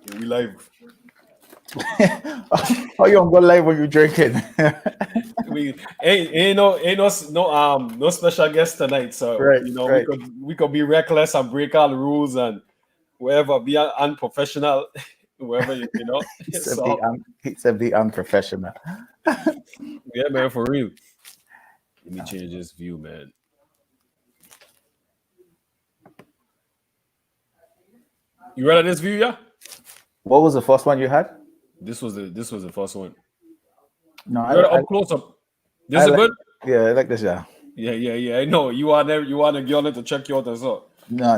Yeah, we live. How you gonna go live when you drinking? We ain't no special guest tonight, so Right, we right. could be reckless and break all the rules and whatever, be unprofessional, wherever He said be So he said be unprofessional. yeah, man, for real. Let me change this view, man. You read this view, yeah? What was the first one you had? This was the first one. No, You read it up close up. This I is like good. yeah, I like this. Yeah. Yeah. I know you are there. You want a girl to check you out as well. No.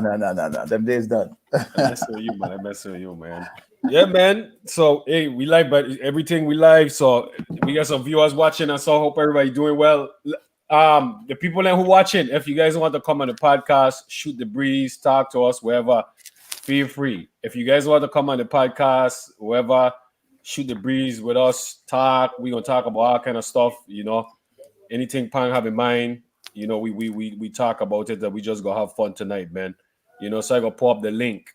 Them days done. I mess with you, man. I mess with you, man. Yeah, man. So hey, we live, but everything we live. So we got some viewers watching, and so hope everybody doing well. The people that who watching, if you guys want to come on the podcast, shoot the breeze, talk to us, wherever, feel free. If you guys want to come on the podcast, wherever, shoot the breeze with us, talk. We gonna talk about all kind of stuff. Anything Pang have in mind. We talk about it. That we just gonna have fun tonight, man. So I gonna pull up the link,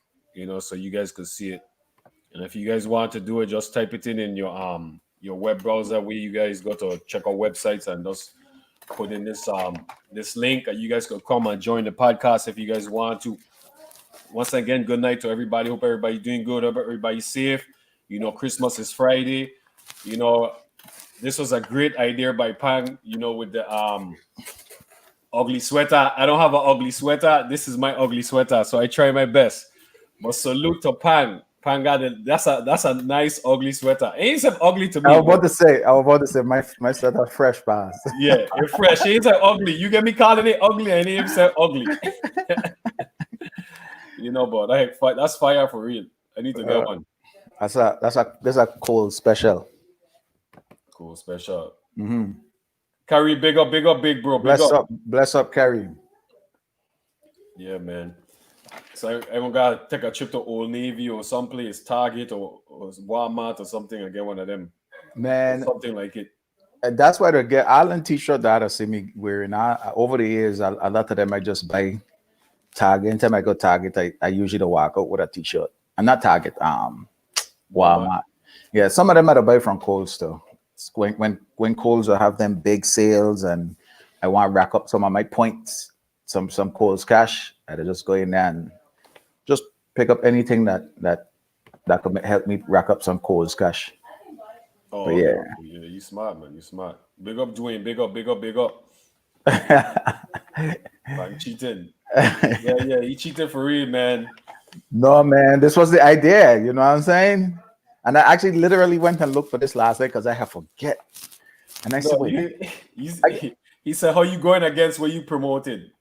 so you guys can see it. And if you guys want to do it, just type it in your web browser where you guys go to check our websites and just put in this link, and you guys can come and join the podcast if you guys want to. Once again, good night to everybody. Hope everybody's doing good. Hope everybody's safe. Christmas is Friday. This was a great idea by Pang. With the ugly sweater. I don't have an ugly sweater. This is my ugly sweater, so I try my best. But salute to Pang. Pang got it. That's a nice ugly sweater. It ain't so ugly to me. I was about to say my set of fresh bars. Yeah, it's fresh. It ain't so ugly. You get me calling it ugly, and it ain't so ugly. But that's fire for real. I need to get one. That's a cool special. Cool, special. Carrie, big up, big bro. Bless up, Carrie. Yeah, man. So I'm gonna take a trip to Old Navy or someplace, Target or Walmart or something, and get one of them. Man, something like it. That's why they get Allen t-shirt that I see me wearing. Over the years, a lot of them I just buy Target. Anytime I go Target, I usually walk out with a t-shirt. And not Target, Walmart. Yeah, some of them I buy from Kohl's too. When Kohl's will have them big sales and I want to rack up some of my points, some Kohl's cash, I just go in there and just pick up anything that could help me rack up some Kohl's cash. Oh, but yeah, you smart, man. You smart. Big up, Dwayne. Big up. I'm cheating. Yeah, he cheated for real, man. No, man, this was the idea. You know what I'm saying? And I actually literally went and looked for this last night because I have forget. And I said, he said, how you going against what you promoted?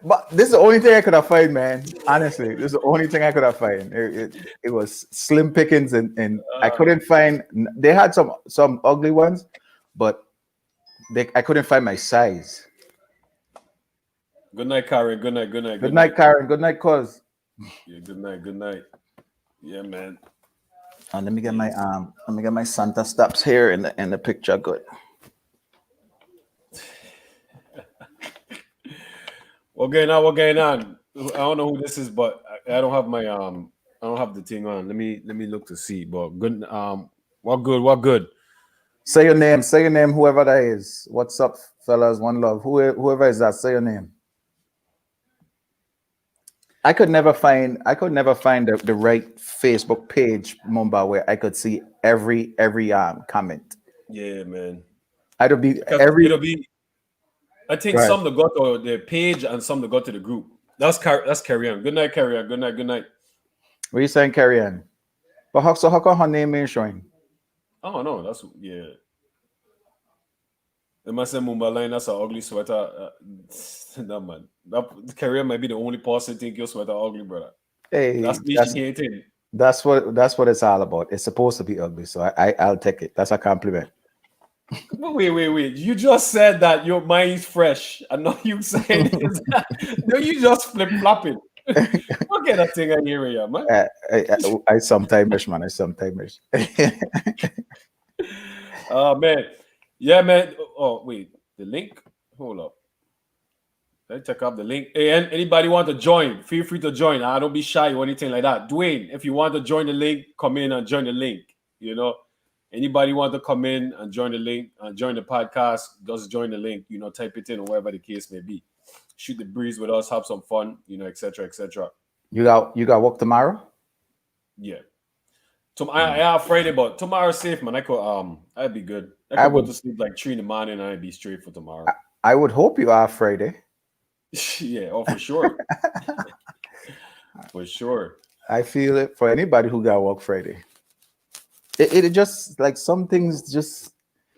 But this is the only thing I could have found, man. Honestly, this is the only thing I could have found. It was slim pickings, and I couldn't find. They had some ugly ones, but I couldn't find my size. Good night, Karen. Good night, Karen. Good night, cuz. Yeah, good night. Yeah, man. Let me get my Santa stops here in the picture. Good. What going on? I don't know who this is, but I don't have my I don't have the thing on. Let me look to see. But good. What good? Say your name. Whoever that is. What's up, fellas? One love. Whoever is that? Say your name. I could never find the right Facebook page, Mumba, where I could see every comment. Yeah, man. It'll be. I think some that go to the page and some that go to the group. That's Carrie Ann. Good night, Carrie Ann. Good night. What are you saying, Carrie Ann? But how come her name ain't showing? Oh no, that's yeah. They must say Mumba line. That's an ugly sweater. No man, Carrie Ann might be the only person think your sweater ugly, brother. Hey, that's what it's all about. It's supposed to be ugly, so I'll take it. That's a compliment. Wait. You just said that your mind's fresh. I know you saying this. No, you just flip-flopping. Look at that thing I hear here, man. I sometimes, man. Oh, man. Yeah, man. Oh, wait. The link? Hold up. Let's check out the link. Hey, anybody want to join? Feel free to join. Don't be shy or anything like that. Dwayne, if you want to join the link, come in and join the link. You know, anybody want to come in and join the link and join the podcast, just join the link. You know, type it in or whatever the case may be. Shoot the breeze with us, have some fun. You know, etc. etc. You got work tomorrow? Yeah. I have Friday, but tomorrow's safe, man. I'd be good. I could go to sleep like 3 in the morning and I'd be straight for tomorrow. I would hope you are Friday. Yeah, for sure. For sure. I feel it for anybody who got work Friday. It just like some things, just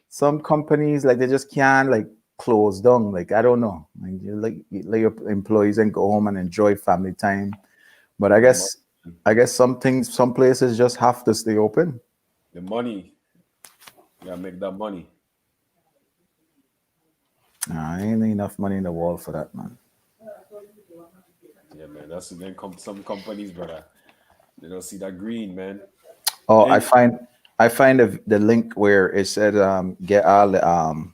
some companies like they just can't like close down. Like I don't know, like you let your employees and go home and enjoy family time. But I guess some places just have to stay open. The money, you gotta make that money. Nah, ain't enough money in the world for that, man. Yeah, man. That's then some companies, brother. They don't see that green, man. Oh, I find the link where it said get all the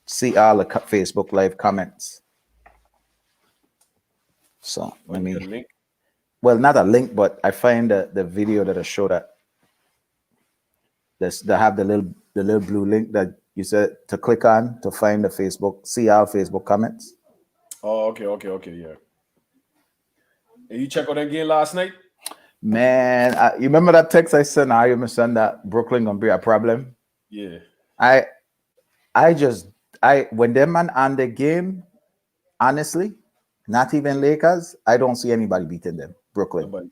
see all the Facebook Live comments. So let me link. Well, not a link, but I find the video that I show that they have the little blue link that you said to click on to find the Facebook, see all Facebook comments. Oh, okay, yeah. And you check out that game last night? Man, you remember that text I sent? I understand that Brooklyn gonna be a problem. Yeah. When them man on the game, honestly, not even Lakers, I don't see anybody beating them. Brooklyn.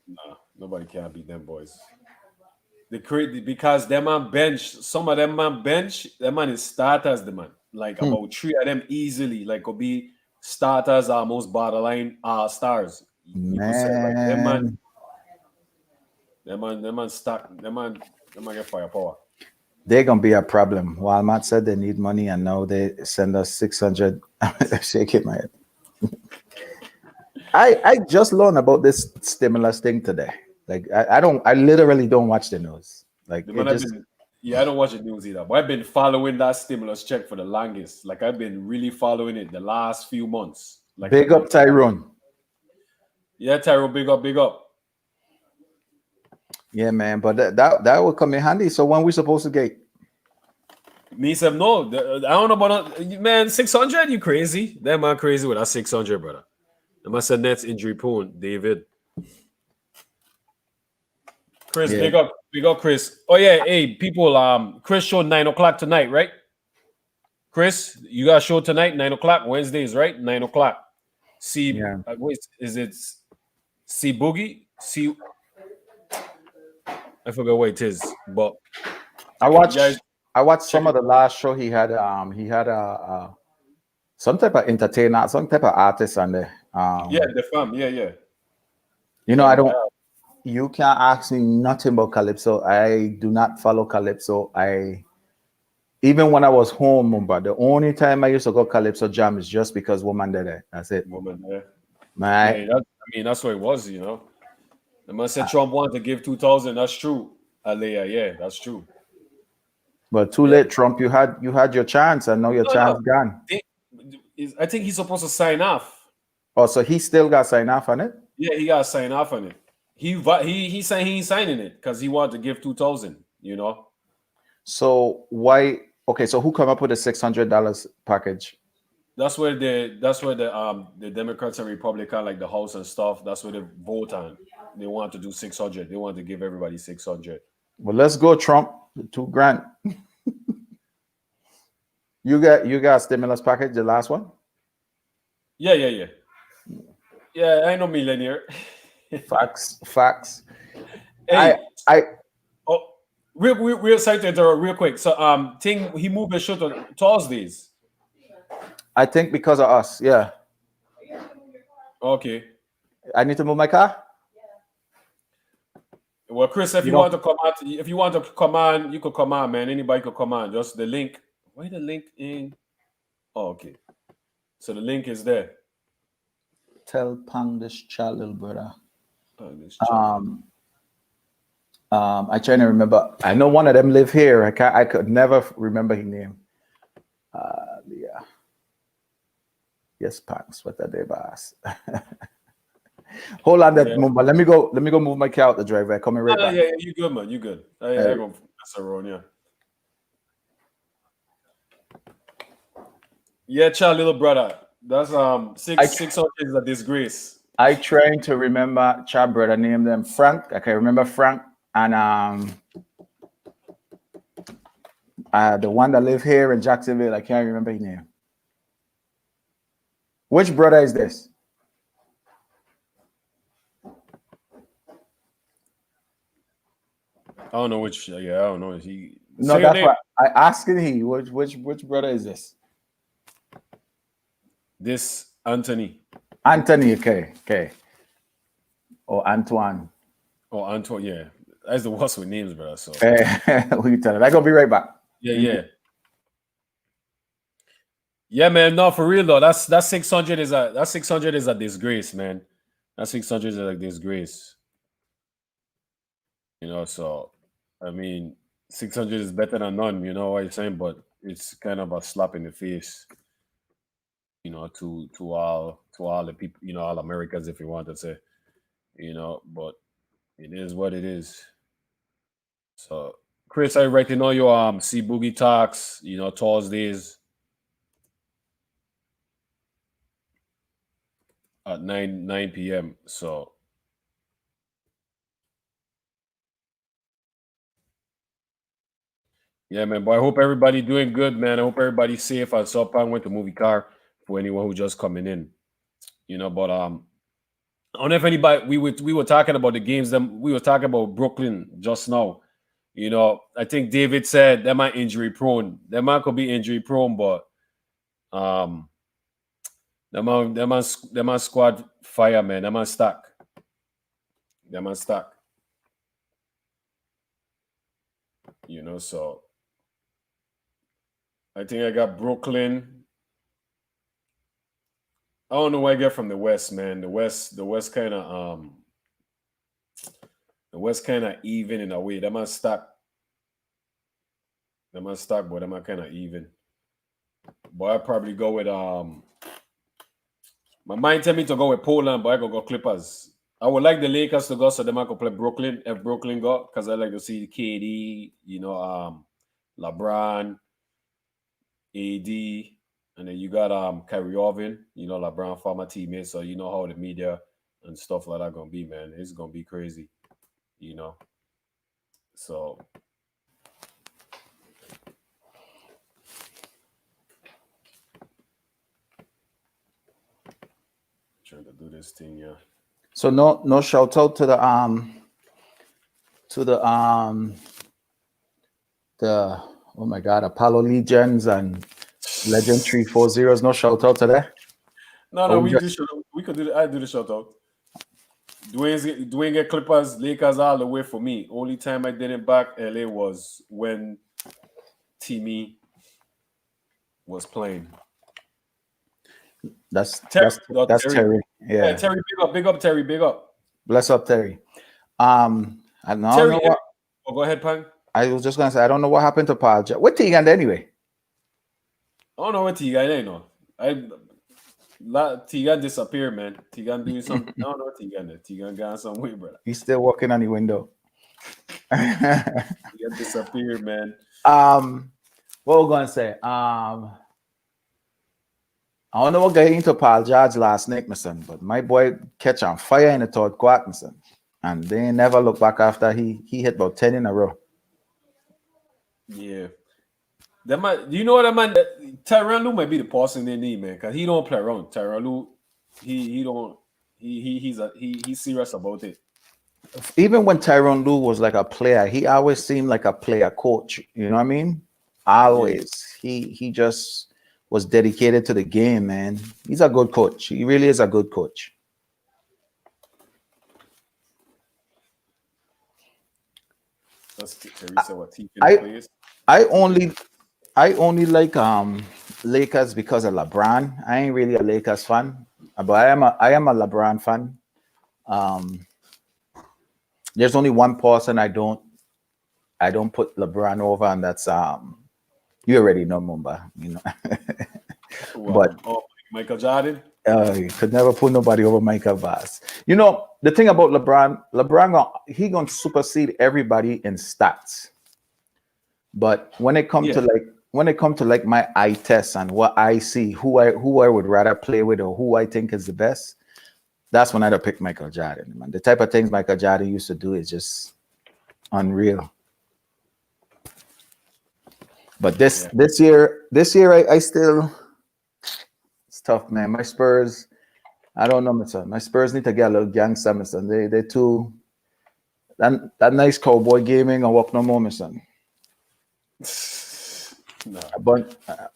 Nobody can beat them boys. Because them on bench, some of them man bench, them man is starters, the man. Like about 3 of them easily, like could be starters, almost borderline stars. Man. Say, like, them man start, them man get firepower. They're gonna be a problem. Walmart said they need money, and now they send us 600. Shaking my head. I just learned about this stimulus thing today. Like I literally don't watch the news. Like I don't watch the news either. But I've been following that stimulus check for the longest. Like I've been really following it the last few months. Like big up Tyrone. Yeah, Tyrone, big up. Yeah, man. But that will come in handy. So when we supposed to get? Me said no. I don't know about man. 600? You crazy? That man crazy with that 600, brother. I must have Nets injury prone, David. Chris, yeah. Big up, Chris. Oh yeah, hey people. Chris show 9:00 tonight, right? Chris, you got a show tonight, 9:00 Wednesdays, right? 9:00. See, yeah. Wait, is it C Boogie? See, I forget what it is, but I watched some of the last show. He had some type of entertainer, some type of artist on there. Yeah, the fam. Yeah. You know, I don't. You can't ask me nothing about Calypso. I do not follow Calypso. Even when I was home, but the only time I used to go Calypso jam is just because woman there. That's it. Woman there. Man, that's what it was. You know, the man said Trump wanted to give 2,000. That's true. Aliyah, yeah, that's true. But too late, Trump. You had your chance, and now your chance gone. I think he's supposed to sign off. Oh, so he still got sign off on it? Yeah, he got to sign off on it. He saying he ain't signing it because he wanted to give 2,000. You know. So why? Okay, so who come up with a $600 package? That's where the Democrats and Republicans, like the House and stuff, that's where they vote on. They want to do 600. They want to give everybody 600. Well, let's go, Trump. $2,000. You got a stimulus package, the last one? Yeah. Yeah, I know millionaire. Facts. Hey, real side real quick. So he moved the show to Thursdays. I think because of us, yeah. Okay. I need to move my car. Well, Chris, if you want to come on, you could come on, man. Anybody could come on. Just the link. Why the link in? Oh, okay. So the link is there. Tell Pang this child, little brother. I trying to remember. I know one of them live here. I could never remember his name. Yeah. Yes, Panks. What are they, boss? Hold on, that Yeah. Mumba. Let me go. Let me go move my car out the driveway. Coming right back. Yeah, you good, man. You good. I Hey. go mess around, yeah. Yeah, child, little brother. That's I 600 is a disgrace. I trying to remember child brother name them Frank. I can remember Frank and the one that live here in Jacksonville. I can't remember his name. Which brother is this? I don't know which. Yeah, I don't know. No, Say your that's name. what I asking he. Which brother is this? This Anthony Anthony. Okay. Or Antoine. or Antoine. Yeah, that's the worst with names, brother. So Who you telling? I gonna be right back. yeah. Yeah, man. No, for real though. That 600 is a disgrace, man. That 600 is a disgrace. You know, so I mean, 600 is better than none. You know what I'm saying? But it's kind of a slap in the face. You know, to all the people. You know, all Americans, if you want to say. You know, but it is what it is. So, Chris, I right to know you see Boogie Talks. You know, Thursdays at 9 p.m. So yeah, man. But I hope everybody doing good, man. I hope everybody's safe. I saw Pan went to movie car for anyone who just coming in. You know, but I don't know if anybody we were talking about the games. Them we were talking about Brooklyn just now. You know, I think David said that might injury prone. That man could be injury prone, but um, that man squad fire, man. That man stuck. That man stuck. You know, so I think I got Brooklyn. I don't know where I get from the West, man. The West kind of even in a way. That man stuck. That man stuck, but that man kind of even. But I probably go with my mind tell me to go with Poland, but I go Clippers. I would like the Lakers to go, so they might go play Brooklyn if Brooklyn go, because I like to see KD, you know, LeBron, AD, and then you got Kyrie Irving, you know, LeBron former teammate, so you know how the media and stuff like that gonna be, man. It's gonna be crazy, you know. So trying to do this thing, yeah. So no shout out to the oh my god, Apollo Legions and Legend 340s. No shout out to that. No, we could do I do the shout out. Dwayne get Clippers, Lakers all the way for me. Only time I didn't back LA was when Timmy was playing. That's Terry. Terry. Yeah. Terry, big up, Terry, big up. Bless up, Terry. I don't Terry, know what. Oh, go ahead, Pang. I was just gonna say I don't know what happened to Paul. What Tegan anyway? I don't know what Tegan. I know. Tegan disappeared, man. Tegan doing something. I don't know what Tegan did. Tegan got some way, brother. He's still walking on the window. Tegan disappeared, man. What we're gonna say? I don't know what got into Paul George last night, my son, but my boy catch on fire in the third quarter, my son. And they never look back after he hit about 10 in a row. Yeah. That man, do you know what that man? Tyronn Lue might be the person they need, man, because he don't play around. Tyronn Lue, he's serious about it. Even when Tyronn Lue was like a player, he always seemed like a player coach. You know what I mean? Always. Yeah. He just was dedicated to the game, man. He's a good coach. He really is a good coach. I only like Lakers because of LeBron. I ain't really a Lakers fan, but I am a LeBron fan. There's only one person I don't put LeBron over, and that's you already know Mumba, you know. But oh Michael Jordan. You could never put nobody over Michael Voss. You know, the thing about LeBron, he gonna supersede everybody in stats. But when it come to like my eye test and what I see, who I would rather play with or who I think is the best, that's when I'd pick Michael Jordan. Man, the type of things Michael Jordan used to do is just unreal. But this year, I still, it's tough, man. My Spurs, I don't know, my son. My Spurs need to get a little gangster, my son. They too that nice cowboy gaming and walk no more, my son. No.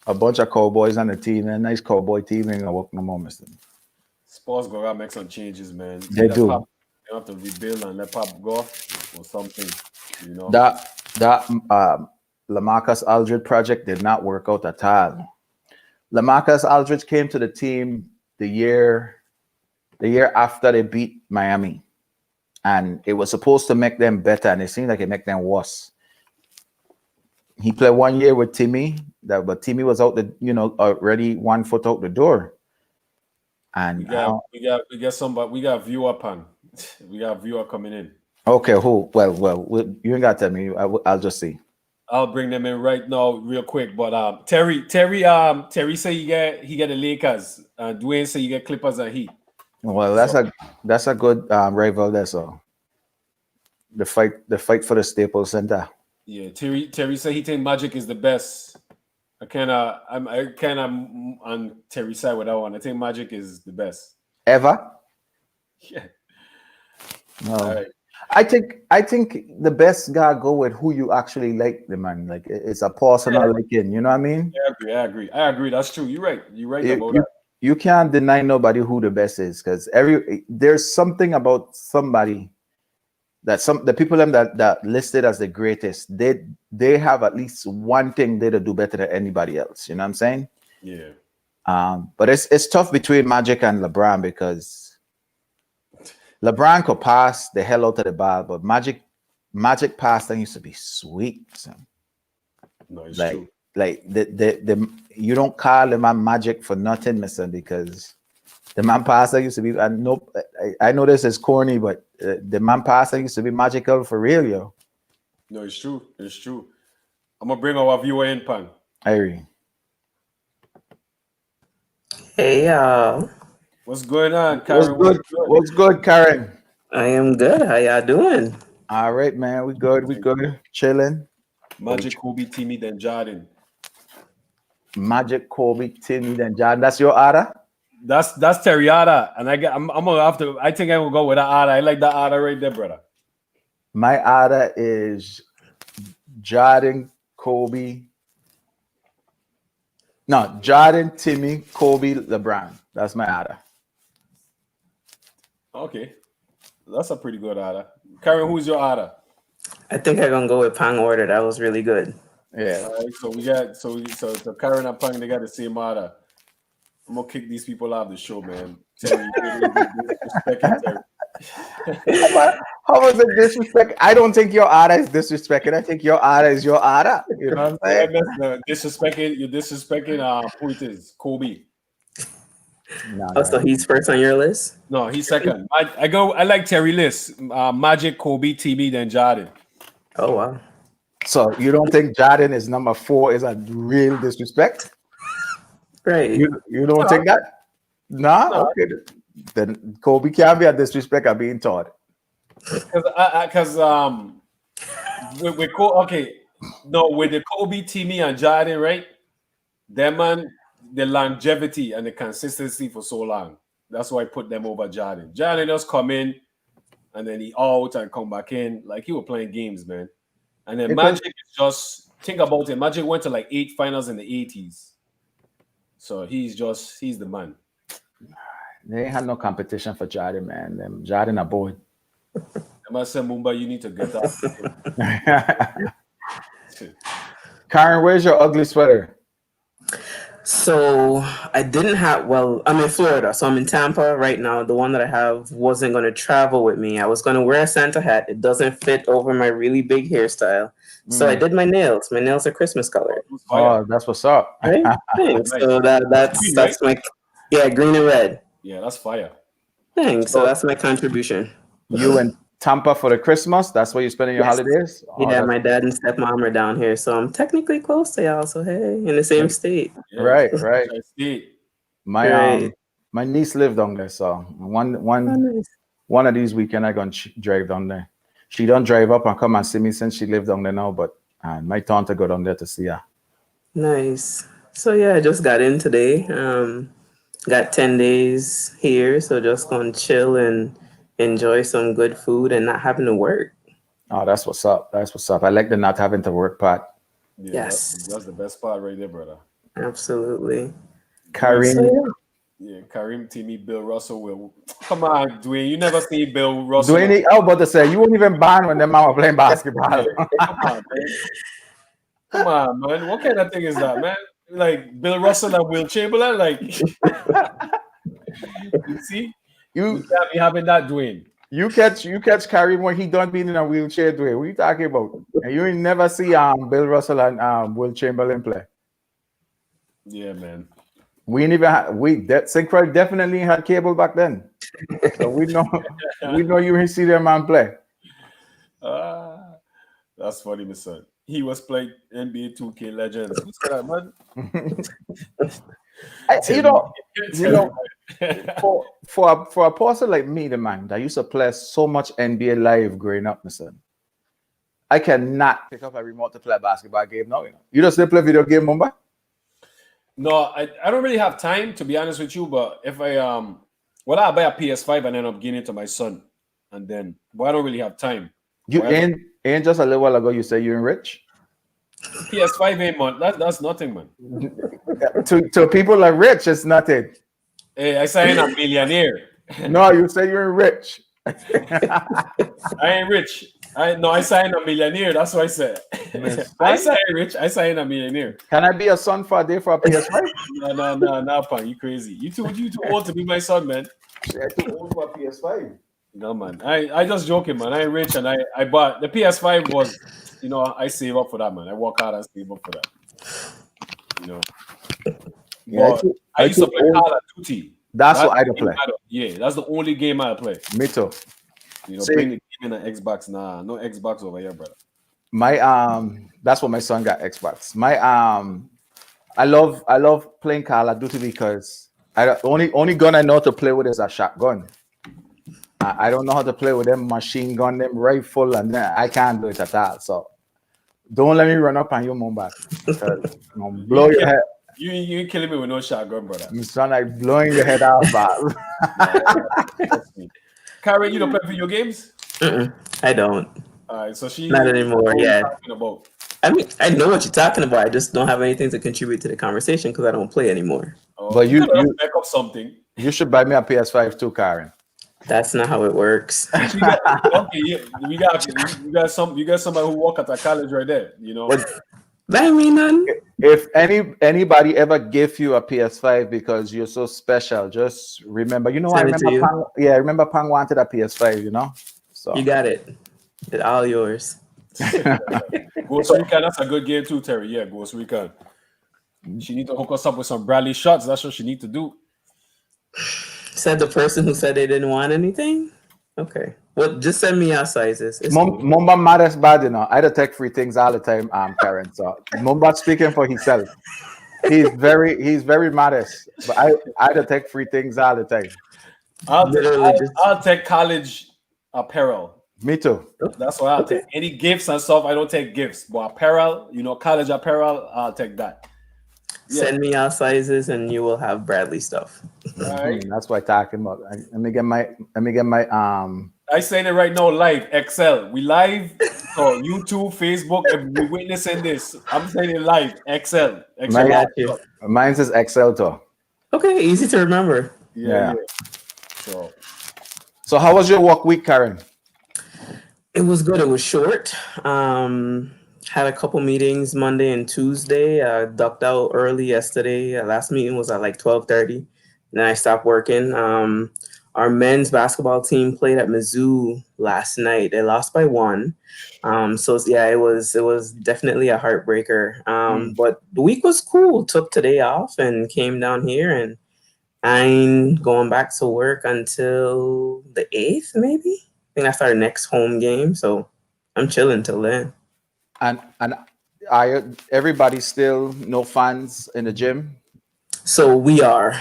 A bunch of cowboys on the team, a nice cowboy team, and walk no more, my son. Spurs gotta make some changes, man. They do. They have to rebuild and let Pop go or something. You know that LaMarcus Aldridge project did not work out at all. LaMarcus Aldridge came to the team the year after they beat Miami, and it was supposed to make them better, and it seemed like it made them worse. He played 1 year with Timmy, but Timmy was out already 1 foot out the door. And we got somebody. We got viewer pan. We got viewer coming in. Okay, who? Well, you ain't got to tell me. I'll just see. I'll bring them in right now, real quick. But Terry say he get the Lakers. Dwayne say you get Clippers and Heat. Well, that's a good rival there. So the fight for the Staples Center. Yeah, Terry say he think Magic is the best. I kind of on Terry's side with that one. I think Magic is the best ever. Yeah. No. All right. I think the best guy go with who you actually like, the man. Like it's a personal liking. You know what I mean? Yeah, I agree. That's true. You're right about that. You can't deny nobody who the best is, because there's something about somebody that the people that listed as the greatest, they have at least one thing they do better than anybody else. You know what I'm saying? Yeah. But it's tough between Magic and LeBron, because LeBron could pass the hell out of the ball, but Magic pass thing used to be sweet. So. No, it's like, true. Like the you don't call him a Magic for nothing, mister, because the man passer used to be. And nope, I know this is corny, but the man passer used to be magical for real, yo. No, it's true. It's true. I'm gonna bring our viewer in, pan. Irene. Hey y'all. What's going on, Karen? What's good, Karen? I am good. How y'all doing? All right, man. We good. Chilling. Magic, Kobe, Timmy, then Jordan. Magic, Kobe, Timmy, then Jordan. That's your order? That's Terriata, and I'm gonna have to. I think I will go with that order. I like that order right there, brother. My order is Jordan, Kobe. No, Jordan, Timmy, Kobe, LeBron. That's my order. Okay, that's a pretty good order. Karen, who's your order? I think I'm gonna go with Pang order. That was really good. Yeah. All right, so we got so Karen and Pang, they got the same order. I'm gonna kick these people out of the show, man. Terry, How was it disrespect? I don't think your order is disrespected. I think your order is your order. You know what I'm saying? You're disrespecting who it is, Kobe. No. So he's first on your list? No, he's second. I like Terry list. Magic, Kobe, Timmy, then Jordan. Oh wow. So you don't think Jordan is number 4 is a real disrespect? Right. You don't think that? No? Okay. Then Kobe can't be a disrespect of being taught. Because with the Kobe, Timmy, and Jordan, right? Them man, the longevity and the consistency for so long. That's why I put them over Jordan. Jordan just come in and then he out and come back in. Like he was playing games, man. And then Magic is just, think about it. Magic went to like 8 finals in the 80s. So he's the man. They ain't had no competition for Jordan, man. Jordan are bored. I must say, Mumba, you need to get up. Karen, where's your ugly sweater? So I didn't have, I'm in Florida, so I'm in Tampa right now. The one that I have wasn't going to travel with me. I was going to wear a Santa hat. It doesn't fit over my really big hairstyle. So I did my nails. My nails are Christmas colored. Oh, that's what's up. Right? So that's my Yeah, green and red. Yeah, that's fire. Thanks. So that's my contribution. You in Tampa for the Christmas? That's where you're spending your Yes. holidays? Oh, Yeah, that's my dad and stepmom are down here, so I'm technically close to y'all. So hey, in the same state. Yeah, right. I see. My Right. my niece lived down there, so one Oh, nice. one of these weekend I gonna drive down there. She don't drive up and come and see me since she lives down there now, but my taunt to go down there to see her. Nice. So yeah, I just got in today. Got 10 days here, so just gonna chill and enjoy some good food and not having to work. Oh, that's what's up. That's what's up. I like the not having to work part. Yeah, Yes. that's the best part right there, brother. Absolutely. Kareem, So, Yeah, Kareem, Timmy, Bill Russell will. Come on, Dwayne. You never seen Bill Russell. Dwayne, I was about to say you weren't even born when them man were playing basketball. Come on, man. Come on, man. What kind of thing is that, man? Like Bill Russell and Will Chamberlain? Like, you see? You you can't be having that, Dwayne. you catch Kareem when he done being in a wheelchair. Dwayne, what you talking about? And you ain't never see Bill Russell and Will Chamberlain play. Yeah, man. We ain't even Sinclair definitely had cable back then, so we know you ain't see them man play. That's funny, my son. He was playing NBA 2K Legends. Who's that, man? You know, for a person like me, the man that used to play so much NBA Live growing up, my son, I cannot pick up a remote to play a basketball game now. You just play video game, Mumba? No, I don't really have time, to be honest with you. But if I I buy a PS5 and end up giving it to my son, and then but I don't really have time. You ain't just a little while ago you say you're rich. PS5 ain't man. That's nothing, man. To people like rich, it's nothing. Hey, I say I'm a millionaire. No, you say you're rich. I ain't rich. I say I'm a millionaire. That's what I said. I say rich. I say I'm a millionaire. Can I be a son for a day for a PS5? No, pal. You crazy. You too old to be my son, man. Yeah, too old for a PS5. No, man. I just joking, man. I ain't rich, and I bought the PS5 was, I save up for that, man. I work hard and save up for that. Yeah, But I used to play Call of Duty. That's what I do play. Yeah, that's the only game I play. Me too. See, playing the game in an Xbox. Nah, no Xbox over here, brother. My that's what my son got Xbox. My I love playing Call of Duty because only gun I know to play with is a shotgun. I don't know how to play with them machine gun, them rifle, and I can't do it at all. So don't let me run up on you, Mumba. Blow your head. You ain't killing me with no shotgun, brother. My son, like blowing your head off, but Karen, you don't play video games? I don't. All right, so she Not anymore. Yeah. About. I mean, I know what you're talking about. I just don't have anything to contribute to the conversation because I don't play anymore. But you back up something. You should buy me a PS5 too, Karen. That's not how it works. You got somebody who work at a college right there. I mean, none. If anybody ever give you a PS5 because you're so special, just remember. I remember Pang wanted a PS5. So you got it. It's all yours. Ghost Recon, that's a good game too, Terry. Yeah, Ghost Recon. She need to hook us up with some Bradley shots. That's what she need to do. Said the person who said they didn't want anything. Okay. Well, just send me our sizes. Mumba matters bad, I detect free things all the time, Karen. So Mumba speaking for himself. He's very modest, but I detect free things all the time. I'll take college apparel. Me too. That's why I'll take any gifts and stuff. I don't take gifts, but apparel, college apparel, I'll take that. Yeah. Send me our sizes, and you will have Bradley stuff. All right. That's what I'm talking about. Let me get my I saying it right now, live XL. We live, so YouTube, Facebook, and we witnessing this. I'm saying it live, XL. Mine says XL too. Okay, easy to remember. Yeah. So how was your work week, Karen? It was good. It was short. Had a couple meetings Monday and Tuesday. I ducked out early yesterday. Last meeting was at like 12:30. Then I stopped working. Our men's basketball team played at Mizzou last night. They lost by 1. So yeah, it was definitely a heartbreaker. But the week was cool. Took today off and came down here and I'm going back to work until the 8th, maybe. I think that's our next home game, so I'm chilling till then. And I everybody still no fans in the gym. So we are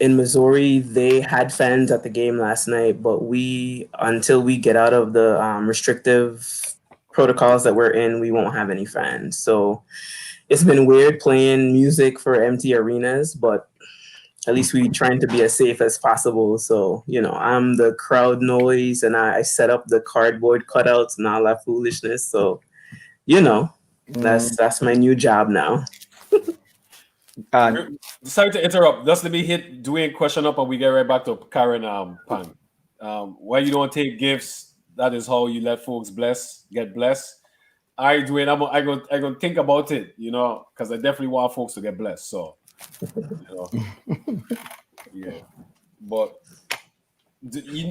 in Missouri. They had fans at the game last night, but we until we get out of the restrictive protocols that we're in, we won't have any fans. So it's been weird playing music for empty arenas, but at least we trying to be as safe as possible. So, I'm the crowd noise and I set up the cardboard cutouts and all that foolishness. So, that's my new job now. Sorry to interrupt. Just let me hit Dwayne question up and we get right back to Karen Pan. Why you don't take gifts? That is how you let folks get blessed. All right, Dwayne, I gonna think about it, because I definitely want folks to get blessed. So, yeah. But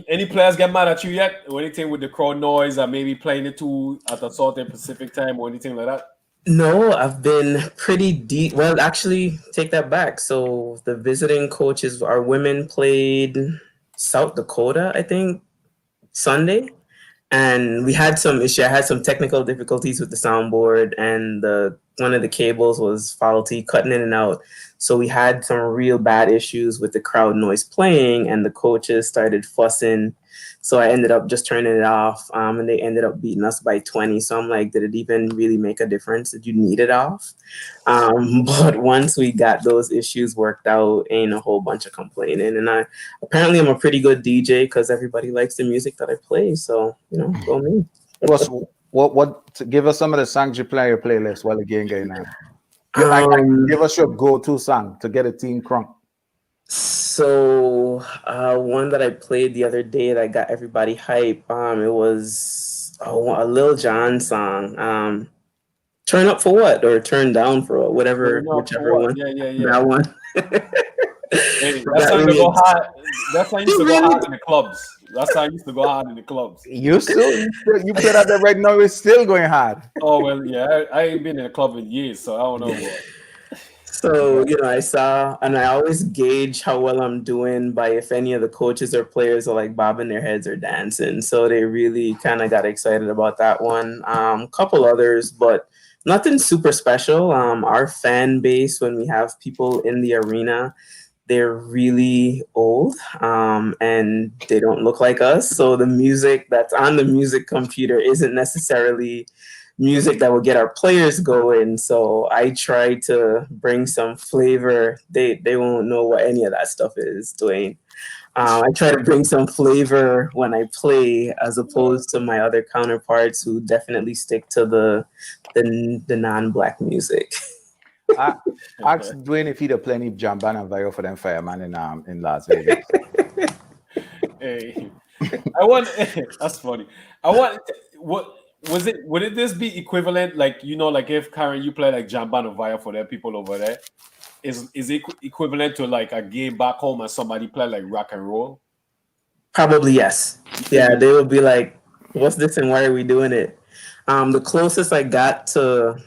any players get mad at you yet, or anything with the crowd noise, or maybe playing it too at a certain Pacific time, or anything like that? No, I've been pretty deep. Well, actually, take that back. So the visiting coaches, our women played South Dakota, I think, Sunday. And we had some issue. I had some technical difficulties with the soundboard, and one of the cables was faulty, cutting in and out. So we had some real bad issues with the crowd noise playing, and the coaches started fussing. So I ended up just turning it off, and they ended up beating us by 20. So I'm like, did it even really make a difference? Did you need it off? But once we got those issues worked out, ain't a whole bunch of complaining. And apparently I'm a pretty good DJ because everybody likes the music that I play. So, go me. Give us some of the songs you play on your playlist while the game going on. Give us your go-to song to get a team crunk. So one that I played the other day that got everybody hype, it was a Lil Jon song. Turn up for what? Or turn down for what? Whichever one. Yeah. That one. Hey, that song used to go hard. That song used to go hard in the clubs. You play that right now, it's still going hard. Oh well, yeah. I ain't been in a club in years, so I don't know what. So, I saw, and I always gauge how well I'm doing by if any of the coaches or players are like bobbing their heads or dancing. So they really kind of got excited about that one. Couple others, but nothing super special. Our fan base, when we have people in the arena, they're really old and they don't look like us. So the music that's on the music computer isn't necessarily music that will get our players going. So I try to bring some flavor. They won't know what any of that stuff is, Dwayne. I try to bring some flavor when I play, as opposed to my other counterparts who definitely stick to the non-Black music. Ask Dwayne if he'd have plenty Jamban and Vio for them fireman in Las Vegas. Hey, that's funny. Would this be equivalent, like if Karen, you play like Jamban and Vio for them people over there? Is it equivalent to like a game back home and somebody play like rock and roll? Probably yes. Yeah, they would be like, "What's this and why are we doing it?" The closest I got to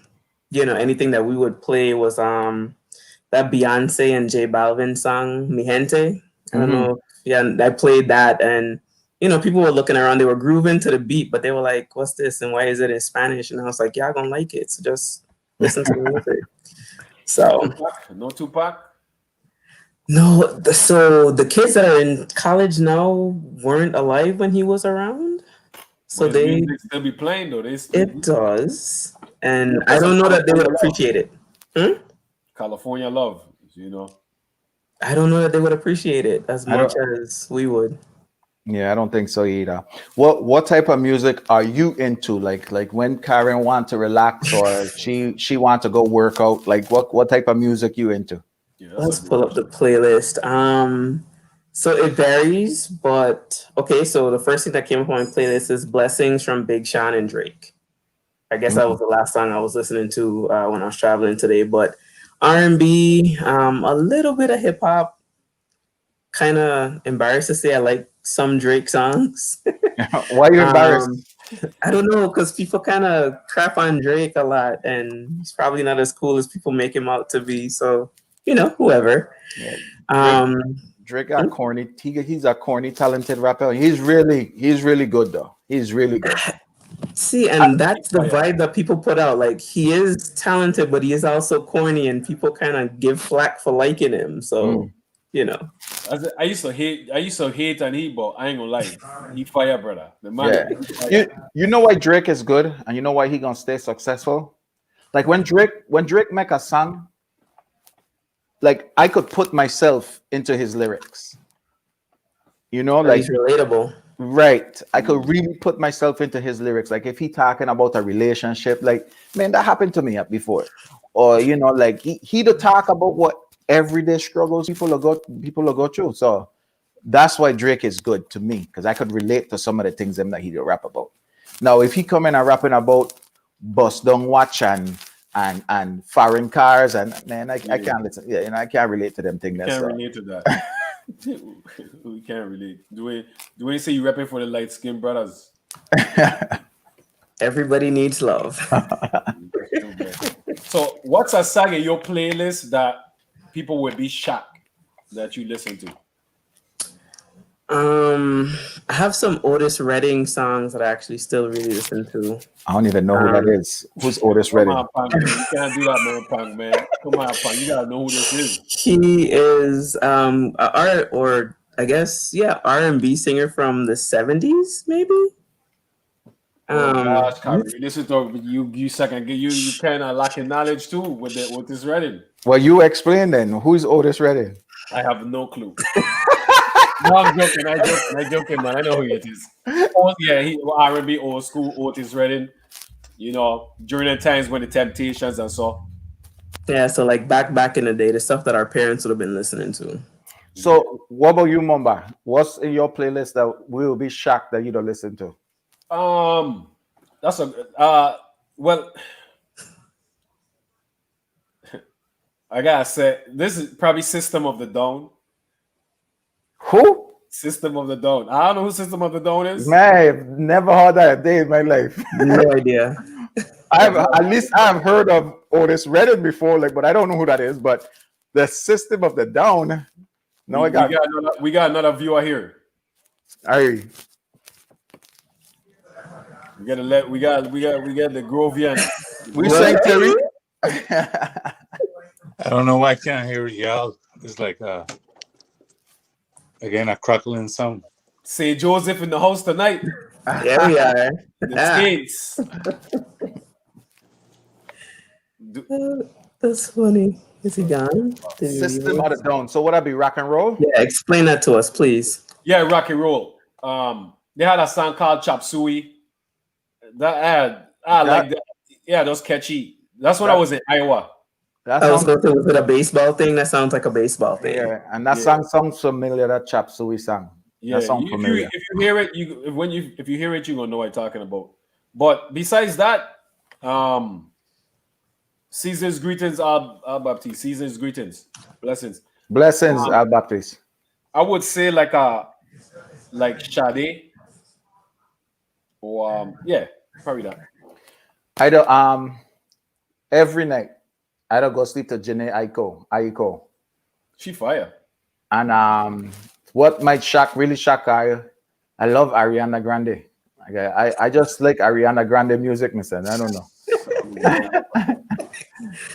anything that we would play was that Beyonce and J Balvin song "Mi Gente." I don't know. Yeah, I played that, and people were looking around. They were grooving to the beat, but they were like, "What's this and why is it in Spanish?" And I was like, "Y'all gonna like it, so just listen to the music." So no Tupac. No, so the kids that are in college now weren't alive when he was around. So they still be playing though. It does, and I don't know that they would appreciate it. California love, I don't know that they would appreciate it as much as we would. Yeah, I don't think so either. What type of music are you into? Like when Karen wants to relax or she wants to go work out, like what type of music you into? Yeah, let's pull up the playlist. So it varies, but okay, so the first thing that came up on my playlist is Blessings from Big Sean and Drake. I guess that was the last song I was listening to when I was traveling today, but R&B, a little bit of hip hop. Kind of embarrassed to say I like some Drake songs. Why are you embarrassed? I don't know, because people kind of crap on Drake a lot, and he's probably not as cool as people make him out to be. So, whoever. Yeah. Drake got corny. He's a corny, talented rapper. He's really good though. He's really good. See, and that's the vibe that people put out. Like, he is talented, but he is also corny, and people kind of give flack for liking him. So, you know, I used to hate and he, but I ain't gonna lie, he fire, brother. The man, you know why Drake is good, and you know why he gonna stay successful. Like when Drake make a song, like I could put myself into his lyrics. You know, like he's relatable. Right. I could really put myself into his lyrics. Like if he talking about a relationship, like, man, that happened to me before. Or, you know, like he to talk about what everyday struggles people will go through. So that's why Drake is good to me, because I could relate to some of the things that he rap about. Now, if he come in and rapping about bust down watch and foreign cars, and man, I can't listen. Yeah, you know, I can't relate to them things. Can't relate to that. We can't relate. Do we say you rapping for the light skinned brothers? Everybody needs love. So, what's a song in your playlist that people would be shocked that you listen to? I have some Otis Redding songs that I actually still really listen to. I don't even know who that is. Who's Otis Redding? Come on, Punk. You can't do that, man, Punk, man. Come on, Punk. You gotta know who this is. He is R&B singer from the 70s, maybe. Gosh, Kyrie, this is you second. You kind of lacking knowledge too with this Redding. Well, you explain then. Who's Otis Redding? I have no clue. No, I'm joking, man. I know who it is. Oh, yeah, he R&B old school Otis Redding. You know, during the times when the Temptations and so. Yeah, so like back in the day, the stuff that our parents would have been listening to. So, what about you, Mumba? What's in your playlist that we will be shocked that you don't listen to? That's a well. I gotta say, this is probably System of the Down. Who? System of the Down. I don't know who System of the Down is. Man, I've never heard that a day in my life. No idea. I've heard of Otis Redding before, like, but I don't know who that is. But the System of the Down. No, we got another viewer here. Aye. We got the Grovian. We sang Terry. I don't know why I can't hear y'all. It's like again a crackling sound. Say Joseph in the house tonight. There we are. The States. That's funny. Is he gone? System of the Down. So would that be rock and roll? Yeah, explain that to us, please. Yeah, rock and roll. They had a song called Chop Suey. Like that. Yeah, that's catchy. That's when I was in Iowa. I was going to say, was it a baseball thing? That sounds like a baseball thing. Yeah, and that song sounds familiar. That Chop Suey song. Yeah, that sounds familiar. If you hear it, if you hear it, you're gonna know what I'm talking about. But besides that, Caesar's greetings, Al Baptiste. Caesar's greetings, blessings, Al Baptiste. I would say like Sade, or yeah, probably that. I don't every night I don't go sleep to Jhené Aiko. She fire. And what might really shock I love Ariana Grande. I just like Ariana Grande music, mister. I don't know.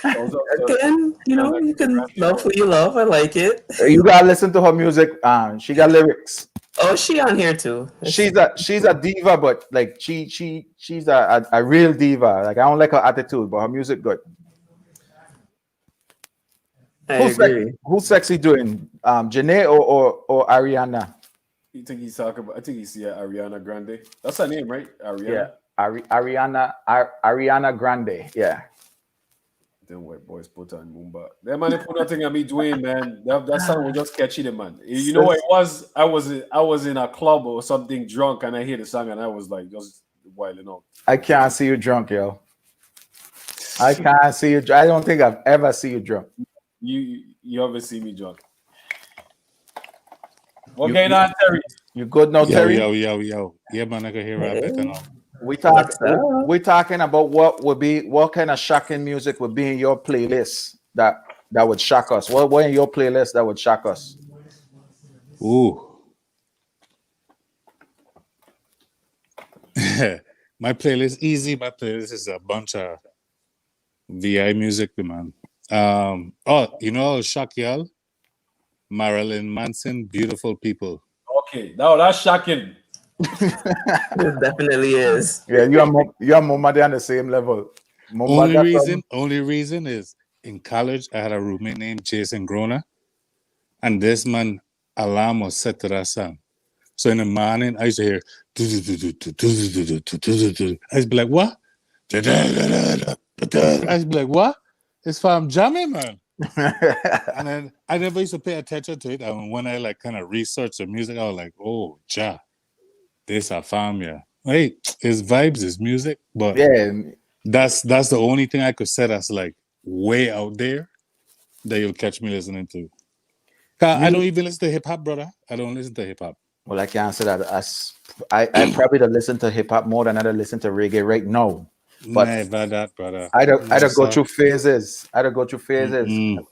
Again, you know, you can love who you love. I like it. You gotta listen to her music. She got lyrics. Oh, she on here too. She's a diva, but like she's a real diva. Like I don't like her attitude, but her music good. Who's sexy doing? Jhené or Ariana? You think he's talking about? I think he's Ariana Grande. That's her name, right? Ariana. Yeah, Ariana Grande. Yeah. Them white boys put on Mumba. That man put nothing on me doing, man. That song was just catchy, the man. You know what it was? I was in a club or something drunk, and I hear the song, and I was like just wilding out. I can't see you drunk, yo. I can't see you. I don't think I've ever seen you drunk. You ever see me drunk? What going on, Terry? You good now, Terry? Yo. Yeah, man, I can hear right better now. We're talking about what kind of shocking music would be in your playlist that that would shock us? What in your playlist that would shock us? Ooh. My playlist easy. My playlist is a bunch of VI music, man. You know, shock y'all. Marilyn Manson, Beautiful People. Okay, now that's shocking. It definitely is. Yeah, you and Mumadi on the same level. Only reason is in college I had a roommate named Jason Groner, and this man alarm was set to that song. So in the morning I used to hear I used to be like, what? I used to be like, what? It's from jamming, man. And then I never used to pay attention to it. And when I like kind of researched the music, I was like, oh, this I found, yeah. Hey, his vibes, his music, but Yeah, that's the only thing I could set as like way out there that you'll catch me listening to. 'Cause I don't even listen to hip hop, brother. I don't listen to hip hop. well, I can't say that. I probably don't listen to hip hop more than I don't listen to reggae right now. But Never that, brother. I don't go through phases. Mm-mm.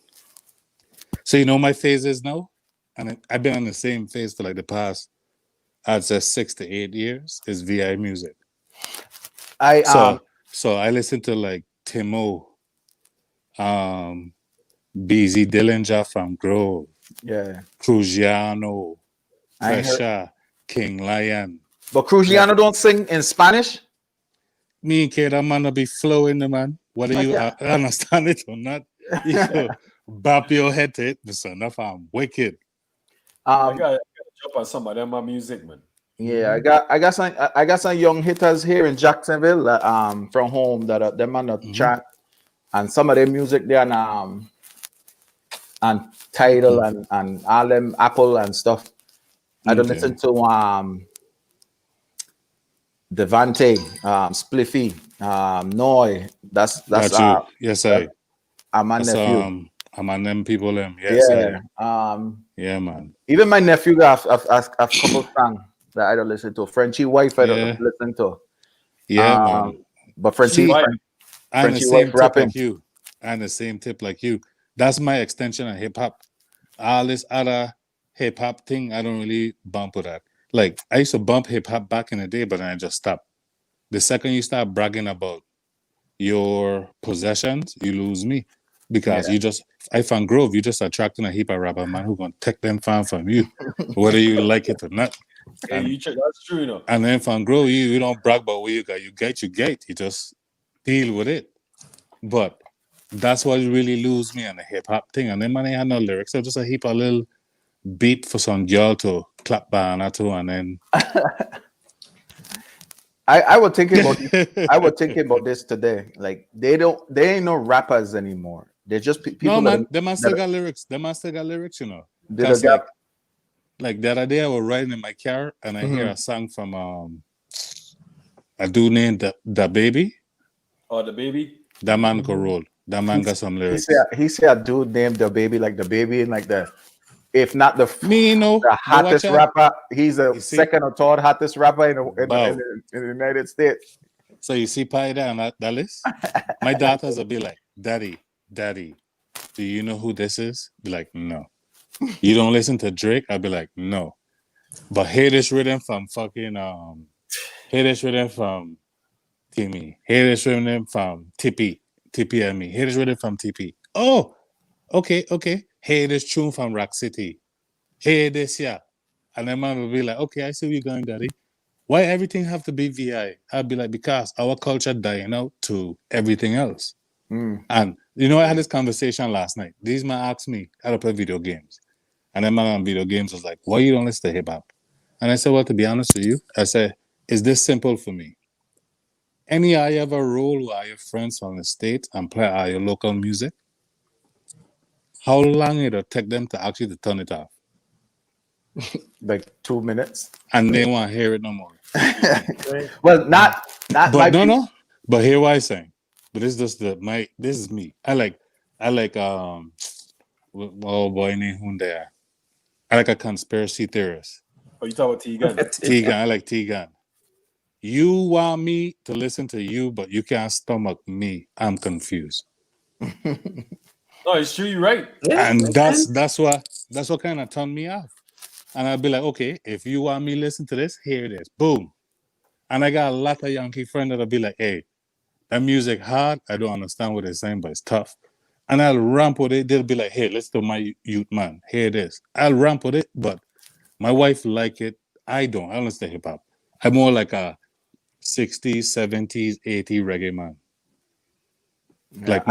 So you know my phases now, and I've been on the same phase for like the past, I'd say 6 to 8 years. Is VI music. So I listen to like Timo, BZ Dillinger from Grove, yeah. Cruziano, I heard- Pressure, King Lion. But Cruziano don't sing in Spanish. Me and kid, that man will be flowing, the man. Whether Like you that. understand it or not, you go bop your head to it. Listen, enough, I'm wicked. I gotta jump on some of them music, man. Yeah, I got some young hitters here in Jacksonville from home that them on the chat, and some of their music there and Tidal and all them Apple and stuff. I don't listen to Devante, Spliffy, Noy. That's yes, I. my That's, nephew. I'm on them people, them. Yes, Yeah. yeah, man. Even my nephew got a couple songs that I don't listen to. Frenchie wife I don't listen to. Yeah, man. But Frenchie Wife. And the Frenchie same wife tip rapping. like you. And the same tip like you. That's my extension of hip hop. All this other hip hop thing, I don't really bump with that. Like I used to bump hip hop back in the day, but then I just stopped. The second you start bragging about your possessions, you lose me. Because I found Grove, you just attracting a heap of rapper man who gonna take them fan from you, whether you like it or not. Hey, that's true, you know. And then from Grove, you don't brag about what you got. You get. You just deal with it. But that's what really lose me on the hip hop thing. And then man, I had no lyrics. So just a heap of little beat for some girl to clap banana to, and then I was thinking about this today. Like they ain't no rappers anymore. They're just people. no man, them man still got lyrics. Them man still got lyrics, you know. That's like the other day I was riding in my car and I hear a song from a dude named Da Baby. Oh, the baby. That man could roll. That man got some lyrics. He said a dude named the baby, like the baby, and like if not the hottest rapper, he's the second or third hottest rapper in the United States. So you see Paida on that list? My daughters will be like, Daddy, do you know who this is? Be like, no. You don't listen to Drake? I'll be like, no. But hear this rhythm from fucking hear this rhythm from Timmy. Hear this rhythm from Tippy and me. Hear this rhythm from Tippy. Oh, okay. Hear this tune from Rock City. Hear this, yeah. And then man will be like, okay, I see where you're going, Daddy. Why everything have to be VI? I'll be like, because our culture dying out to everything else. And you know, I had this conversation last night. These man asked me how to play video games. And then man on video games was like, why you don't listen to hip hop? And I said, well, to be honest with you, I said, is this simple for me? Any I ever roll with your friends from the States and play your local music, how long it'll take them to actually turn it off? Like 2 minutes. And they won't hear it no more. Well, not but no. But here what I'm saying. But this is just this is me. I like oh boy named Hyundai. I like a conspiracy theorist. Oh, you talking about T-Gun? T-Gun, I like T-Gun. You want me to listen to you, but you can't stomach me. I'm confused. No, it's true. You're right. Yeah, And makes that's sense. what kind of turned me off. And I'd be like, okay, if you want me to listen to this, here it is. Boom. And I got a lot of Yankee friends that'll be like, hey, that music hard. I don't understand what they're saying, but it's tough. And I'll ramp with it. They'll be like, hey, listen to my youth man. Here it is. I'll ramp with it, but my wife like it. I don't. I don't listen to hip hop. I'm more like a 60s, 70s, 80s reggae man. Yeah, Like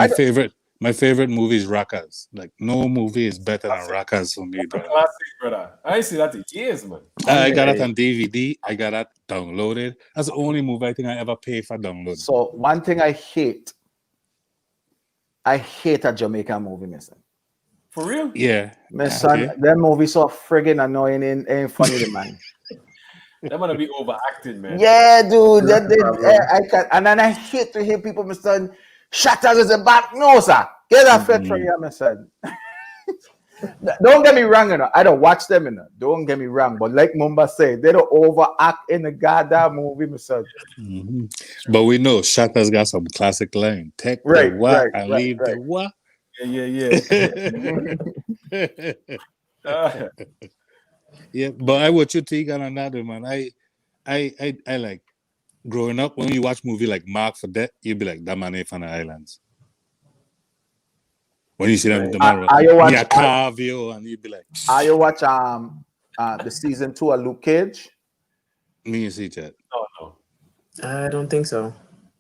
my favorite movie is Rockers. Like no movie is better than Rockers for me, bro. Classic, brother. I ain't see that in years, man. I got it on DVD. I got that downloaded. That's the only movie I think I ever paid for download. So one thing I hate a Jamaican movie, mister. For real? Yeah. My son, Okay. that movie so friggin' annoying and ain't funny, the man. That might be overacted, man. Yeah, dude. That's the problem. I can, and then I hate to hear people, my son, Shatters is a back. No, sir. Get that fed from here, my son. Don't get me wrong, you know. I don't watch them, you know. Don't get me wrong. But like Mumba said, they don't overact in the goddamn movie, my son. Mhm. But we know Shaka's got some classic line. Take Right, the what right, and right, leave right. the what. Yeah. Yeah, but I watch you take on another man. I like growing up when you watch movie like Mark for Death, you'd be like that man ain't from the islands. When you see them, the man I watch- yeah, Carvio, and you'd be like, I watch the season 2 of Luke Cage. me and see that. No. I don't think so.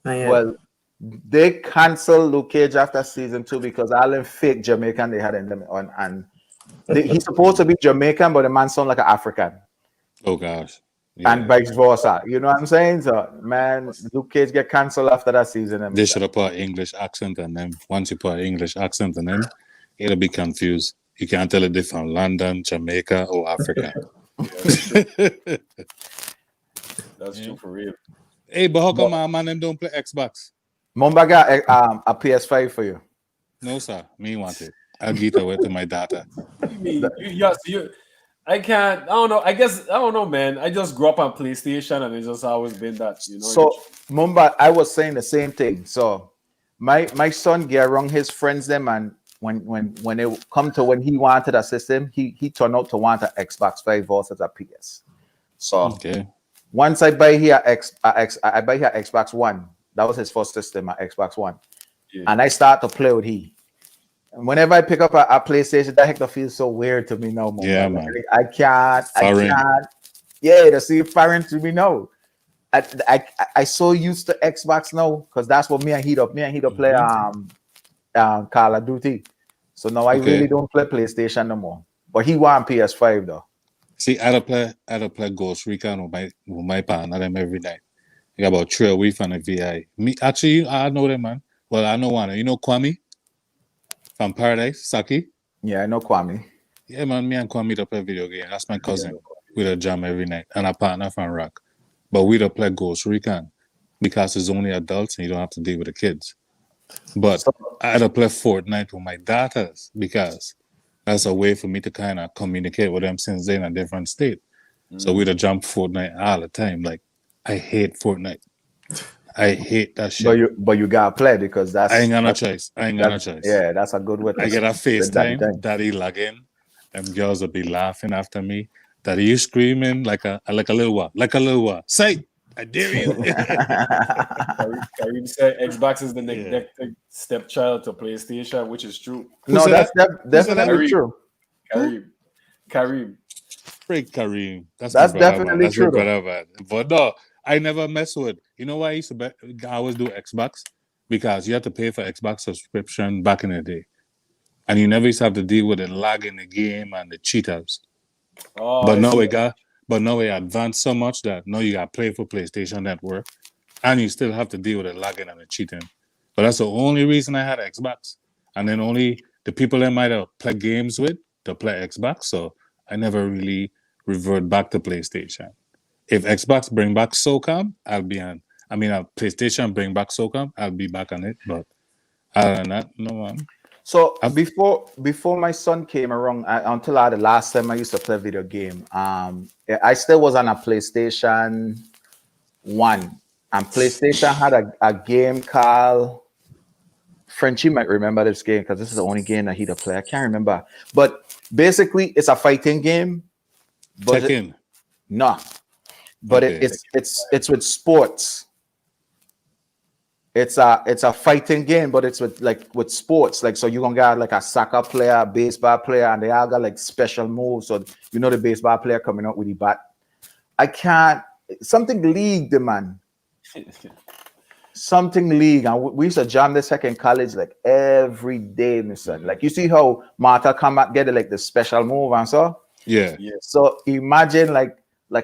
Not yet. Well, they canceled Luke Cage after season 2 because all them fake Jamaican they had in them on, and he's supposed to be Jamaican, but the man sound like an African, Oh gosh. Yeah. and vice versa. You know what I'm saying? So, man, Luke Cage get canceled after that season. and- They should have put English accent on them. Once you put English accent on them, it'll be confused. You can't tell if they're from London, Jamaica, or Africa. That's true for real. Hey, but how come my man them don't play Xbox? Mumba got a PS5 for you. No, sir. Me want it. I'll give it away to my daughter. What do you mean? I can't. I don't know. I guess I don't know, man. I just grew up on PlayStation, and it's just always been that. You know. So, Mumba, I was saying the same thing. So, my son get around his friends them, and when they come to when he wanted a system, he turned out to want an Xbox 5 versus a PS. So Okay. once I buy here I buy here Xbox One. That was his first system, at Xbox One, Yeah. and I start to play with he. And whenever I pick up a PlayStation, that heck feels so weird to me now, Mumba. Yeah, Like, man. I can't. Foreign. Yeah, to see foreign to me now. I so used to Xbox now because that's what me and Heat Up play Call of Duty. So now I Okay. really don't play PlayStation no more. But he want PS5 though. See, I don't play Ghost Recon with my partner them every night. I got about 3 a week on the VI. Me actually, I know them, man. Well, I know one. You know Kwame from Paradise, Saki. Yeah, I know Kwame. Yeah, man. Me and Kwame don't play video game. That's my cousin. We don't jam every night, and a partner from Rock. But we don't play Ghost Recon because it's only adults and you don't have to deal with the kids. But I don't play Fortnite with my daughters because that's a way for me to kind of communicate with them since they're in a different state. So we don't jump Fortnite all the time. Like, I hate Fortnite. I hate that shit. But you gotta play because that's I ain't got no that's- choice. I ain't got no choice. Yeah, that's a good way. I get a spend that FaceTime, time. daddy log in. Them girls will be laughing after me. Daddy, you screaming like a little what? Like a little what? Say, I dare you. Kareem said Xbox is the Yeah. next stepchild to PlayStation, which is true. No, said that's that? definitely Kareem? true. Kareem. Freak Kareem. That's That's my brother, man. definitely That's true, my though. brother, man. But no, I never mess with. You know why I used to I always do Xbox? Because you had to pay for Xbox subscription back in the day. And you never used to have to deal with the lag in the game and the cheaters. Oh, But I now see. we advanced so much that now you got to play for PlayStation Network, and you still have to deal with the lagging and the cheating. But that's the only reason I had Xbox. And then only the people I might have played games with to play Xbox. So I never really revert back to PlayStation. If Xbox bring back SOCOM, I'll be on. I mean, PlayStation bring back SOCOM, I'll be back on it. But other than that, no one. So before my son came around, until the last time I used to play video game, I still was on a PlayStation 1, and PlayStation had a game called Frenchie might remember this game because this is the only game that he'd play. I can't remember. But basically, it's a fighting game. But Tekken. no. But Okay. it's with sports. It's a fighting game, but it's with sports. Like, so you're gonna get like a soccer player, a baseball player, and they all got like special moves. So you know the baseball player coming out with the bat. I can't something league, the man. Something league, and we used to jam this in college like every day, my son. Like you see how Mortal Kombat get like the special move and so. Yeah. So imagine like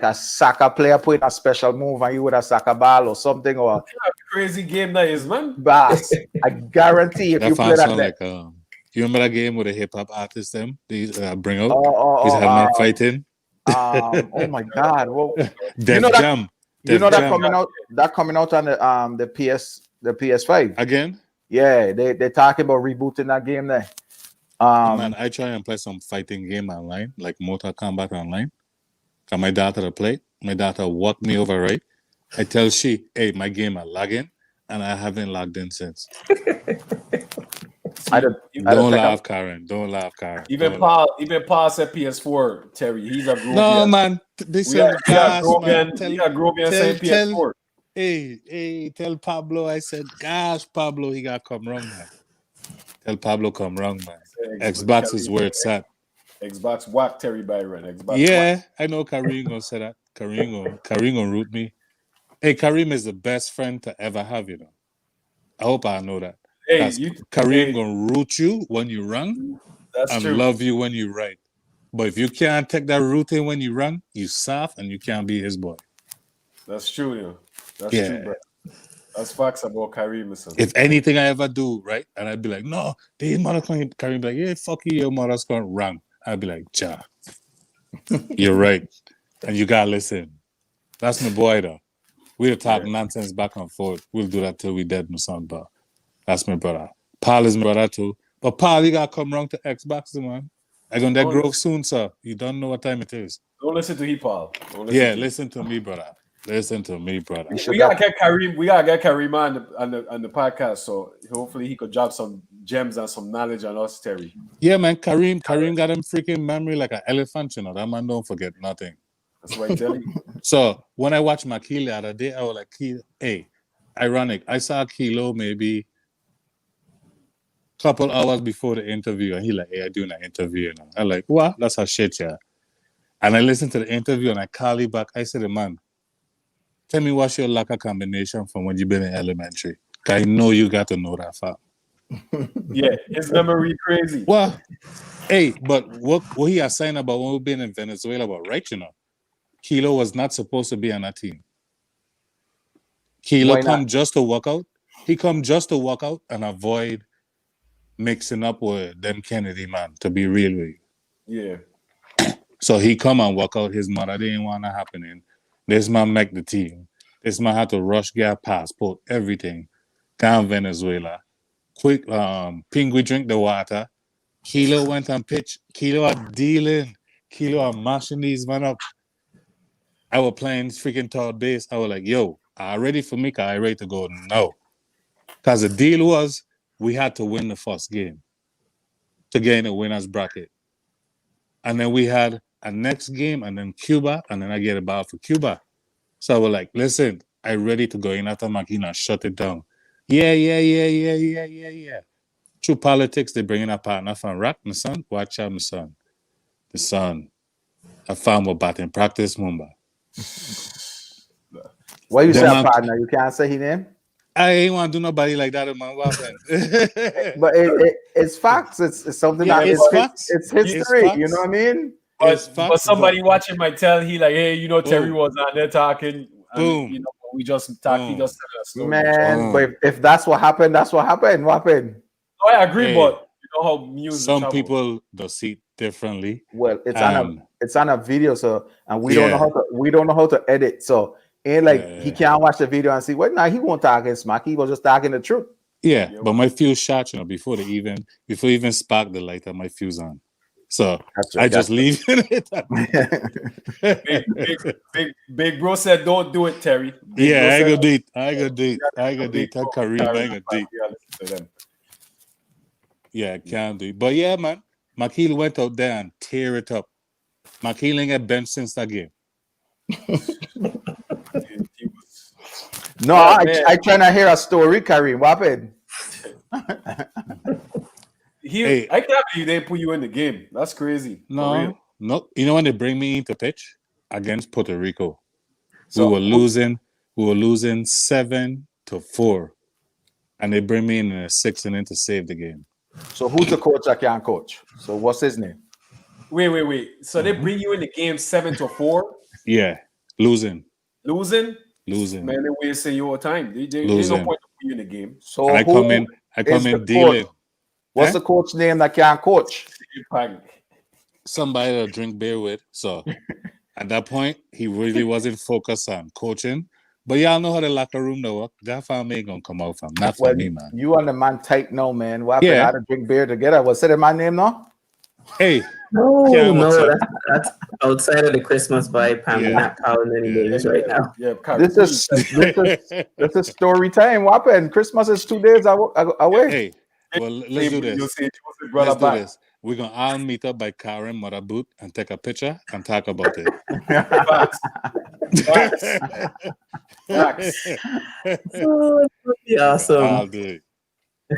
a soccer player putting a special move and you with a soccer ball or something, or Crazy game that is, man. bass. I guarantee if That you play sounds that, like you remember that game with the hip hop artists them? These bring out. oh, These have not fighting. oh my God! Well, Def know that- Jam. you know Def that Jam. coming out on the PS5. Again. Yeah, they're talking about rebooting that game there. Man, I try and play some fighting game online, like Mortal Kombat online. Cause my daughter to play. My daughter walked me over, right? I tell she, hey, my game are lagging, and I haven't logged in since. Don't laugh, Karen. Don't laugh, Karen. Even Don't Paul said PS4, Terry. He's a grown No, man. This We is got gas, man. Grobian saying PS4. Hey, tell Pablo I said, gosh, Pablo, he got come wrong, man. Tell Pablo come wrong, man. Xbox is where it's at. Xbox whack Terry Byron. Xbox Yeah, whack. I know Kareem gonna say that. Kareem gonna root me. Hey, Kareem is the best friend to ever have, you know. I hope I know that. Hey, That's Kareem gonna root you when you run that's and true. love you when you right. But if you can't take that rooting when you run, you soft and you can't be his boy. That's true, you know. That's Yeah. true, bro. That's facts about Kareem, son. If anything I ever do, right, and I'd be like, no, these mother Kareem be like, yeah, fuck you, your mother's gonna run. I'd be like, ja, you're right. And you gotta listen. That's my boy though. We'll talk nonsense back and forth. We'll do that till we dead, my son, but that's my brother. Paul is my brother too. But Paul, you gotta come round to Xbox, man. I'm gonna that grove soon, sir. You don't know what time it is. Don't listen to hip hop. Listen to me, brother. Listen to me, brother. We gotta get Kareem. We gotta get Kareem on the podcast. So hopefully he could drop some gems and some knowledge on us, Terry. Yeah, man. Kareem got him freaking memory like an elephant, you know. That man don't forget nothing. That's what I tell you. So when I watched Makili the other day, I was like, hey, ironic. I saw Kilo maybe a couple hours before the interview, and he like, hey, I'm doing an interview, you know. I'm like, what? That's a shit, yeah. And I listened to the interview and I called him back. I said, man, tell me what's your locker combination from when you've been in elementary. I know you got to know that fact. Yeah, his memory crazy. Well, hey, but what he has signed about when we've been in Venezuela about, right, you know, Kilo was not supposed to be on that team. Kilo come just to walk out. He come just to walk out and avoid mixing up with them Kennedy, man, to be real with you. Yeah. So he come and walk out. His mother didn't want that happening. This man make the team. This man had to rush get passport, everything. Down Venezuela. Quick, Pingui drink the water. Kilo went and pitched. Kilo are dealing. Kilo are mashing these man up. I was playing freaking third base. I was like, yo, are you ready for me? Are you ready to go? No. Because the deal was we had to win the first game to get in the winner's bracket. And then we had a next game and then Cuba, and then I get a ball for Cuba. So I was like, listen, I'm ready to go in after Makina, shut it down. Yeah. Through politics, they bring in a partner from Rock, my son. Watch out, my son. The son. I found my batting practice, Mumba. What you say, partner? You can't say his name? I ain't want to do nobody like that, man. What happened? But it's facts. It's something that it's facts. It's history. It's you know what I mean? But somebody watching might tell he like, hey, you know, Terry was on there talking. Boom. And, you know, we just talk. He just tell us story. Man, but if that's what happened, that's what happened. What happened? Oh, I agree, Hey, but you know how music. some travel. people do see it differently. Well, it's on a video, so and we don't Yeah. know how to edit. So ain't like he Yeah. can't watch the video and see what. Nah, he won't talk against Smack. He was just talking the truth. Yeah, but my fuse shot, you know, before even spark the light, my fuse on. So I just leave it. Big bro said, "Don't do it, Terry." Yeah, I go do it. Tell Kareem, I go do it. Yeah, can't do it. But yeah, man, McKeel went out there and tear it up. McKeel ain't get benched since that game. He was, No, yeah, man. I trying to hear a story, Kareem. What happened? Hey. I can't believe they put you in the game. That's crazy. For No, real. no. You know when they bring me into pitch against Puerto Rico, So we were losing 7-4, and they bring me in the 6th inning to save the game. So who's the coach that can coach? So what's his name? Wait. So they bring you in the game 7-4, Yeah, losing. losing. Man, Man, they wasting your time. There's no Losing. point to put you in the game. So and I who come in is the dealing. coach? What's Eh? the coach name that can coach? Somebody to drink beer with. So at that point, he really wasn't focused on coaching. But y'all know how the locker room though work. That family ain't gonna come out from. Not for Well, me, man. you and the man tight now, man. What happened? Yeah. I had to drink beer together. What's it my name now? Hey, No, Yeah, what's no, up? that's outside of the Christmas vibe, Pam. Yeah. We're not calling any Yeah. names right now. Yeah, This is this is story time. What happened? Christmas is 2 days away. hey. Well, let's do this. You'll see Joseph Let's brother do back. this. We're gonna all meet up by Karen Mother Boot and take a picture and talk about it. Facts. Facts. Oh, that would be awesome. I'll do it.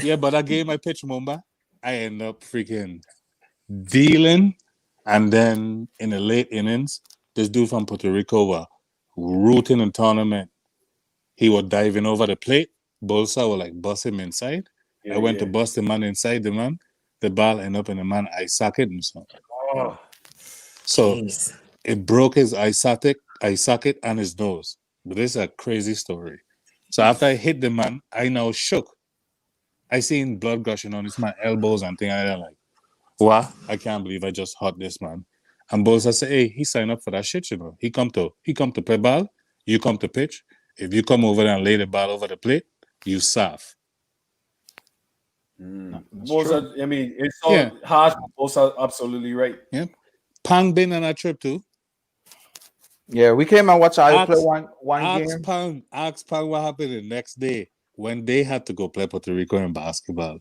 Yeah, but that game I pitched Mumba, I end up freaking dealing, and then in the late innings, this dude from Puerto Rico was rooting in tournament. He was diving over the plate. Bolsa will like bust him inside. I went to bust the man inside the man. The ball ended up in the man eye socket and so. Oh, So Jeez. it broke his eye socket and his nose. But this is a crazy story. So after I hit the man, I now shook. I seen blood gushing on his my elbows and things like that. Like, what? I can't believe I just hurt this man. And Bolsa said, hey, he signed up for that shit, you know. He come to play ball, you come to pitch. If you come over there and lay the ball over the plate, you soft. Bosa, I mean, it's all Yeah. harsh, but Bosa absolutely right. Pang been on that trip too. Yeah, we came and watched I play Ask- one Ask game. Pang what happened the next day when they had to go play Puerto Rico in basketball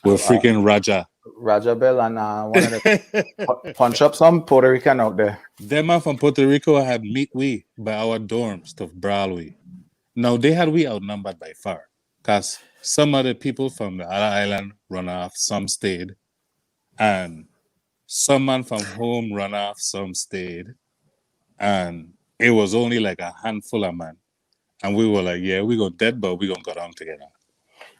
with freaking Raja. Raja Bell and one of the punch up some Puerto Rican out there. Them man from Puerto Rico had meet we by our dorms to brawl we. Now they had we outnumbered by far. Because some of the people from the other island run off, some stayed. And some man from home run off, some stayed. And it was only like a handful of men. And we were like, yeah, we go dead, but we gonna go down together.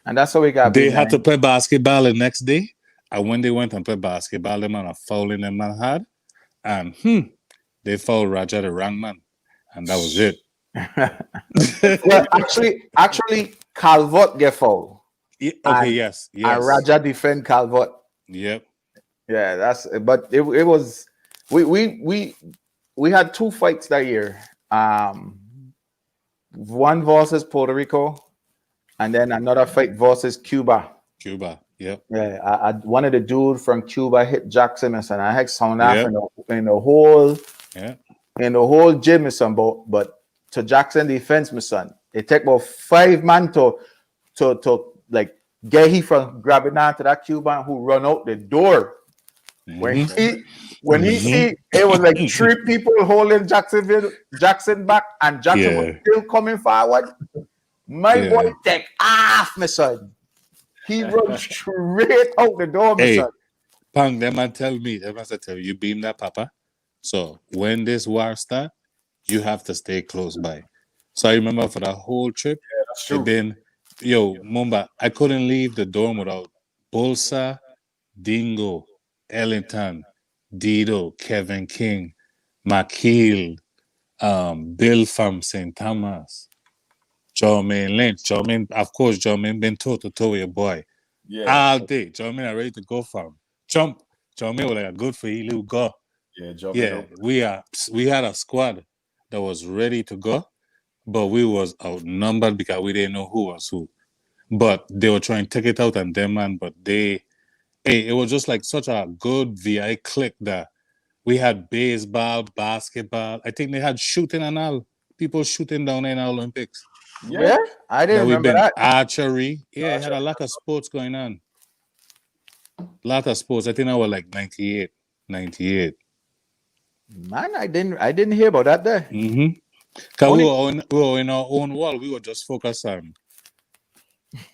And that's how we got They beat, had to man. play basketball the next day. And when they went and played basketball, the man a foul in the man had. And they fouled Raja the wrong man. And that was it. Well, actually, Calvert get fouled. Okay, And- yes. And Raja defend Calvert. Yep. Yeah, but it was we had 2 fights that year. One versus Puerto Rico, and then another fight versus Cuba. Cuba. Yep. Yeah, one of the dude from Cuba hit Jackson and I had sound off Yeah. in the whole Yeah. gym, my son. But to Jackson defense, my son, it take about 5 man to like get he from grabbing onto that Cuban who run out the door. Mhm. When he see it was like 3 people holding Jackson back, and Jackson was Yeah. still coming forward. My Yeah. boy take off, my son. He run straight out the door, my Hey. son. Pang, them man tell me, them man tell you beam that papa. So when this war start, you have to stay close by. So I remember for the whole trip, That's it true. been Mumba, I couldn't leave the dorm without Bolsa, Dingo, Ellington, Dido, Kevin King, McKeel, Bill from St. Thomas, Jermaine Lynch. Jermaine, of course, Jermaine been toe to toe with your boy. Yeah. All day. Jermaine are ready to go for him. Jump. Jermaine was like a good for you, little go. Yeah, jump Yeah, we had a squad that was ready to go, but we was outnumbered because we didn't know who was who. But they were trying to take it out on them, man. But it was just like such a good VI click that we had baseball, basketball. I think they had shooting and all. People shooting down in the Olympics. Yeah, I Then didn't we've remember been that. archery. Yeah, it had a lot of sports going on. Lot of sports. I think I was like 98. 98. Man, I didn't hear about that there. Mm-hmm. Because Only- we were in our own world. We were just focused on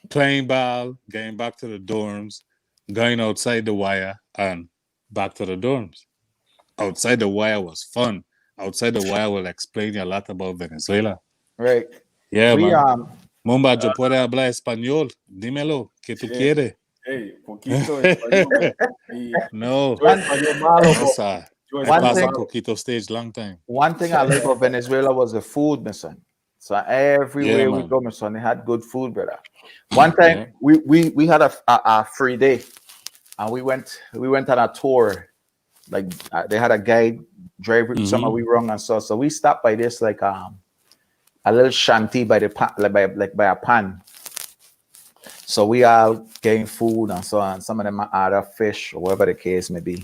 playing ball, getting back to the dorms, going outside the wire, and back to the dorms. Outside the wire was fun. Outside the wire will explain you a lot about Venezuela. Right. Yeah, We man. Mumba, yo puedo hablar español. Dímelo, ¿qué tú quieres? Hey, poquito español. Y No. yo español malo, O sea, yo One pasa español thing- malo. poquito stage, long time. One thing I like about Venezuela was the food, my son. So everywhere Yeah, we man. go, my son, they had good food, brother. One time we had a free day, and we went on a tour. Like they had a guide drive some of we wrong and so we stopped by this like a little shanty by the pan, by a pan. So we all getting food and so on. Some of them order fish or whatever the case may be.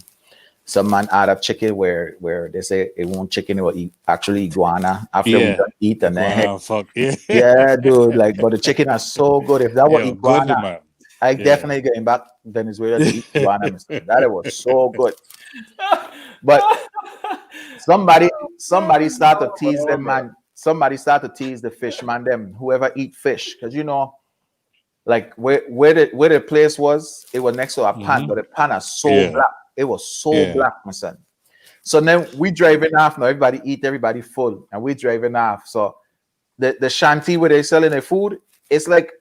Some man order chicken where they say it won't chicken, it will eat actually iguana after we Yeah. done eat and then Wow, fuck. Yeah. yeah, dude. Like, but the chicken are so good. If that were Yeah, iguana, good, man. I Yeah. definitely getting back Venezuela to eat iguana. Mister. That was so good. But somebody start to tease them, man. Somebody start to tease the fish, man. Them whoever eat fish, because you know, like where the place was, it was next to a pan, but the pan is so Yeah. black. It was so Yeah. black, my son. So then we driving off. Now everybody eat, everybody full, and we driving off. So the shanty where they selling the food, it's like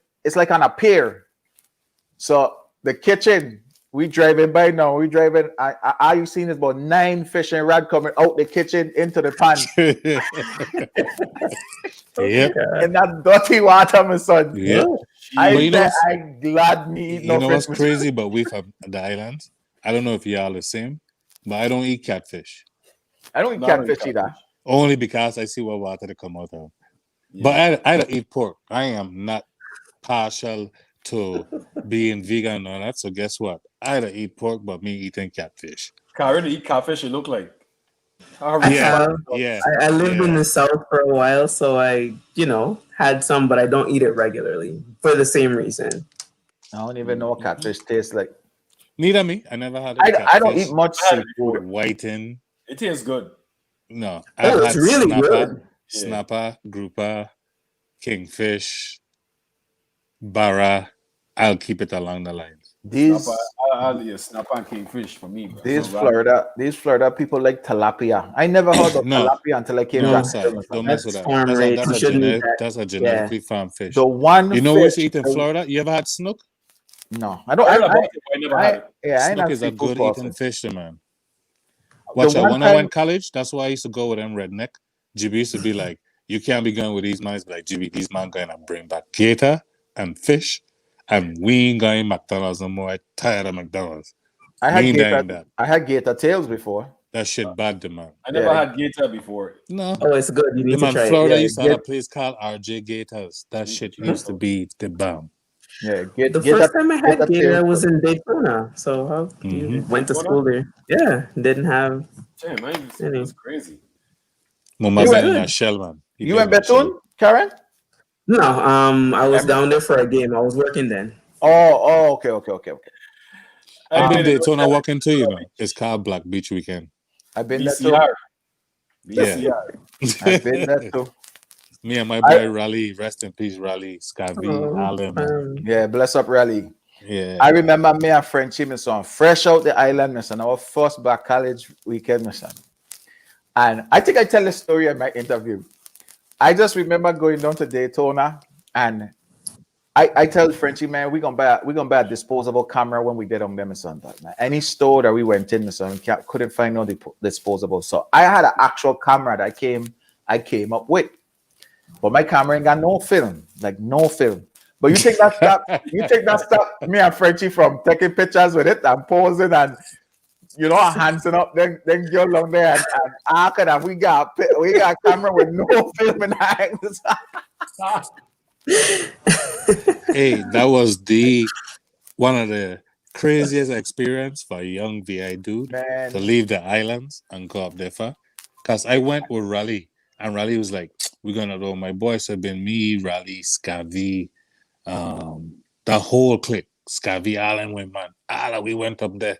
on a pier. So the kitchen, we driving by now. We driving. I you seen is about 9 fishing rod coming out the kitchen into the pan Yep. in that dirty water, my son. Yep. I But you know bet what's- I glad me eat You no know fish. what's crazy about we from the islands? I don't know if y'all the same, but I don't eat catfish. I don't eat No, I don't eat catfish either. Only because I see what water they come out of. Yeah. But I don't eat pork. I am not partial to being vegan and all that. So guess what? I don't eat pork, but me eating catfish. I already eat catfish. It look like. Yeah, Uh, yeah. I lived in yeah. the South for a while, so I, had some, but I don't eat it regularly for the same reason. I don't even know what catfish tastes like. Neither me. I never had a I don't catfish. eat much I had it seafood. Whiting. It tastes good. No. Oh, I've it's had really snapper, good. Yeah. snapper, grouper, kingfish, barra. I'll keep it along the lines. These Snapper and kingfish for me. bro. these So, Florida people like tilapia. I never heard of No. tilapia until I came No, back. sorry, don't mess with That's that. farm raised. That's You a shouldn't eat that. that's a genetically farmed fish. The one You know what fish, you eat in Florida? You ever had snook? No, I don't. I heard about it, but I never had it. Yeah, I Snook not is a seafood good person. eating fish, man. Watch out. one When I time- went college, that's why I used to go with them redneck. GB used to be like, you can't be going with these man. Like, GB, these man going to bring back gator and fish, and we ain't going McDonald's no more. I tired of McDonald's. I had We ain't gator. dying that. I had gator tails before. That shit bad, the man. I never Yeah. had gator before. No. Oh, it's good. You The need to man, try Florida it. Yeah, used to have a get- place called RJ Gators. That shit Mhm. used to be the bomb. Yeah, get the get first that. time I get had that gator, I tail. was in Daytona. So how you Mhm. went to Daytona? school there? Yeah, didn't have. Damn, man, Any. it's crazy. Mama You Ben went- in a shell, man. He You been went in a shell. Bethune, Karen? No, I was down there for a game. I was working then. Oh, okay. I've been been Daytona walking too, you know. It's called Black Beach Weekend. I've been there too. BCR. Yeah. BCR. I've been there too. Me and my boy Raleigh, rest in peace, Raleigh, Scotty, all them. Man. Yeah, bless up, Raleigh. Yeah. I remember me and Frenchie, my son, fresh out the island, my son, our first back college weekend, my son. And I think I tell the story in my interview. I just remember going down to Daytona, and I tell Frenchie, man, we're gonna buy a disposable camera when we get on them, my son. But man, any store that we went in, my son, couldn't find no disposable. So I had an actual camera that I came up with. But my camera ain't got no film, like no film. But you take that stop me and Frenchie from taking pictures with it and posing and handsing up, then go along there and after that we got a camera with no film in hands. Hey, that was one of the craziest experience for a young VI dude to Man, leave the islands and go up there for. Because I went with Raleigh, and Raleigh was like, we're gonna go. My boys have been me, Raleigh, Scavi, the whole clique. Scavy Allen went, man. We went up there.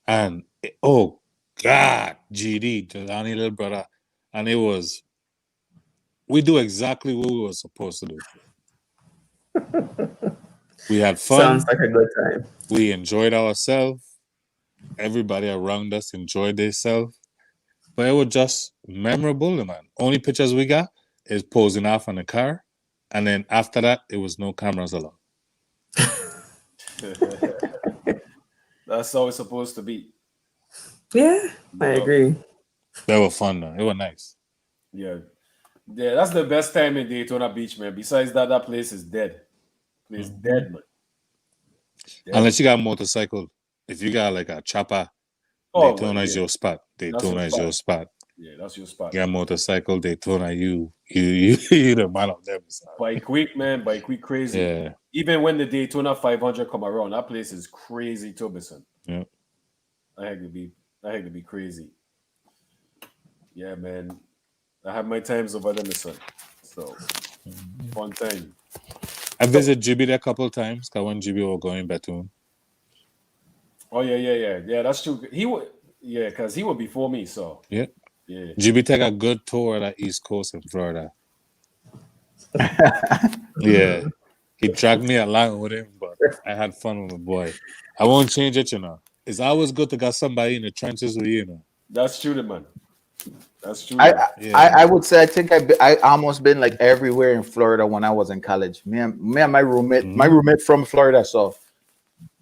And oh God, GD, Jelani little brother. And it was, we do exactly what we were supposed to do. We had fun. Sounds like a good time. We enjoyed ourselves. Everybody around us enjoyed themselves. But it was just memorable, man. Only pictures we got is posing off on the car. And then after that, it was no cameras allowed. That's how it's supposed to be. Yeah, I agree. They were fun, though. It was nice. Yeah. Yeah, that's the best time in Daytona Beach, man. Besides that, that place is dead. Place dead, man. Dead. Unless you got a motorcycle. If you got like a chopper, Oh, Daytona well, is yeah. your spot. Daytona your is spot. your spot. Yeah, that's your spot. You got a motorcycle, Daytona, you the man of them. son. Bike quick, man. Bike quick crazy. Yeah. Even when the Daytona 500 come around, that place is crazy too, son. Yeah. I had to be crazy. Yeah, man. I have my times over there, son. So fun time. I visited Jibby a couple of times because when Jibby was going Bethune. Oh yeah. That's true. He would, yeah, because he was before me. So Yeah. yeah. Jibby take a good tour of the East Coast in Florida. Yeah. He dragged me along with him, but I had fun with my boy. I won't change it, you know. It's always good to get somebody in the trenches with you, you know. That's true, man. That's true. I would say I think I almost been like everywhere in Florida when I was in college. Me and my roommate from Florida. So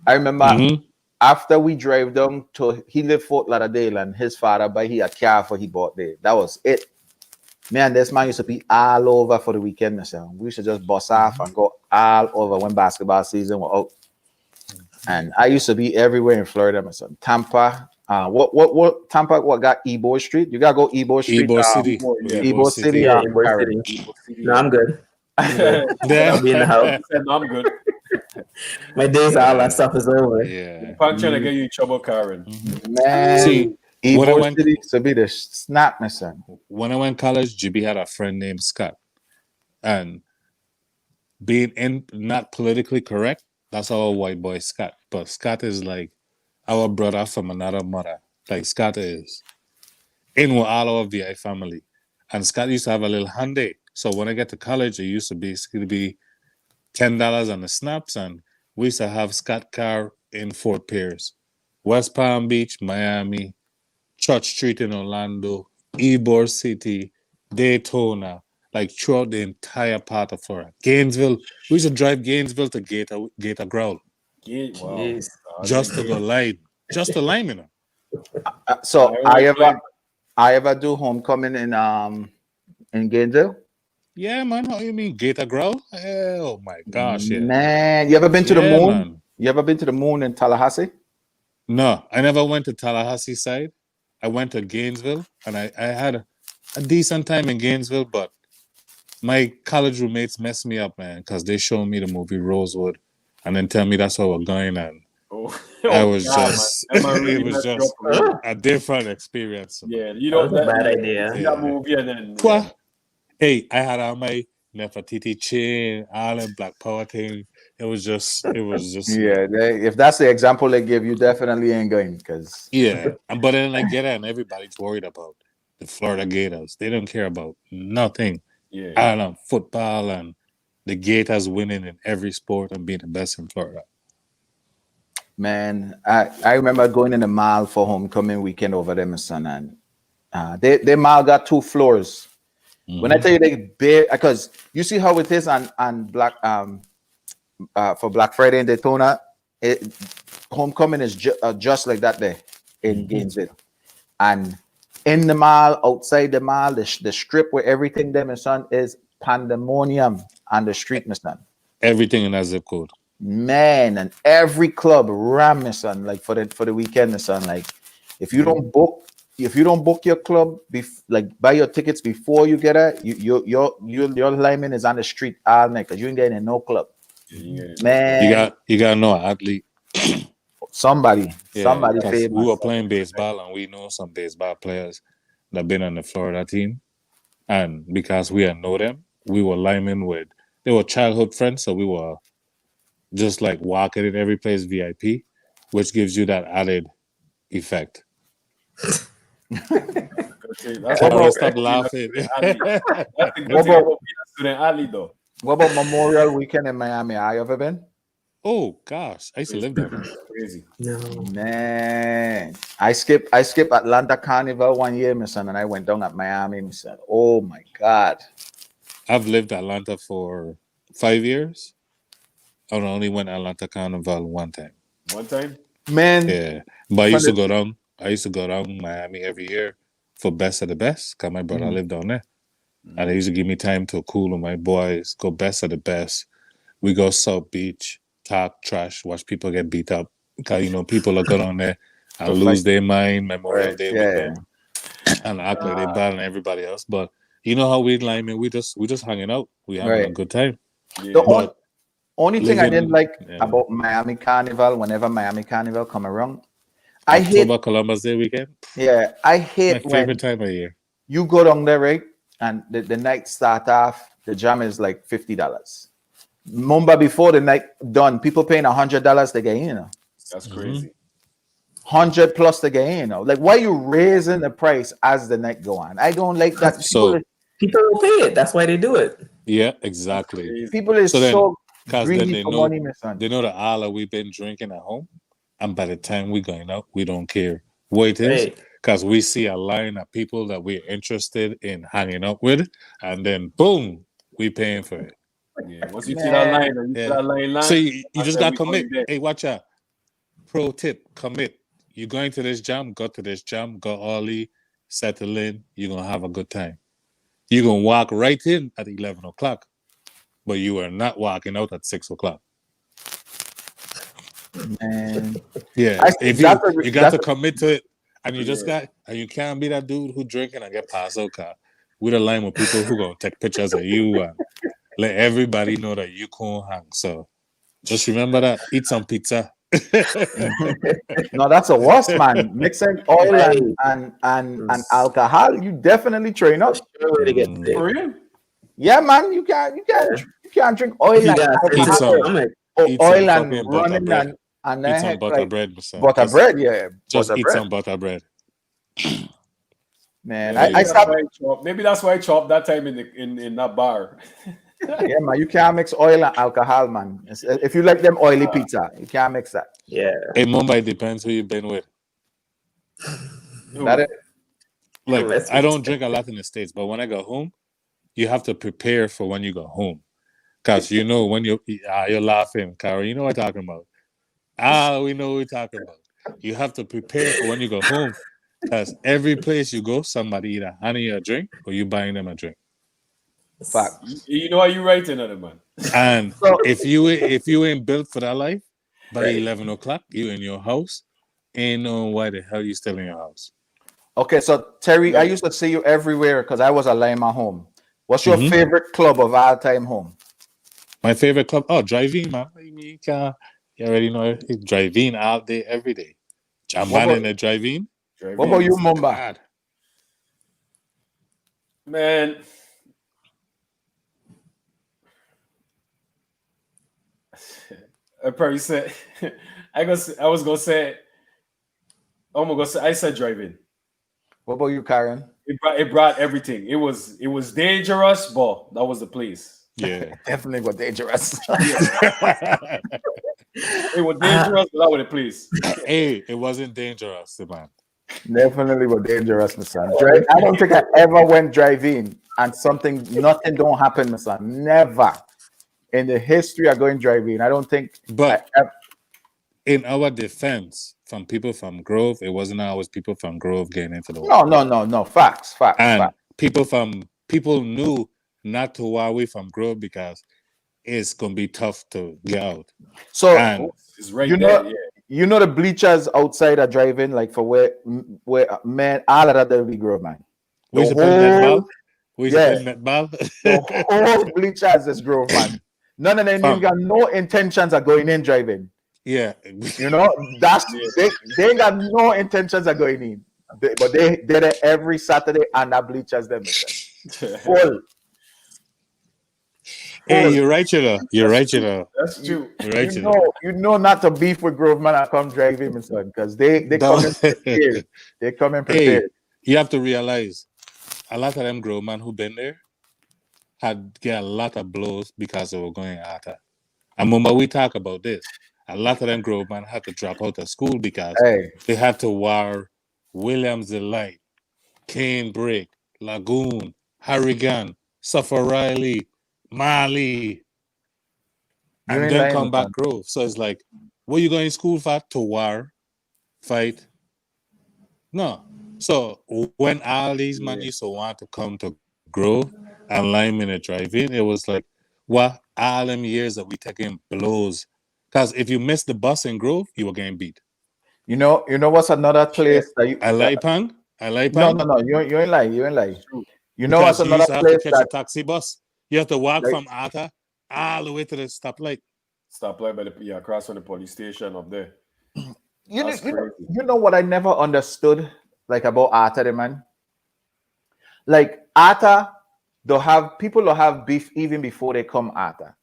I remember after we drove them to, he lived Fort Lauderdale and his father buy he a car for he bought there. That was it. Man, this man used to be all over for the weekend. So we used to just bust off and go all over when basketball season was out. And I used to be everywhere in Florida, my son. Tampa. What Tampa? What got Ybor Street? You gotta go Ybor Street. Ybor City. Ybor City. Yeah, Ybor City. No, I'm good. I'll be in the house. I'm good. My days, all that stuff is over. Yeah. I'm trying to get you in trouble, Karen. Man, See, when I Ybor went- City to be the snap, my son. When I went to college, Jibby had a friend named Scott. And being not politically correct, that's our white boy Scott. But Scott is like our brother from another mother. Like Scott is in with all our VI family. And Scott used to have a little Hyundai. So when I get to college, it used to basically be $10 on the snaps. And we used to have Scott car in Fort Pierce, West Palm Beach, Miami, Church Street in Orlando, Ybor City, Daytona, like throughout the entire part of Florida. Gainesville, we used to drive Gainesville to Gator Growl Yeah, wow. Jeez. just to the line, you know. So I ever do homecoming in Gainesville. Yeah, man. How you mean Gator Growl? Oh my gosh, yeah. Man, you ever been to the Yeah, moon? man. You ever been to the moon in Tallahassee? No, I never went to Tallahassee side. I went to Gainesville, and I had a decent time in Gainesville, but my college roommates messed me up, man, because they showed me the movie Rosewood, and then tell me that's where we're going, and I was just, man. Am I really it was messed just up? a different experience. Yeah, you know That was a bad idea. See that movie and then Pwa. Hey, I had on my Nefertiti chain, all that Black Power thing. It was just. Yeah, if that's the example they give, you definitely ain't going because Yeah. But then I get it, and everybody's worried about the Florida Gators. They don't care about nothing. yeah. I don't know, football and the Gators winning in every sport and being the best in Florida. man, I remember going in the mall for homecoming weekend over there, my son, and they mall got 2 floors. When I tell you they big, because you see how it is on Black for Black Friday in Daytona, homecoming is just like that there in Gainesville, and in the mall, outside the mall, the strip where everything there, my son, is pandemonium on the street, my son. Everything in that zip code. Man, and every club ram, my son, like for the weekend, my son. Like if you don't book your club, like buy your tickets before you get it, your lineman is on the street all night because you ain't getting in no club. Yeah. Man, You gotta know an athlete. somebody because famous. we were playing baseball and we know some baseball players that been on the Florida team, and because we know them, we were linemen with. They were childhood friends, so we were just like walking in every place VIP, which gives you that added effect. That's Tara, how stop laughing. That's the good What thing about- about being a student athlete, though. What about Memorial Weekend in Miami? Have you ever been? Oh gosh, I used to live there. Crazy. No. Man, I skip Atlanta Carnival one year, my son, and I went down at Miami, my son. Oh my God. I've lived Atlanta for 5 years. I only went Atlanta Carnival one time. One time. Man, Yeah, but I used to go down. I used to go down Miami every year for Best of the Best. Cause my brother lived down there, and they used to give me time to cool with my boys. Go Best of the Best. We go South Beach, talk trash, watch people get beat up. Cause people are going on there and To lose fight. their mind Memorial Right, Day yeah. weekend and act like they bad and everybody else. But you know how we linemen, we just hanging out. We having a Right. good time. Yeah. The But only thing I living- didn't like yeah. about Miami Carnival, whenever Miami Carnival come around, I hate, October Columbus Day weekend, I my hate when favorite time of year. you go down there, right? And the night start off, the jam is like $50. Mumba before the night done, people paying $100 to get in, That's crazy. 100 plus to get in, Like, why you raising the price as the night go on? I don't like that. So People will pay it. That's why they do it. yeah, exactly. Crazy. People is So then- so Because then greedy they for know money, my son. they know the Allah we've been drinking at home, and by the time we going out, we don't care what it is, Right. because we see a line of people that we're interested in hanging out with, and then boom, we paying for it. Yeah. Once you see that line, you see Yeah. that line. So you I just said got we to commit. going there. Hey, watch out. Pro tip: commit. You going to this jam? Go to this jam. Go early. Settle in. You're gonna have a good time. You're gonna walk right in at 11 o'clock, but you are not walking out at 6 o'clock. Man. Yeah, I- if that's you a- you got that's to a- commit to it, and you just got, and you can't be that dude who drinking and get passed out. Car. We're the line with people who gonna take pictures of you and let everybody know that you can't hang. So just remember that. Eat some pizza. No, that's a worst, man. Mixing oil Right. and alcohol, you definitely train up. Sure way to get Mm. sick. For real? Yeah, man, you can't drink oil You and got Eat alcohol, some- stomach. or eat some oil and fucking butter running bread. and Eat then some heck, butter like, bread, son. butter Just- bread, yeah. Just butter eat bread. some butter bread. Man, Yeah, I yeah. stopped. Maybe that's why I chopped that time in that bar. Yeah, man, you can't mix oil and alcohol, man. If you like them oily pizza, you can't mix that. Yeah. In Mumbai, depends who you've been with. That is, Like, Let's I don't be- drink a lot in the States, but when I go home, you have to prepare for when you go home. Because when you're laughing, Cara, you know what I'm talking about. We know what we're talking about. You have to prepare for when you go home. Because every place you go, somebody either handing you a drink or you buying them a drink. fact. You know how you right another man. And So- if you ain't built for that life, by Right. 11 o'clock, you in your house, ain't knowing why the hell you still in your house. Okay, so Terry, I used to see you everywhere because I was a Lima home. What's your Mhm. favorite club of all time home? My favorite club, drive-in, man. I mean, you already know it. Drive-in all day, every day. I'm What man about- in the drive-in. What about you, Mumba? God. Man. I probably said I was gonna say I said drive-in. What about you, Karen? It brought everything. It was dangerous, but that was the place. Yeah. Definitely was dangerous. It was dangerous, but that was the place. Hey, it wasn't dangerous, man. Definitely was dangerous, my son. I don't think I ever went driving and nothing don't happen, my son. Never. In the history of going driving, I don't think But I ever, in our defense, from people from Grove, it wasn't always people from Grove getting into the no. Facts. and people knew not to walk away from Grove because it's gonna be tough to get out. So And It's right You there. know- Yeah. you know the bleachers outside of driving, like for where man, all of that will be Grove, man. we used to The play whole- netball. We used to play netball. The whole bleachers is Grove, man. None of them Fam. even got no intentions of going in driving. Yeah. You know, that's Yeah. they ain't got no intentions of going in. But they did it every Saturday and that bleachers them full. Hey, you're right, you know. You're right, you know. That's true. You're right, you know. You know not to beef with Grove man and come drive him, son, because they come in prepared. They come in Hey, prepared. you have to realize a lot of them grown man who been there had get a lot of blows because they were going at it. And remember we talk about this. A lot of them grown man had to drop out of school because Hey, they had to war Williams Delight, Cane Break, Lagoon, Harrigan, Suffer Riley, Mali, you and ain't then lying, come back son. Grove. So it's like, what you going to school for? To war, fight? No. So when all these men used to want to come to Grove and Lyman and drive in, it was like, what all them years that we taking blows. Because if you missed the bus in Grove, you were getting beat. You know what's another place that you I like Pang. I like no Pang. you ain't lying, you ain't lying. True. You know what's Because you another used to have to place catch that a taxi bus. You have to walk like, from Arta all the way to the stoplight. Stop right by the across from the police station up there. you know, That's crazy. you know what I never understood like about Arta, the man? Like Arta, they'll have people will have beef even before they come Arta.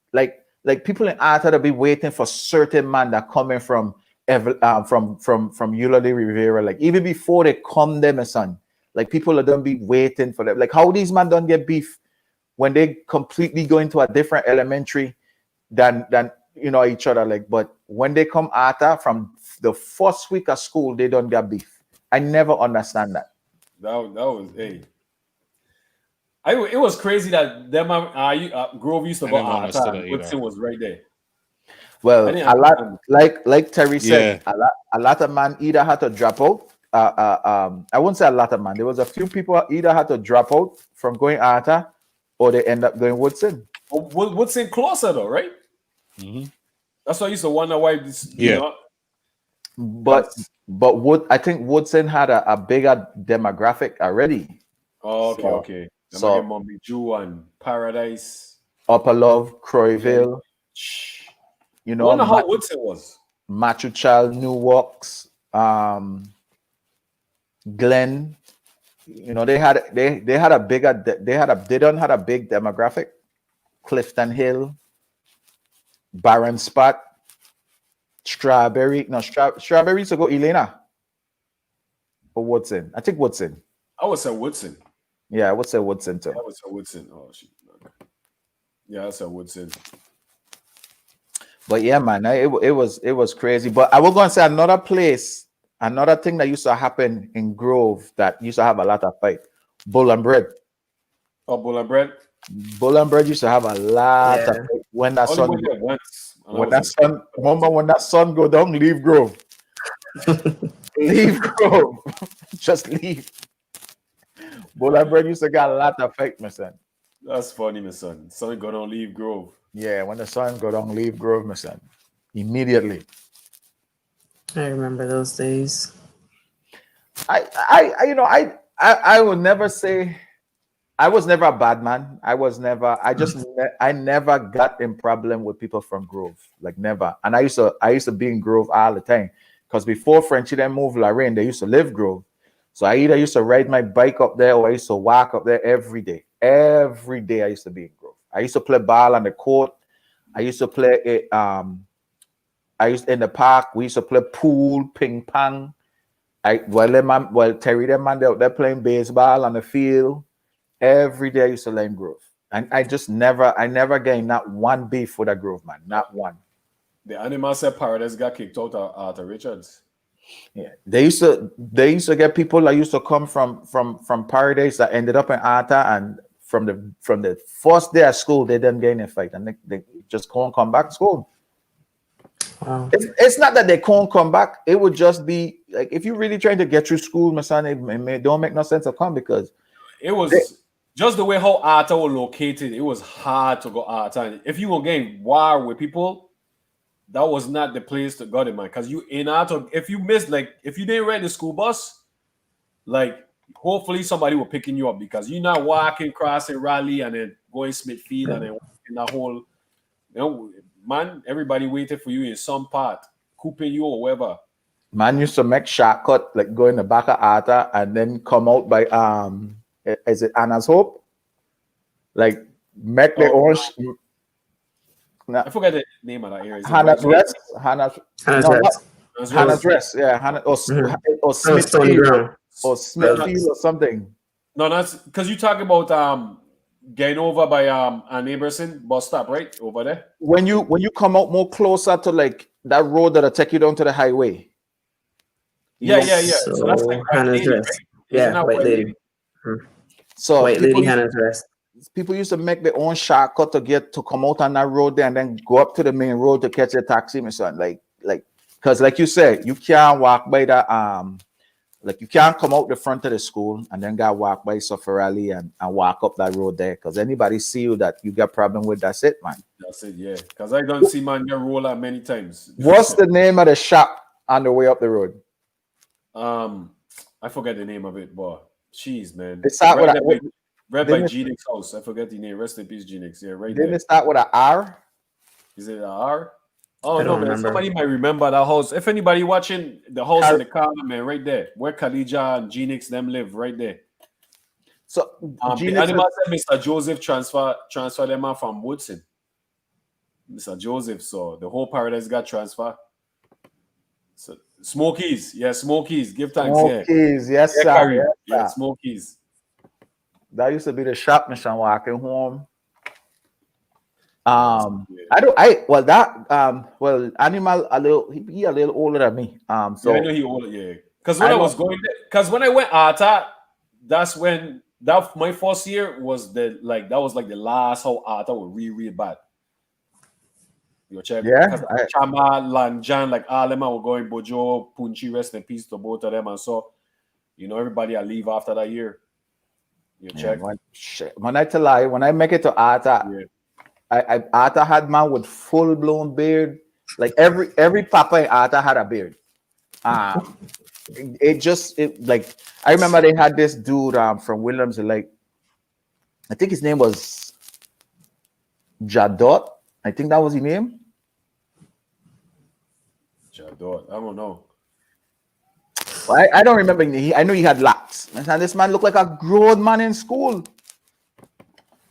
Like people in Arta they'll be waiting for certain man that coming from from Eulalie Rivera. Like even before they come there, my son. Like people are don't be waiting for them. Like how these man don't get beef when they completely go into a different elementary than you know each other. Like, but when they come Arta from the first week of school, they don't get beef. I never understand that. That was it was crazy that them Grove used to I go never Arta understood and that Woodson either. was right there. Well, I didn't a lot understand. like Terry said, Yeah. a lot of man either had to drop out. I wouldn't say a lot of man. There was a few people either had to drop out from going Arta, or they end up going Woodson. Woodson closer though, right? Mhm. That's why I used to wonder why this, Yeah. But I think Woodson had a bigger demographic already. okay, So- okay. Them so- again, Mommy Jew and Paradise. Upper Love, Croyville, you I know, wonder how Woodson was. Machuchal, New Walks, Glen. You know, they had a bigger they don't had a big demographic. Clifton Hill, Barron Spot, Strawberry. No, Strawberry used to go Elena or Woodson. I think Woodson. I would say Woodson. Yeah, I would say Woodson too. I would say Woodson. Oh shit. Okay. Yeah, I said Woodson. But yeah, man, it was crazy. But I was gonna say another place, another thing that used to happen in Grove that used to have a lot of fight. Bull and Bread. Oh, Bull and Bread. Bull and Bread used to have a lot of Yeah. fight when that Only sun. went there once. When that sun, remember when that sun go down, leave Grove. Leave Grove. Just leave. Bull and Bread used to get a lot of fight, my son. That's funny, my son. Son go down leave Grove. Yeah, when the sun go down, leave Grove, my son. Immediately. I remember those days. I would never say I was never a bad man. I never got in problem with people from Grove, like never. And I used to be in Grove all the time because before Frenchie then moved Lorraine, they used to live Grove. So I either used to ride my bike up there or I used to walk up there every day. Every day I used to be in Grove. I used to play ball on the court. I used to play it. In the park. We used to play pool, ping pong. Terry them man they're playing baseball on the field. Every day I used to learn Grove. And I never gained not one beef with a Grove man. Not one. The animal said Paradise got kicked out of Arthur Richards. Yeah. They used to get people that used to come from Paradise that ended up in Arta, and from the first day of school they didn't get in a fight and they just can't come back to school. Wow. It's not that they can't come back. It would just be like if you're really trying to get through school, my son, it don't make no sense to come because It was just the way how Arta was located. It was hard to go Arta. And if you were getting war with people, that was not the place to go, man. Because you in Arta, if you missed, like if you didn't ride the school bus, like hopefully somebody will picking you up because you're not walking, crossing Raleigh, and then going Smithfield, and then walking that whole, man, everybody waited for you in some part, cooping you or whatever. man used to make shortcut like go in the back of Arta and then come out by is it Anna's Hope? Like make the own I forget the name of that area. Is it Hannah's White Rest. Hannah's Hannah's no, Rest. not Rose? Hannah's Rest. Yeah, Hannah or, Mhm. or Oh, Stony Smithfield Ground. or Smithfield or something. No, that's because you talk about getting over by Ann Aberson bus stop, right? Over there. When you come out more closer to like that road that'll take you down to the highway. Yeah, know, yeah, yeah. So that's like So White Hannah's Lady, Rest. right? Yeah, Isn't that White Lady. So White people, Lady Hannah's Rest. people used to make their own shortcut to come out on that road there and then go up to the main road to catch a taxi, my son. Like because like you said, you can't walk by the like you can't come out the front of the school and then go walk by Sofferelli and walk up that road there. Because anybody see you that you got problem with, that's it, man. That's it, yeah. Because I don't see man get roller many times. What's the name of the shop on the way up the road? I forget the name of it, but jeez, man. It start with a, Read by didn't it- G-Nix house. I forget the name. Rest in peace, G-Nix. Yeah, right didn't there. it start with an R? Is it a R? Oh I no, don't man. remember. Somebody might remember that house. If anybody watching the house Car- in the car, man, right there, where Khalija and G-Nix them live, right there. So The G-Nix is- animal said Mr. Joseph transfer them out from Woodson. Mr. Joseph, so the whole paradise got transferred. So Smokies, yeah, Smokies. Give thanks, yeah. Smokies, yes, Yeah, sir. Karim. Yes, Yeah, sir. Smokies. That used to be the shop mission walking home. Yeah. Well, animal he a little older than me. So Yeah, I know he older, yeah. Because when I I was going there, because when I went Arta, that's when that my first year was that was like the last how Arta was really bad. You check, Yeah, because Chama, Lanjan, like all them were going Bojo, Punchi, rest in peace to both of them, and so everybody I leave after that year. You check, when I tell you, when I make it to Arta, yeah. Arta had man with full blown beard. Like every papa in Arta had a beard. It like I remember they had this dude from Williams, like I think his name was Jadot. I think that was his name. Jadot, I don't know. I don't remember. I know he had locks. And this man looked like a grown man in school.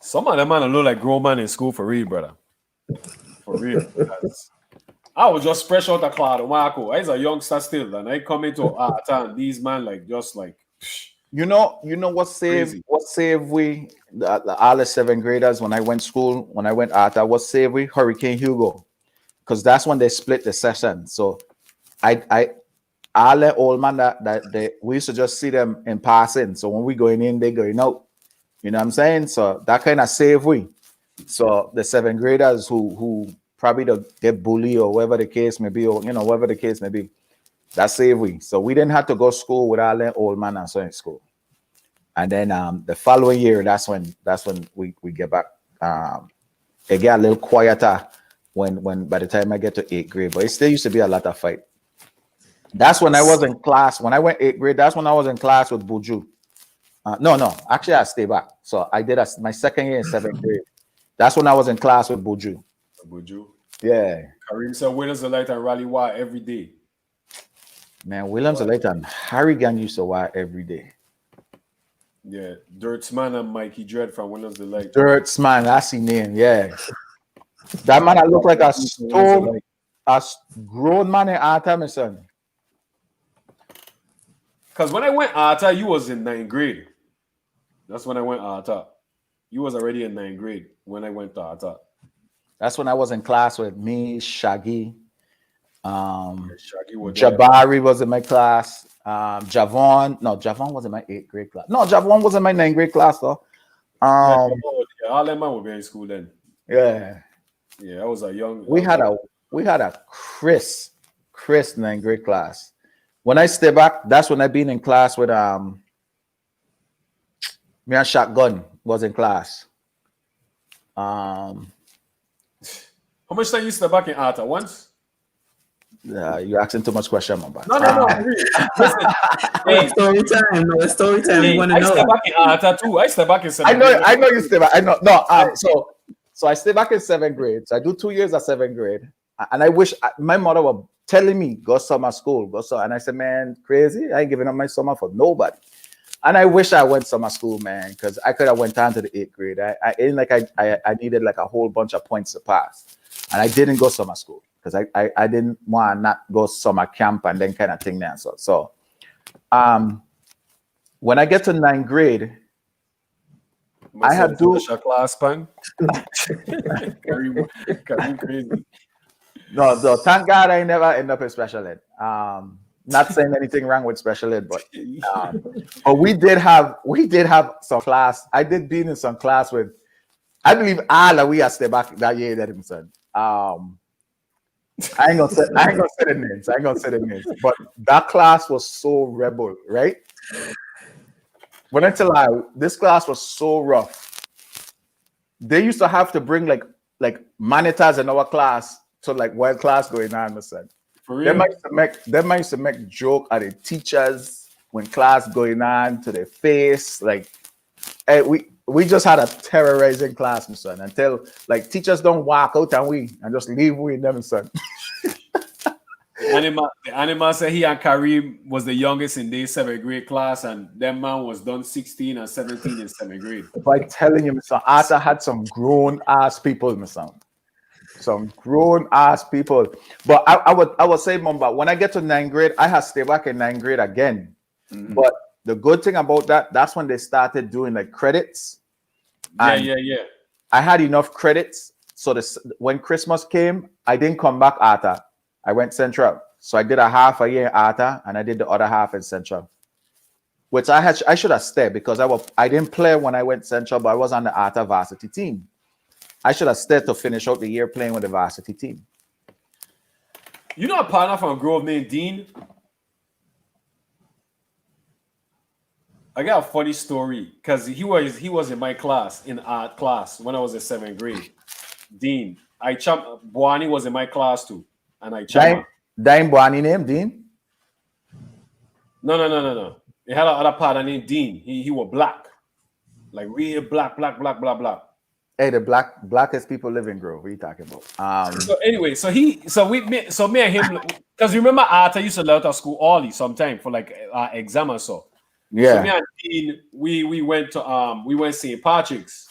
Some of them man look like grown man in school for real, brother. For real. I was just fresh out of Claudio Marco. I was a youngster still, and I come into Arta, and these man just like. You know what saved Crazy. we the all the 7th graders when I went Arta, what saved we? Hurricane Hugo, because that's when they split the session. So all the old man that we used to just see them in passing. So when we going in, they going out. You know what I'm saying? So that kind of saved we. So the 7th graders who probably don't get bullied or whatever the case may be, or whatever the case may be, that saved we. So we didn't have to go to school with all the old man and so in school. And then the following year, that's when we get back. It get a little quieter when by the time I get to 8th grade, but it still used to be a lot of fight. That's when I was in class. When I went 8th grade, that's when I was in class with Buju. No, actually I stayed back. So I did my second year in 7th grade. That's when I was in class with Buju. Buju. Yeah. Karim said winners of light and rally wire every day. Man, Williams Elite and Harrigan used to watch every day. Yeah, Dirtsman and Mikey Dread from Winners of Light. Dirtsman, that's his name. Yeah. That man, I look like a grown man in Arta, my son. Because when I went Arta, you was in 9th grade. That's when I went Arta. You was already in 9th grade when I went to Arta. That's when I was in class with me, Shaggy. Shaggy was there. Jabari was in my class. Javon was in my 8th grade class. No, Javon was in my 9th grade class though. Yeah, all them man were in school then. Yeah. Yeah, I was a young. We had a Chris 9th grade class. When I stay back, that's when I been in class with me and Shotgun was in class. How much time you stay back in Arta? Once? You're asking too much question, man. No. Listen, hey, Story time. No, it's story time. We want to I stay know. back in Arta too. I stay back in 7th I grade. know you stay back. I know. No, so I stay back in 7th grade. So I do 2 years at 7th grade. And I wish my mother was telling me, go summer school, go summer. And I said, man, crazy. I ain't giving up my summer for nobody. And I wish I went summer school, man, because I could have went on to the 8th grade. I needed like a whole bunch of points to pass, and I didn't go summer school because I didn't want to not go summer camp and then kind of thing there. So when I get to 9th grade, I had to special class pan. Kareem crazy. no, thank God I never end up in special ed. Not saying anything wrong with special ed, but we did have some class. I did be in some class with, I believe all of we are stay back that year that him son. I ain't gonna say the names. But that class was so rebel, right? When I tell you, this class was so rough. They used to have to bring like monitors in our class to like what class going on, my son. For real? They used to make joke at the teachers when class going on to their face. Like, hey, we just had a terrorizing class, my son, until like teachers don't walk out and just leave we in them, son. The Anima said he and Kareem was the youngest in their 7th grade class, and that man was done 16 and 17 in 7th grade. By telling you, my son, Arthur had some grown ass people, my son. Some grown ass people. But I would say, Mamba, when I get to 9th grade, I had to stay back in 9th grade again. Mm-hmm. But the good thing about that's when they started doing like credits. Yeah. I had enough credits. So when Christmas came, I didn't come back Arthur. I went Central. So I did a half a year in Arthur and I did the other half in Central. Which I should have stayed because I didn't play when I went Central, but I was on the Arthur varsity team. I should have stayed to finish out the year playing with the varsity team. You know a partner from Grove named Dean? I got a funny story because he was in my class, in art class, when I was in 7th grade. Dean. Boani was in my class too. And I chumped. Dime Boani name, Dean? No. They had another partner named Dean. He was black. Like real black. Hey, the blackest people live in Grove. What are you talking about? So anyway, me and him, because remember Arthur used to let us school early sometime for like exam or so. Yeah. So me and Dean, we went St. Patrick's.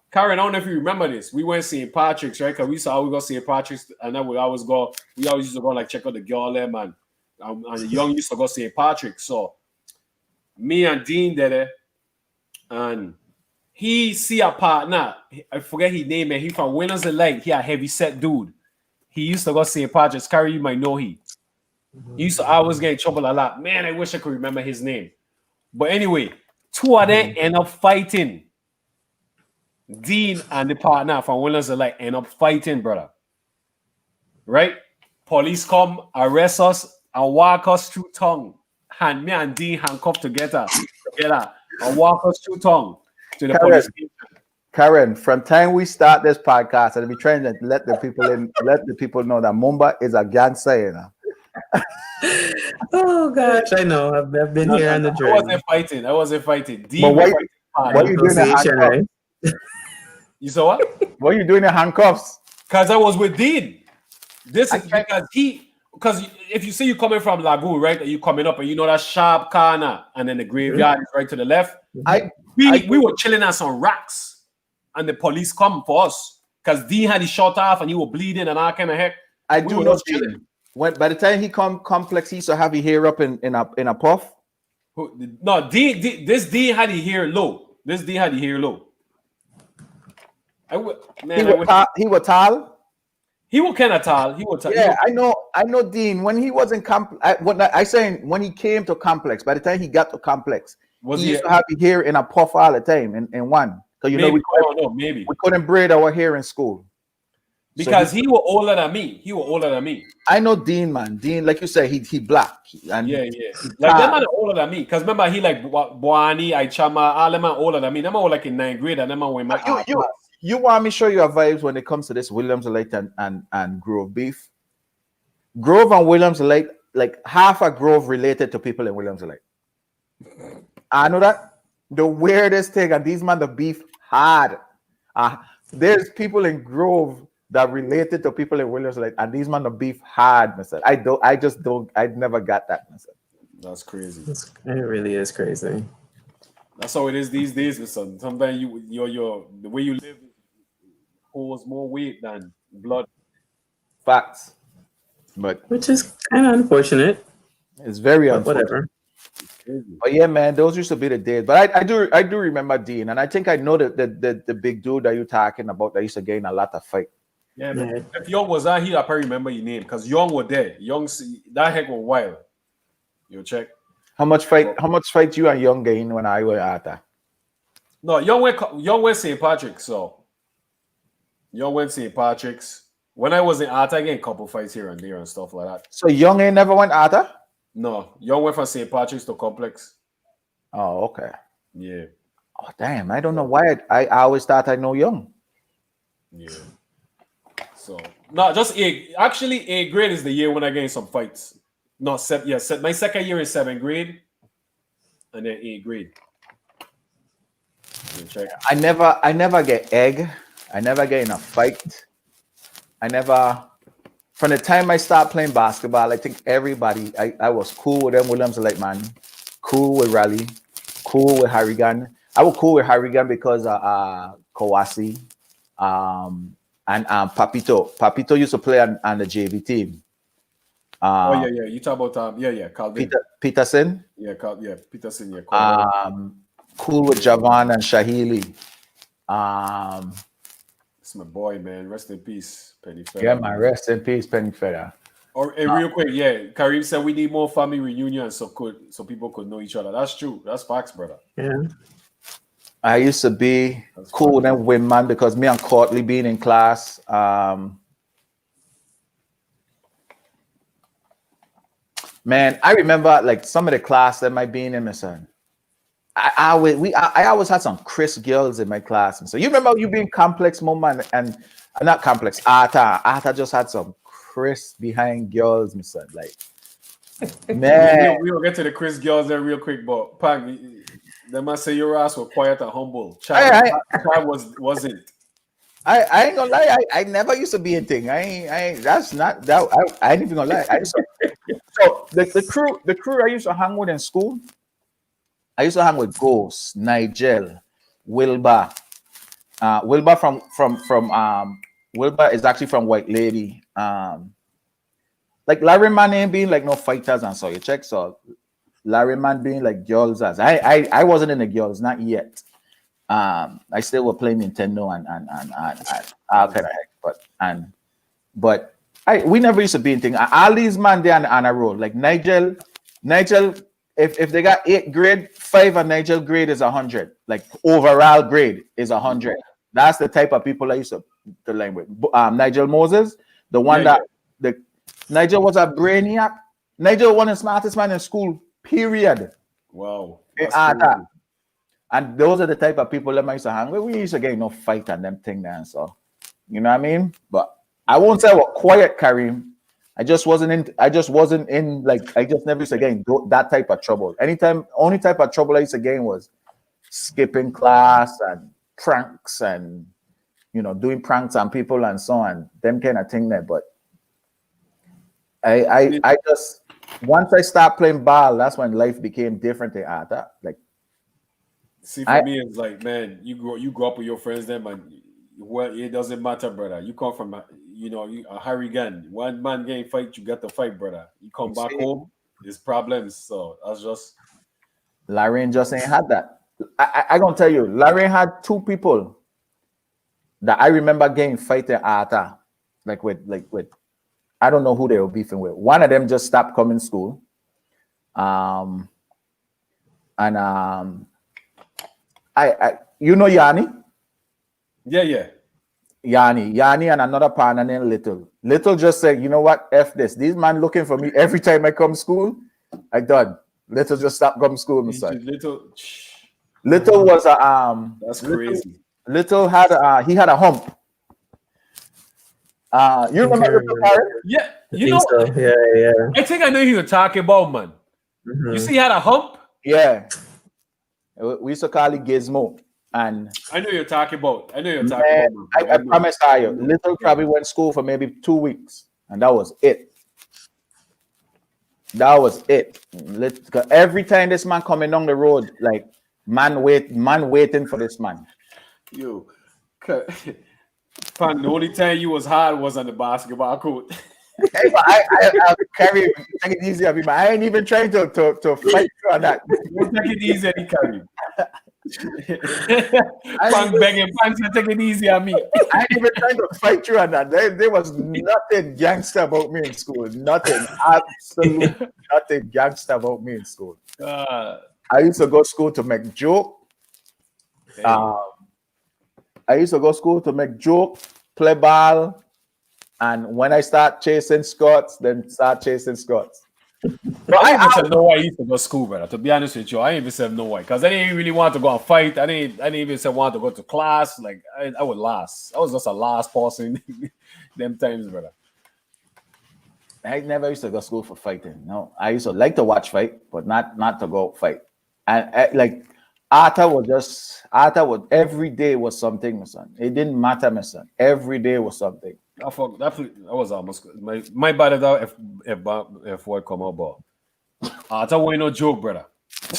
Karen, I don't know if you remember this. We went St. Patrick's, right? Because we used to always go St. Patrick's, and then we always used to go like check out the girl there, man. And the young used to go St. Patrick's. So me and Dean did it, and he see a partner. I forget his name, man. He from Winners of Light. He a heavy set dude. He used to go St. Patrick's. Carrie, you might know he. He used to always get in trouble a lot. Man, I wish I could remember his name. But anyway, two of them end up fighting. Dean and the partner from Winners of Light end up fighting, brother. Right? Police come, arrest us, and walk us through tongue. And me and Dean handcuffed together, and walk us through tongue. To the police station. Karen, from time we start this podcast, I'll be trying to let the people know that Mumba is a gangster, you know. Oh gosh, I know. I've been here on the journey. I wasn't fighting. But what are you doing in handcuffs? Right? You saw what? What are you doing in handcuffs? Because I was with Dean. This is because if you see you coming from Lagoon, right? You coming up and you know that sharp corner, and then the graveyard is right to the left. We were chilling on some racks, and the police come for us because Dean had his shot off and he was bleeding and all kind of heck. I do know Dean. By the time he come complex, he used to have his hair up in a puff. No, this Dean had his hair low. He was tall. He was kind of tall. Yeah, I know Dean. When he was in when he came to complex, by the time he got to complex, he used to have his hair in a puff all the time in one. Because we couldn't braid our hair in school. Because he was older than me. I know Dean, man. Dean, like you said, he black. And yeah. Like them man older than me. Because remember he like Boani, Aichama, all them man older than me. Them all like in 9th grade and them man went my You want me to show you your vibes when it comes to this Williams Elite and Grove beef? Grove and Williams Elite, like half a Grove related to people in Williams Elite. I know that. The weirdest thing, and these man the beef hard. There's people in Grove that related to people in Williams Elite, and these man the beef hard, myself. I never got that myself. That's crazy. It really is crazy. That's how it is these days, my son. Sometimes your the way you live holds more weight than blood. Facts. But Which is kind of unfortunate, it's very but unfortunate. whatever. Crazy. But yeah, man, those used to be the days. But I do remember Dean, and I think I know the big dude that you're talking about that used to gain a lot of fight. Yeah, Yeah. man. If Young was out here, I probably remember your name because Young was there. Young, that heck was wild. You check. How much fight you and Young gain when I were at that? No, Young went St. Patrick's. So Young went St. Patrick's. When I was in Art, I get a couple fights here and there and stuff like that. So Young ain't never went at that? No, Young went from St. Patrick's to Complex. Oh, okay. Yeah, Oh, damn. I don't know why I always thought I know Young. yeah. So no, just A. Actually, A grade is the year when I gained some fights. No, my second year in 7th grade, and then 8th grade. You check. I never get egg. I never get in a fight. I never, from the time I start playing basketball, I think everybody, I was cool with them. Williams like, man, cool with Raleigh, cool with Harrigan. I was cool with Harrigan because Kawasi, and Papito. Papito used to play on the JV team. Oh yeah. You talk about Calvin. Peterson. Yeah, Peterson. Yeah. Calvin. Cool with Javan and Shahili. It's my boy, man. Rest in peace, Penny Feather. Yeah, man. Rest in peace, Penny Feather. Or real quick, yeah. Kareem said we need more family reunions so people could know each other. That's true. That's facts, brother. Yeah. I used to be cool with them women because me and Courtly being in class. Man, I remember like some of the class that might be in, my son. I always had some crisp girls in my class. And so you remember you being complex moment and not complex. Arta just had some crisp behind girls, my son. Like, man. We'll get to the Chris girls there real quick, but Pang, they must say your ass was quiet and humble. Chad wasn't. I ain't gonna lie. I never used to be a thing. I ain't. That's not that. I ain't even gonna lie. So the crew I used to hang with in school. I used to hang with Ghost, Nigel, Wilbur. Wilbur from Wilbur is actually from White Lady. Like Larry Man ain't being like no fighters and so you check. So Larry Man being like girls as I wasn't in the girls, not yet. I still were playing Nintendo and all kind of heck, but we never used to be in thing. All these man there on a roll. Like Nigel, if they got 8th grade, 5 and Nigel grade is 100. Like overall grade is 100. That's the type of people I used to line with. Nigel Moses, the one Nigel was a brainiac. Nigel was the smartest man in school, period. Wow. And those are the type of people that I used to hang with. We used to get no fight and them thing there. So, you know what I mean? But I won't say I was quiet, Kareem. I just wasn't in like, I just never used to get in that type of trouble. Only type of trouble I used to get in was skipping class and pranks and, doing pranks on people and so on. Them kind of thing there. But I just, once I start playing ball, that's when life became different in Arta. Like, see, for me, it's like, man, you grow up with your friends, then, man. Well, it doesn't matter, brother. You come from, a Harry gun. One man game fight, you got to fight, brother. You come back home, there's problems. So that's just. Larry just ain't had that. I gonna tell you, Larry had 2 people that I remember getting fighting Arta, like with. I don't know who they were beefing with. One of them just stopped coming to school. I Yanni? Yeah. Yanni and another partner named Little. Little just said, you know what? F this. These man looking for me every time I come to school. I done. Little just stopped coming to school. Little was a that's crazy. Little had he had a hump. You remember Little Karen? Yeah. So. Yeah. I think I know who you're talking about, man. Mm-hmm. You see, he had a hump? Yeah. We used to call it Gizmo. And I know you're talking about. I promise you, Little probably went to school for maybe 2 weeks, and that was it. Every time this man coming down the road, like Man waiting for this man. You, Pan, the only time you was hard was on the basketball court. Hey, but I carry take it easy, man. I ain't even trying to fight you on that. Don't take it easy, Eddie Carey. Pan begging Pan to take it easy on me. I ain't even trying to fight you on that. There was nothing gangster about me in school. Nothing. Absolutely nothing gangster about me in school. I used to go to school to make joke. I used to go to school to make joke, play ball, and when I start chasing Scots, then start chasing Scots. But I even said no why I used to go to school, brother. To be honest with you, I ain't even said no why. Because I didn't really want to go and fight. I didn't even say want to go to class. Like I would last. I was just a last person them times, brother. I never used to go to school for fighting. No, I used to like to watch fight, but not to go fight. And like Arthur was every day was something, my son. It didn't matter, my son. Every day was something. I was almost my bad that if what come out, but Arthur wasn't no joke, brother.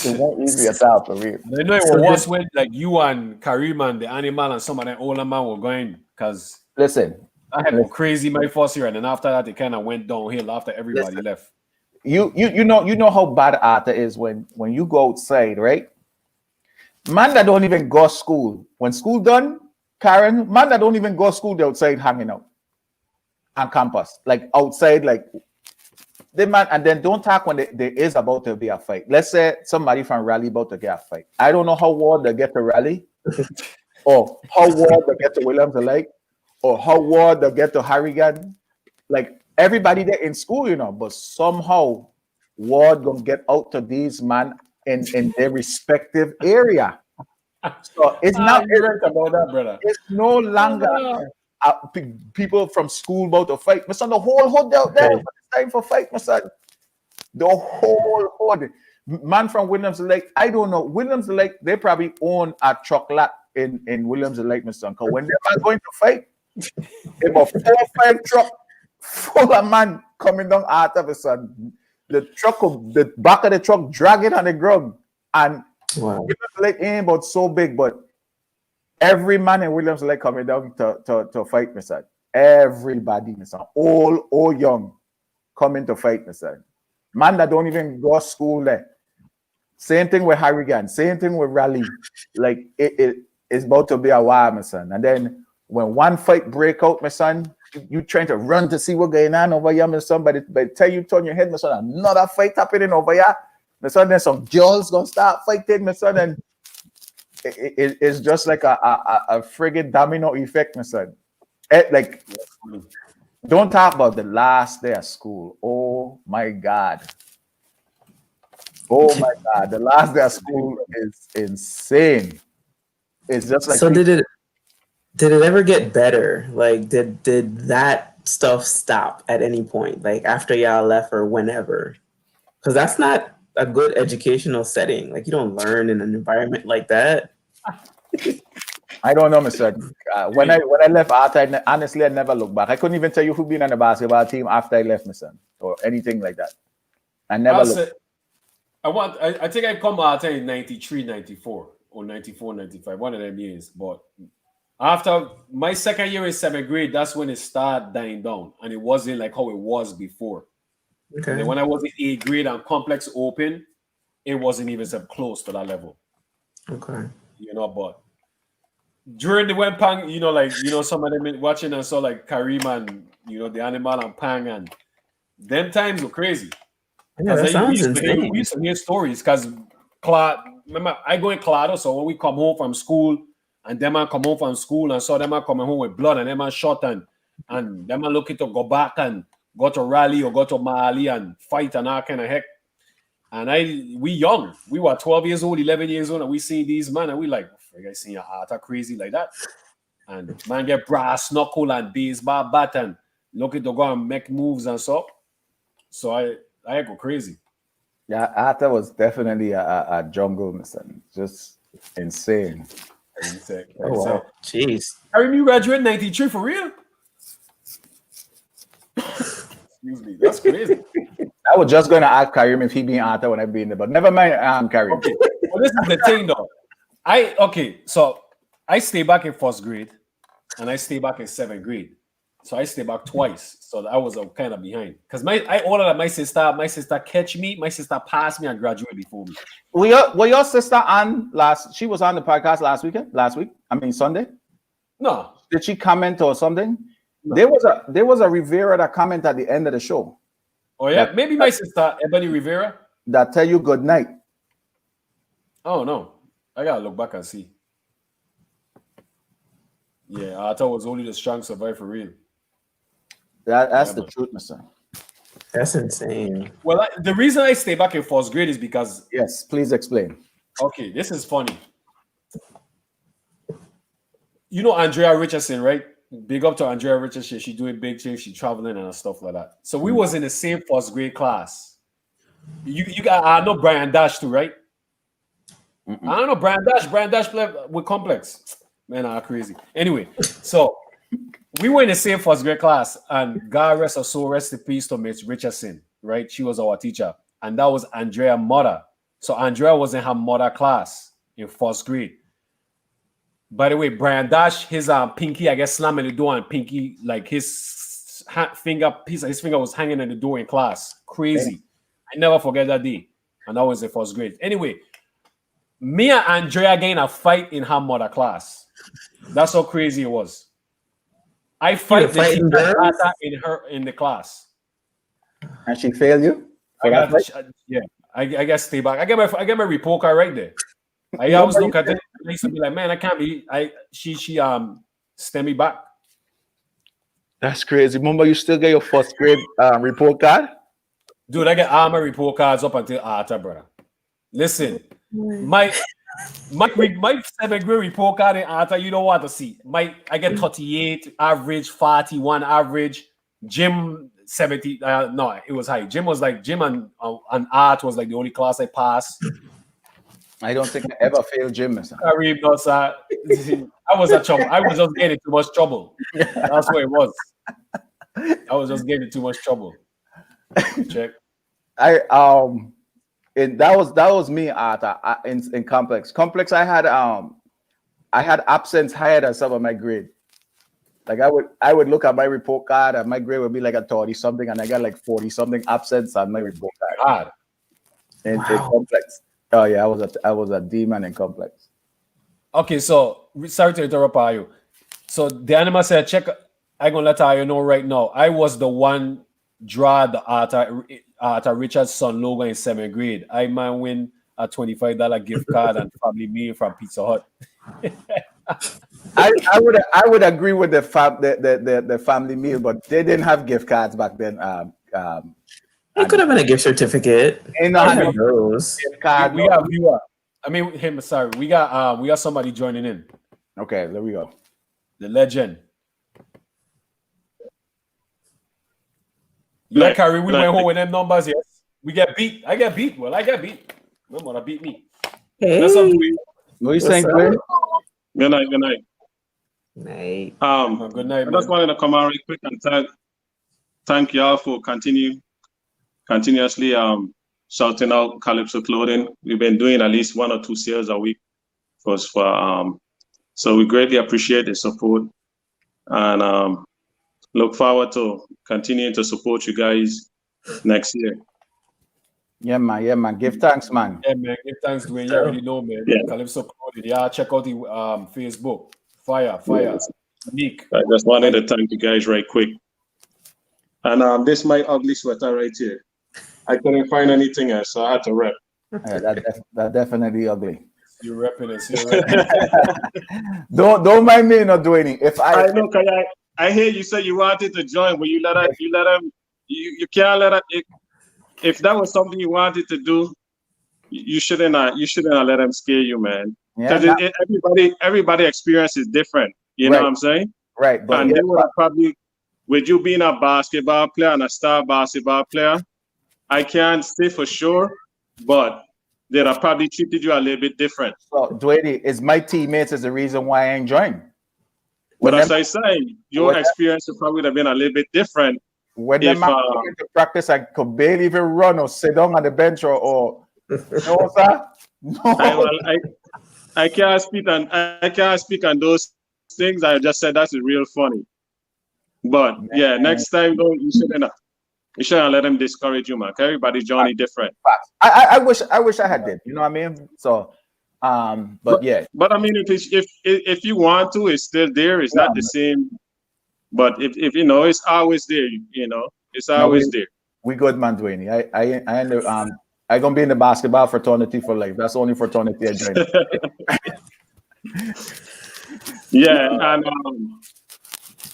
It won't easy at all for real. I know it was worse when like you and Karim and the animal and some of that older man were going because Listen, I had go crazy my first year, and then after that it kind of went downhill after everybody left. You know how bad Arthur is when you go outside, right? Man that don't even go to school. When school done, Karen, man that don't even go to school, they outside hanging out on campus, like outside, like the man, and then don't talk when there is about to be a fight. Let's say somebody from Raleigh about to get a fight. I don't know how ward they get to Raleigh, or how ward they get to Williams Lake, or how ward they get to Harrigan. Like everybody there in school, but somehow ward gonna get out to these man in their respective area. So it's not right about that, brother. It's no longer people from school about to fight. My son, the whole hood out there it's time for fight, my son. The whole hood. Man from Williams Lake, I don't know. Williams Lake, they probably own a truck lot in Williams Lake, my son. Because when they're going to fight, about 4 or 5 truck full of man coming down out of the sun. The back of the truck dragging on the ground. And Williams Lake ain't about so big, but every man in Williams Lake coming down to fight, my son. Everybody, my son. Old, young, coming to fight, my son. Man that don't even go to school there. Same thing with Harrigan. Same thing with Raleigh. Like, it's about to be a while, my son. And then when one fight break out, my son, you trying to run to see what's going on over here, my son. But by the time you turn your head, my son, another fight happening over here. My son, then some girls gonna start fighting, my son. And it's just like a friggin' domino effect, my son. Like, don't talk about the last day of school. Oh my God. Oh my God. The last day of school is insane. It's just like. So did it ever get better? Like, did that stuff stop at any point? Like after y'all left or whenever? Because that's not a good educational setting. Like, you don't learn in an environment like that. I don't know, Mr. When I left Arthur, honestly, I never looked back. I couldn't even tell you who been on the basketball team after I left, Mr. or anything like that. I never looked. I think I come out in 93, 94, or 94, 95, one of them years. But after my second year in 7th grade, that's when it started dying down. And it wasn't like how it was before. Okay. And then when I was in 8th grade and complex open, it wasn't even close to that level. Okay. But during the web pang, some of them watching and saw like Karim and the animal and Pang, and them times were crazy. Yeah, that sounds insane. We used to hear stories because remember I go in Clado, so when we come home from school and them man come home from school and saw them man coming home with blood and them man shot and them man looking to go back and go to Raleigh or go to Mali and fight and all kind of heck. And we young, we were 12 years old, 11 years old, and we seen these men and we like, I seen your heart are crazy like that. And man get brass knuckle and baseball bat and looking to go and make moves and so. So I go crazy. Yeah, Arthur was definitely a jungle, Mr. Just insane. Oh, wow. Jeez. I remember you graduated in 93 for real? Excuse me, that's crazy. I was just going to ask Karim if he be Arthur when I be in there, but never mind. Karim. Okay. Well, this is the thing, though. So I stay back in first grade, and I stay back in seventh grade. So I stay back twice. So I was kind of behind because I ordered that my sister catch me, my sister passed me and graduate before me. Were your sister on last? She was on the podcast last week. I mean Sunday. No. Did she comment or something? No. There was a Rivera that comment at the end of the show. Oh yeah, maybe my sister Ebony Rivera that tell you good night. Oh no, I gotta look back and see. Yeah, I thought it was only the strong survive for real. That's the truth, Mister. That's insane. Well, the reason I stay back in first grade is because yes, please explain. Okay, this is funny. You know Andrea Richardson, right? Big up to Andrea Richardson. She's doing big things. She's traveling and stuff like that. So we was in the same first grade class. You got I know Brian Dash too, right? I don't know Brian Dash. Brian Dash played with Complex. Man, I'm crazy. Anyway, so we were in the same first grade class, and God rest her soul, rest in peace to Miss Richardson, right? She was our teacher, and that was Andrea's mother. So Andrea was in her mother class in first grade. By the way, Brian Dash, his pinky, I guess, slamming the door, and pinky, like his piece of his finger was hanging in the door in class. Crazy. Okay. I never forget that day, and that was the first grade. Anyway, me and Andrea getting a fight in her mother class. That's how crazy it was. I fight in the class, and she failed you. I guess stay back. I get my report card right there. I always look at it. I used to be like, man, I can't be. She stem me back. That's crazy. Remember, you still get your first grade report card, dude. I get all my report cards up until Arthur, brother. Listen, my seventh grade report card in Arthur, you don't want to see. I get 38 average, 41 average. Gym 70. No, it was high. Gym and art was like the only class I passed. I don't think I ever failed gym, Mister. I was at trouble. I was just getting too much trouble. That's what it was. I was just getting too much trouble. Check. That was me at in Complex. Complex, I had absence higher than some of my grade. Like I would look at my report card and my grade would be like a 30 something, and I got like 40 something absence on my report card. In Complex. Oh yeah, I was a demon in Complex. Okay, so sorry to interrupt you. So the animal said, check. I'm gonna let you know right now. I was the one draw the Arthur Richard's son logo in 7th grade. I might win a $25 gift card and family meal from Pizza Hut. I would agree with the family meal, but they didn't have gift cards back then. It could have been a gift certificate. We got viewer. I mean him. Sorry, we got somebody joining in. Okay, there we go. The legend. Yeah, Carrie, we went home with them numbers. Yes, we get beat. I get beat. Well, I get beat. No more beat me. Hey. That's up to you. What are you saying, Glenn? Good night. Good night. Night. Good night. I just wanted to come out real quick and thank y'all for continuously shouting out Calypso Clothing. We've been doing at least 1 or 2 sales a week so we greatly appreciate the support and look forward to continuing to support you guys next year. Yeah, man. Give thanks, man. Yeah, man. Give thanks, Dwayne. You already know, man. Yeah. Calypso Clothing. Yeah, check out the Facebook. Fire. Unique. I just wanted to thank you guys right quick. And this is my ugly sweater right here. I couldn't find anything else, so I had to rep. Yeah, that definitely ugly. You're repping it. Don't mind me not doing it. If I know, I hear you say you wanted to join, but you let him. You can't let it. If that was something you wanted to do, you shouldn't have let him scare you, man. Because everybody experience is different. You know what I'm saying? Right. But and they would have probably, with you being a basketball player and a star basketball player, I can't say for sure, but they'd have probably treated you a little bit different. So, Dwayne, it's my teammates is the reason why I ain't joined. But as I say, your experience would probably have been a little bit different when the if man going to practice, I could barely even run or sit down on the bench or no, sir. No. I can't speak on those things. I just said that's real funny. But yeah, next time though, you shouldn't let them discourage you, man. Everybody's journey different. I wish I had did. You know what I mean? So, but yeah. But I mean, if you want to, it's still there. It's not the same. But if you know, it's always there. You know, it's always there. We good, man, Dwayne. I gonna be in the basketball fraternity for life. That's the only fraternity I joined. Yeah, and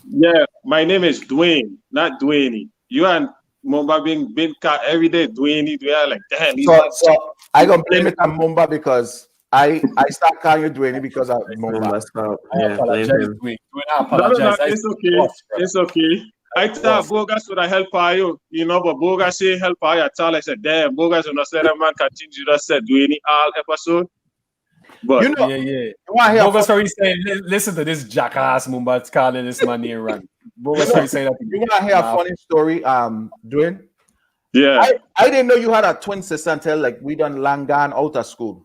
yeah, my name is Dwayne, not Dwayne. You and Mumba being cat every day, Dwayne. We are like, damn. So I gonna blame it on Mumba because I start calling you Dwayne because of Mumba. Yeah, blame him. No, it's okay. It's okay. I thought Bogas would have helped you, you know, but Bogas say help you at all. I said, damn, Bogas will not let that man continue to say Dwayne all episode. But You know, Yeah. you want to hear Bogus Ferry saying, listen to this jackass Mumba calling this man here run. Bogus Ferry saying that. you want to hear a funny story, Dwayne? yeah, I didn't know you had a twin sister until like we done long gone out of school.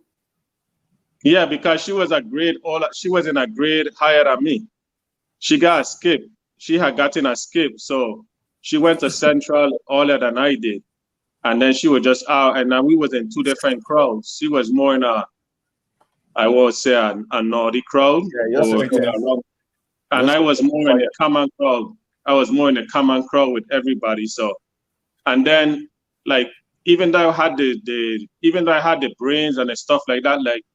yeah, because she was in a grade higher than me. She got a skip. She had gotten a skip, so she went to Central earlier than I did, and then she was just out. And then we was in two different crowds. She was more in I would say a naughty crowd, and I was more in the common crowd. I was more in the common crowd with everybody. So, and then like even though I had the brains and the stuff like that, like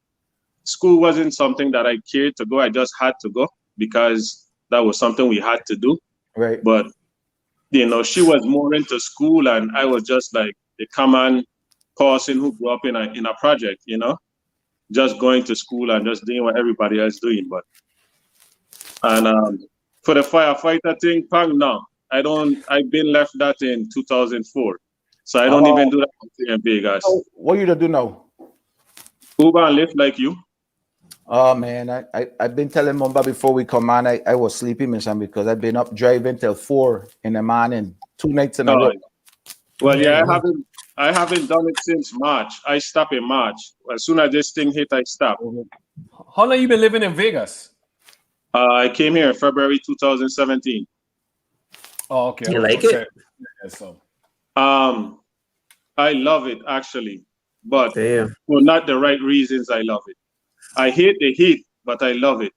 school wasn't something that I cared to go. I just had to go because that was something we had to do. Right. But you know, she was more into school, and I was just like the common person who grew up in a project, you know, just going to school and just doing what everybody else doing. But for the firefighter thing, no, I don't. I've been left that in 2004, so I don't even do that in Vegas. So what you to do now? Uber and Lyft like you. Oh man, I've been telling Mumba before we come on, I was sleepy, mission, because I've been up driving till 4 in the morning, 2 nights in a row. Well, yeah, I haven't done it since March. I stopped in March. As soon as this thing hit, I stopped. How long you been living in Vegas? I came here in February 2017. Oh, okay. You like it? Yeah, so. I love it actually, but Damn. for not the right reasons. I love it. I hate the heat, but I love it.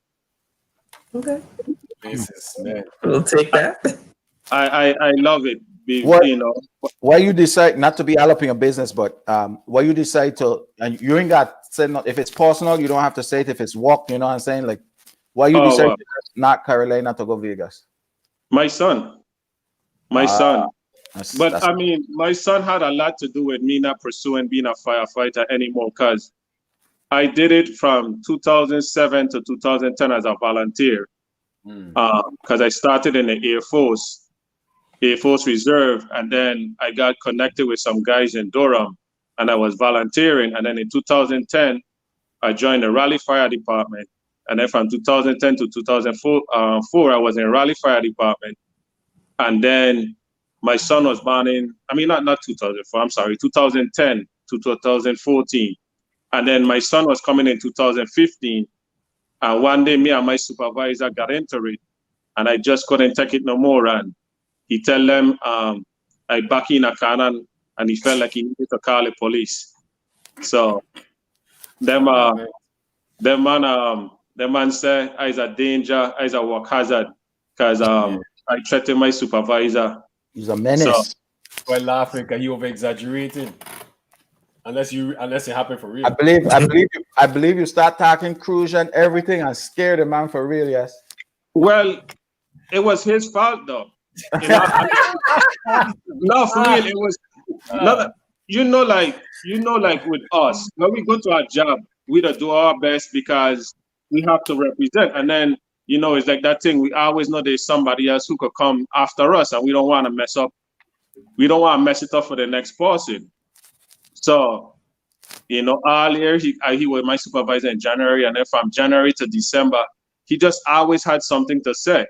Okay. Basis, man. We'll take that. I love it. What? You know, Why you decide not to be all up in your business, but why you decide to, and you ain't got said not, if it's personal, you don't have to say it. If it's work, you know what I'm saying? Like, why you decide to not Carolina to go Vegas? my son. But That's I mean, my son had a lot to do with me not pursuing being a firefighter anymore, because I did it from 2007 to 2010 as a volunteer. Because I started in the Air Force Reserve, and then I got connected with some guys in Durham, and I was volunteering. And then in 2010, I joined the Raleigh Fire Department. And then from 2010 to 2004, I was in Raleigh Fire Department. And then my son was born in, not 2004, I'm sorry, 2010 to 2014. And then my son was coming in 2015. And one day, me and my supervisor got into it, and I just couldn't take it no more. And he tell them I back in a cannon, and he felt like he needed to call the police. So them man say I's a danger, I's a work hazard, because I threatened my supervisor. he's a menace. Why laughing? Because you over exaggerating. Unless it happened for real. I believe you start talking cruise and everything and scare the man for real, yes. Well, it was his fault though. You know, no, for real, it was not. Like with us, when we go to our job, we do our best because we have to represent. And then it's like that thing. We always know there's somebody else who could come after us, and we don't want to mess up. We don't want to mess it up for the next person. So, all year he was my supervisor in January, and then from January to December, he just always had something to say.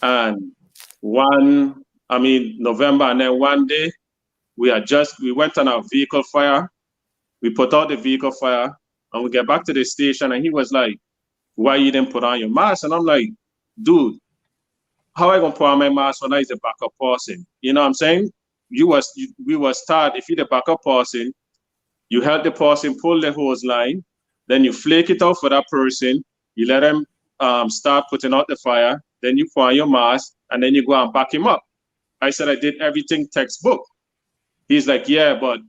And one November, and then one day we went on a vehicle fire. We put out the vehicle fire, and we get back to the station, and he was like, "Why you didn't put on your mask?" And I'm like, "Dude, how I gonna put on my mask when I is a backup person?" You know what I'm saying? We was taught if you're the backup person, you help the person pull the hose line, then you flake it out for that person, you let them start putting out the fire, then you put on your mask, and then you go and back him up. I said I did everything textbook. He's like, "Yeah, but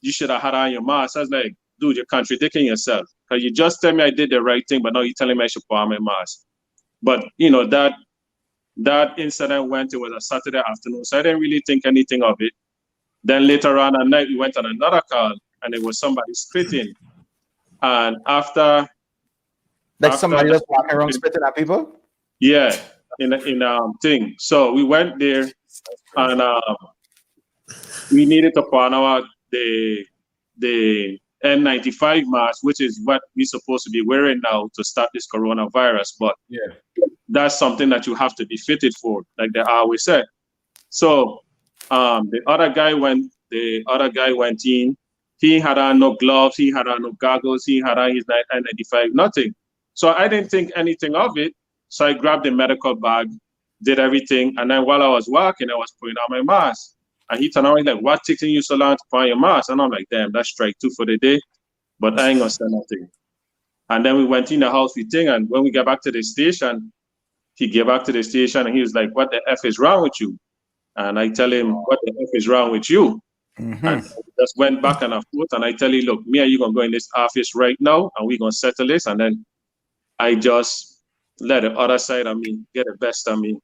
you should have had on your mask." I was like, "Dude, you're contradicting yourself. Because you just tell me I did the right thing, but now you're telling me I should put on my mask." But that incident it was a Saturday afternoon, so I didn't really think anything of it. Then later on at night, we went on another call, and it was somebody spitting. And after somebody just walking around spitting at people? Yeah, in thing. So we went there, and we needed to put on the N95 mask, which is what we're supposed to be wearing now to stop this coronavirus. But that's something that you have to be fitted for, like they always said. So the other guy went in. He had on no gloves, he had on no goggles, he had on his N95, nothing. So I didn't think anything of it. So I grabbed the medical bag, did everything, and then while I was walking, I was putting on my mask. And he turned around, he's like, "What taking you so long to put on your mask?" And I'm like, "Damn, that's strike 2 for the day, but I ain't gonna say nothing." And then we went in the house with thing, and when we got back to the station, he get back to the station and he was like, "What the F is wrong with you?" And I tell him, "What the F is wrong with you?" Mm-hmm. And we just went back and forth, and I tell him, "Look, me and you gonna go in this office right now, and we gonna settle this." And then I just let the other side of me get the best of me.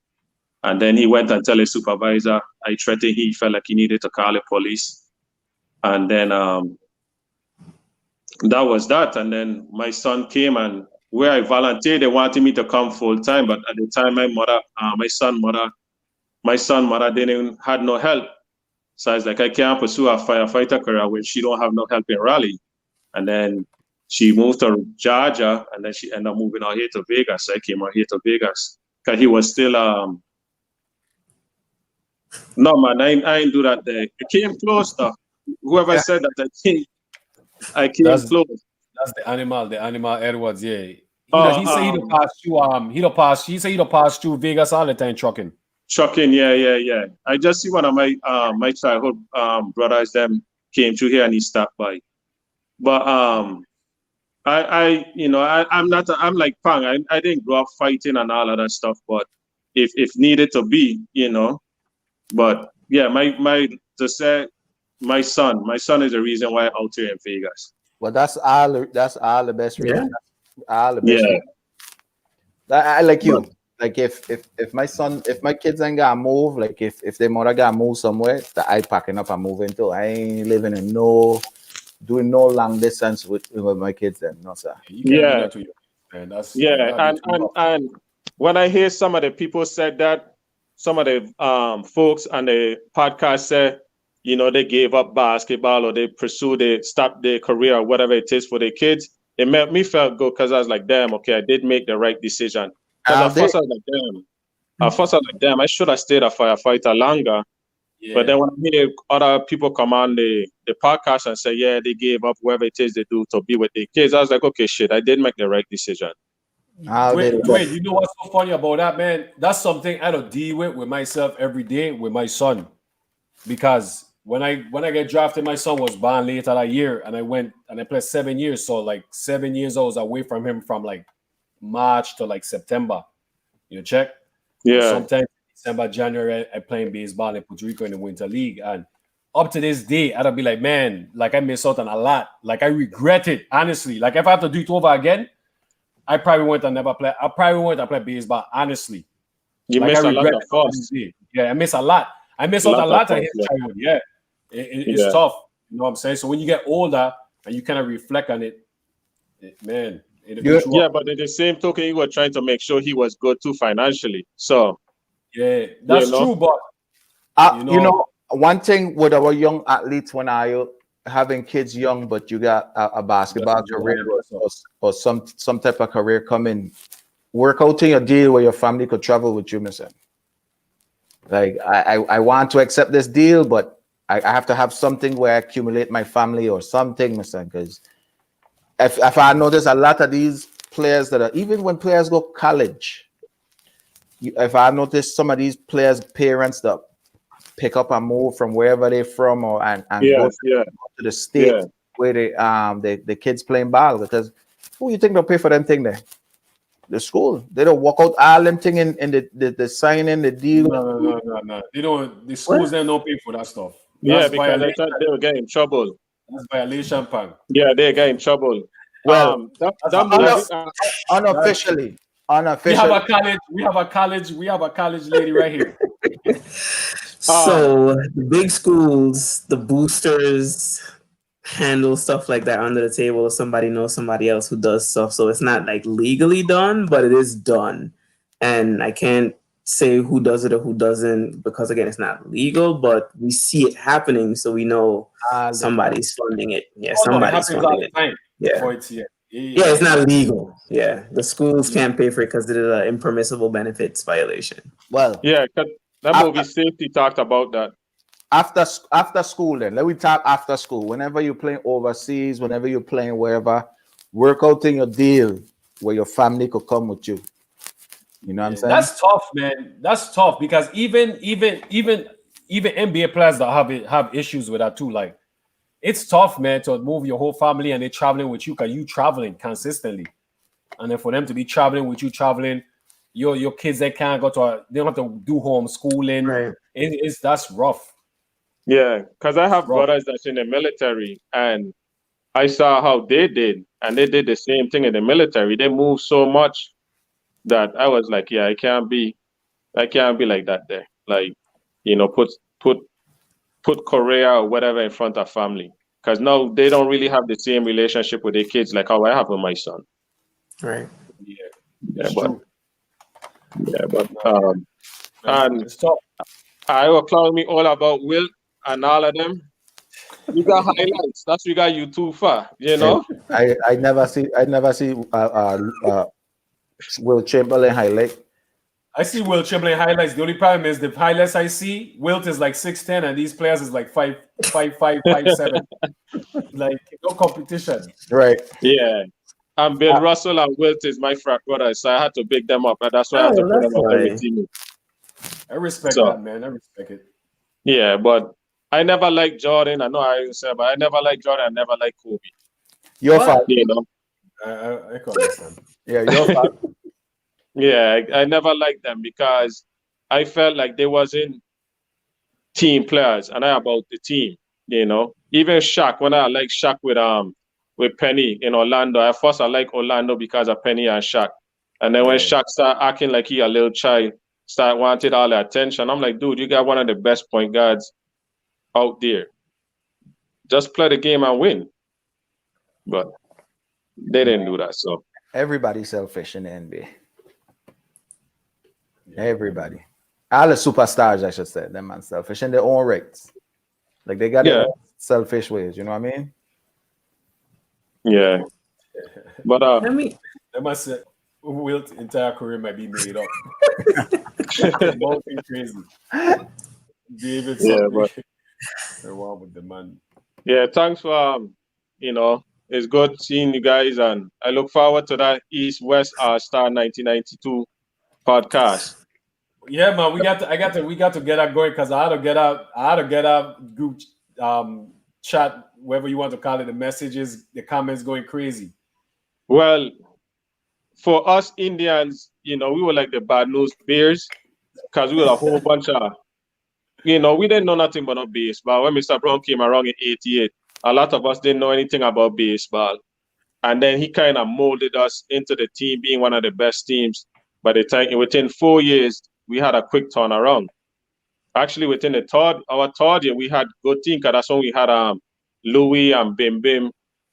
And then he went and tell his supervisor. I threatened he felt like he needed to call the police. And then that was that. And then my son came, and where I volunteered, they wanted me to come full time. But at the time, my son mother had no help. So I was like, I can't pursue a firefighter career when she don't have no help in Raleigh. And then she moved to Georgia, and then she ended up moving out here to Vegas. So I came out here to Vegas because he was still no man, I ain't do that there. I came close though. Whoever said that, I came close. That's the animal Edwards, yeah. He said he'd pass through Vegas all the time trucking. Trucking, yeah. I just see one of my my childhood brothers them came through here and he stopped by. But I'm like Pang. I didn't grow up fighting and all of that stuff, but if needed to be, But yeah, my son is the reason why I'm out here in Vegas. Well, that's all the best reason. All the best. Yeah. Reason. I like you. Like if my kids ain't gotta move, like if their mother gotta move somewhere, that I packing up and moving too. I ain't living in doing no long distance with my kids then. No sir. Yeah. And when I hear some of the people said that, some of the folks on the podcast said, they gave up basketball or they stopped their career or whatever it is for their kids. It made me feel good because I was like, damn, okay, I did make the right decision. At first I was like, damn, I should have stayed a firefighter longer. Yeah. But then when I hear other people come on the podcast and say, yeah, they gave up whatever it is they do to be with their kids, I was like, okay, shit, I did make the right decision. Wait, you know what's so funny about that, man? That's something I don't deal with myself every day with my son. Because when I get drafted, my son was born later that year, and I went and I played 7 years. So like 7 years I was away from him from like March to like September. You check? Yeah. Sometimes December, January, I playing baseball in Puerto Rico in the Winter League. And up to this day, I'd be like, man, like I miss out on a lot. Like I regret it, honestly. Like if I have to do it over again, I probably went and never play. I probably went and play baseball, honestly. You miss a lot of course. Yeah, I miss a lot. I miss out a lot of his childhood. Yeah. It's tough. You know what I'm saying? So when you get older and you kind of reflect on it, man. But in the same token, you were trying to make sure he was good too financially. So yeah, that's true. But one thing with our young athletes, when I having kids young, but you got a basketball career or some type of career coming, work out in your deal where your family could travel with you, Mr. Like I want to accept this deal, but I have to have something where I accumulate my family or something, Mister. Because if I notice a lot of these players that are even when players go college, if I notice some of these players' parents that pick up and move from wherever they're from or and go Yes, yeah, to the states where the kids playing ball because who you think they'll pay for them thing there? The school. They don't walk out all them thing in the signing, the deal. No. They don't. The schools then don't pay for that stuff. yeah, That's because they violation. thought they will get in trouble. That's violation, pan. Yeah, they get in trouble. Well, That that's- movie, Unofficially. We have a college. We have a college lady right here. So the big schools, the boosters handle stuff like that under the table, or somebody knows somebody else who does stuff. So it's not like legally done, but it is done. And I can't say who does it or who doesn't because again, it's not legal, but we see it happening, so we know somebody's funding it. Yeah, Oh, no, it somebody's happens all funding the it. time. Yeah. Oh, it's, yeah. Yeah, it's not legal. Yeah, the schools can't pay for it because it is an impermissible benefits violation. Well, yeah, 'cause that movie Safety talked about that. after school, then let me talk after school. Whenever you're playing overseas, whenever you're playing wherever, work out in your deal where your family could come with you. You know what I'm saying? That's tough, man. That's tough because even NBA players that have issues with that too. Like, it's tough, man, to move your whole family and they're traveling with you because you traveling consistently, and then for them to be traveling with you, your kids they can't go to they don't have to do homeschooling. Right. That's rough. Yeah, because I have Right. brothers that's in the military, and I saw how they did, and they did the same thing in the military. They moved so much that I was like, yeah, I can't be like that there. Like, put Korea or whatever in front of family, because now they don't really have the same relationship with their kids like how I have with my son. Right. Yeah, Yeah, it's but true. and It's tough. I will tell me all about Will and all of them. We got highlights. That's we got you too far, I never see Will Chamberlain highlight. I see Will Chamberlain highlights. The only problem is the highlights I see, Wilt is like 6'10", and these players is like 5'5", 5'7". Like no competition. Right. Yeah. And Bill Russell and Wilt is my frat brothers, so I had to big them up, and that's why I had to put them on every team. I respect So- that, man. I respect it. Yeah, but I never liked Jordan. I know I said, but I never liked Jordan. I never liked Kobe. Your What? fault. I can understand. Yeah, your fault. Yeah, I never liked them because I felt like they wasn't team players, and I about the team. Even Shaq, when I like Shaq with Penny in Orlando, at first I like Orlando because of Penny and Shaq, and then when Shaq started acting like he a little child, start wanted all the attention, I'm like, dude, you got one of the best point guards out there. Just play the game and win. But they didn't do that. So Everybody's selfish in the NBA. Everybody. All the superstars, I should say, them man selfish in their own rights. Like they got their own selfish ways, you know what I mean? yeah. But I mean, They must say Wilt's entire career might be made up. Both things crazy. David, Yeah, but- they're wrong with the man. yeah, thanks for it's good seeing you guys, and I look forward to that East West Star 1992 podcast. Yeah, man, we got to get that going because I had to get out group chat, whatever you want to call it, the messages, the comments going crazy. Well, for us Indians, we were like the bad news bears because we were a whole bunch of, we didn't know nothing about baseball. When Mr. Brown came around in '88, a lot of us didn't know anything about baseball. And then he kind of molded us into the team being one of the best teams. By the time, within 4 years, we had a quick turnaround. Actually, within our third year, we had good team because that's when we had Louis and Bim Bim.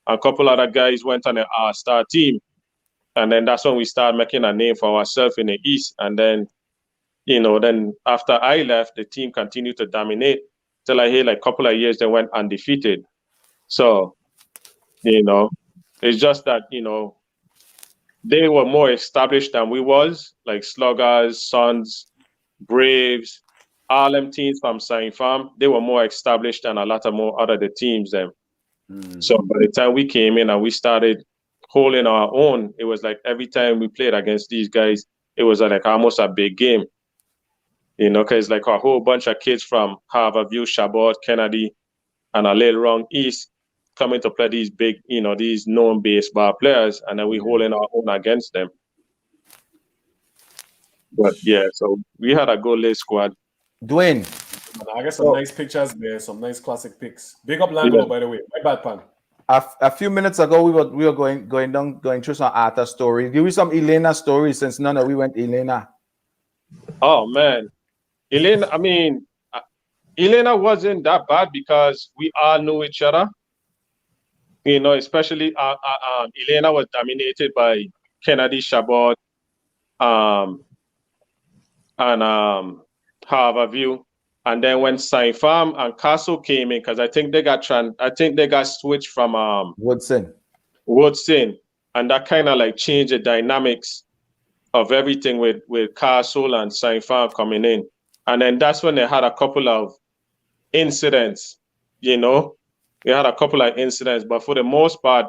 A couple other guys went on the star team. And then that's when we started making a name for ourselves in the East. And then, then after I left, the team continued to dominate till I hear like a couple of years they went undefeated. So, it's just that, they were more established than we was, like Sluggers, Suns, Braves, all them teams from Saint Farm, they were more established than a lot of more other the teams them. So by the time we came in and we started holding our own, it was like every time we played against these guys, it was like almost a big game. You know, because like a whole bunch of kids from Harborview, Chabot, Kennedy, and a little wrong east coming to play these big, you know, these known baseball players, and then we holding our own against them. But yeah, so we had a good little squad. Dwayne, I got some nice pictures there, some nice classic pics. Big up Langlo, by the way. My bad, pan. a few minutes ago we were going through some Arthur stories. Give me some Elena stories since none of we went Elena. Oh man, Elena. I mean, Elena wasn't that bad because we all knew each other. You know, especially Elena was dominated by Kennedy, Chabot, and Harborview. And then when Saint Farm and Castle came in, because I think they got switched from Woodson, and that kind of like changed the dynamics of everything with Castle and Saint Farm coming in. And then that's when they had a couple of incidents, you know. We had a couple of incidents, but for the most part,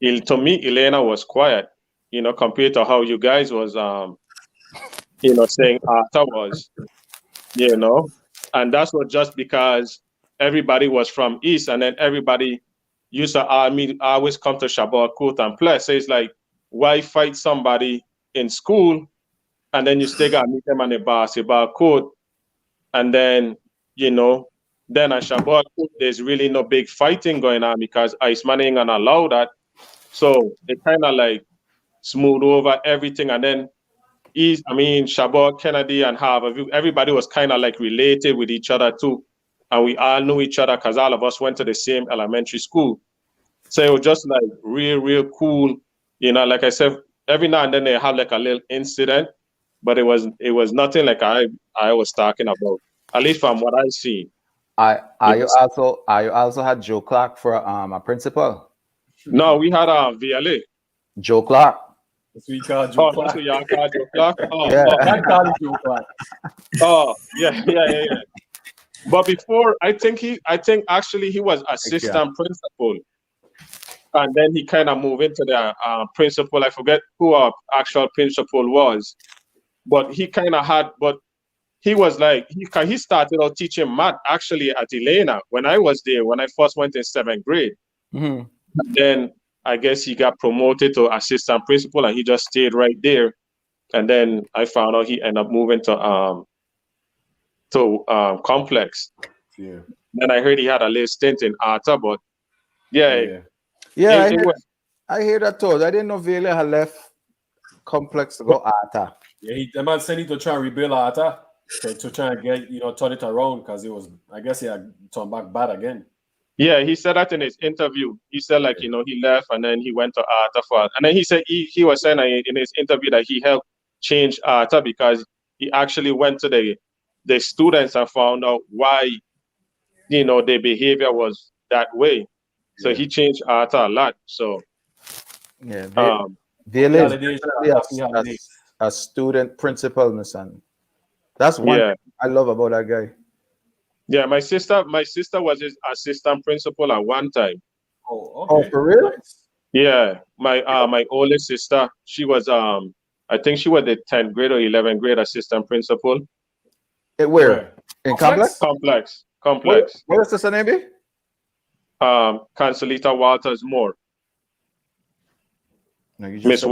to me, Elena was quiet, you know, compared to how you guys was, you know, saying Arthur was. You know, and that's what just because everybody was from East, and then everybody used to always come to Chabot Court and play. So it's like, why fight somebody in school, and then you still got to meet them on the basketball court, and then, you know, then at Chabot Court, there's really no big fighting going on because Iceman ain't gonna allow that. So it kind of like smooth over everything, and then Chabot, Kennedy, and Harborview, everybody was kind of like related with each other too. And we all knew each other because all of us went to the same elementary school. So it was just like real cool. You know, like I said, every now and then they have like a little incident, but it was nothing like I was talking about, at least from what I see. You also had Joe Clark for a principal? No, we had VLA. Joe Clark. That's what you call Joe Clark. That's what y'all call Joe Clark? Yeah. I call him Joe Clark. Oh, yeah. But before, I think actually he was assistant principal. And then he kind of moved into the principal. I forget who our actual principal was. But he kind of he was like, he started out teaching math actually at Elena when I was there, when I first went in 7th grade. Mm-hmm. Then I guess he got promoted to assistant principal and he just stayed right there. And then I found out he ended up moving to Complex. Yeah. Then I heard he had a little stint in Arthur, but I hear that too. I didn't know Vela had left Complex to go Arthur. Yeah, the man said he to try and rebuild Arthur to try and get, you know, turn it around because it was, I guess he had turned back bad again. Yeah, he said that in his interview. He said, like, you know, he left and then he went to Arthur and then he said he was saying in his interview that he helped change Arthur because he actually went to the students and found out why, you know, their behavior was that way. So he changed Arthur a lot. So Vela is a student principal, my son. That's one thing I love about that guy. Yeah, my sister was his assistant principal at one time. Oh, okay. Oh, for real? Yeah, my oldest sister, she was I think she was the 10th grade or 11th grade assistant principal. Where? In Complex? Complex. What is the name be? Consolita Walters Moore. No, Miss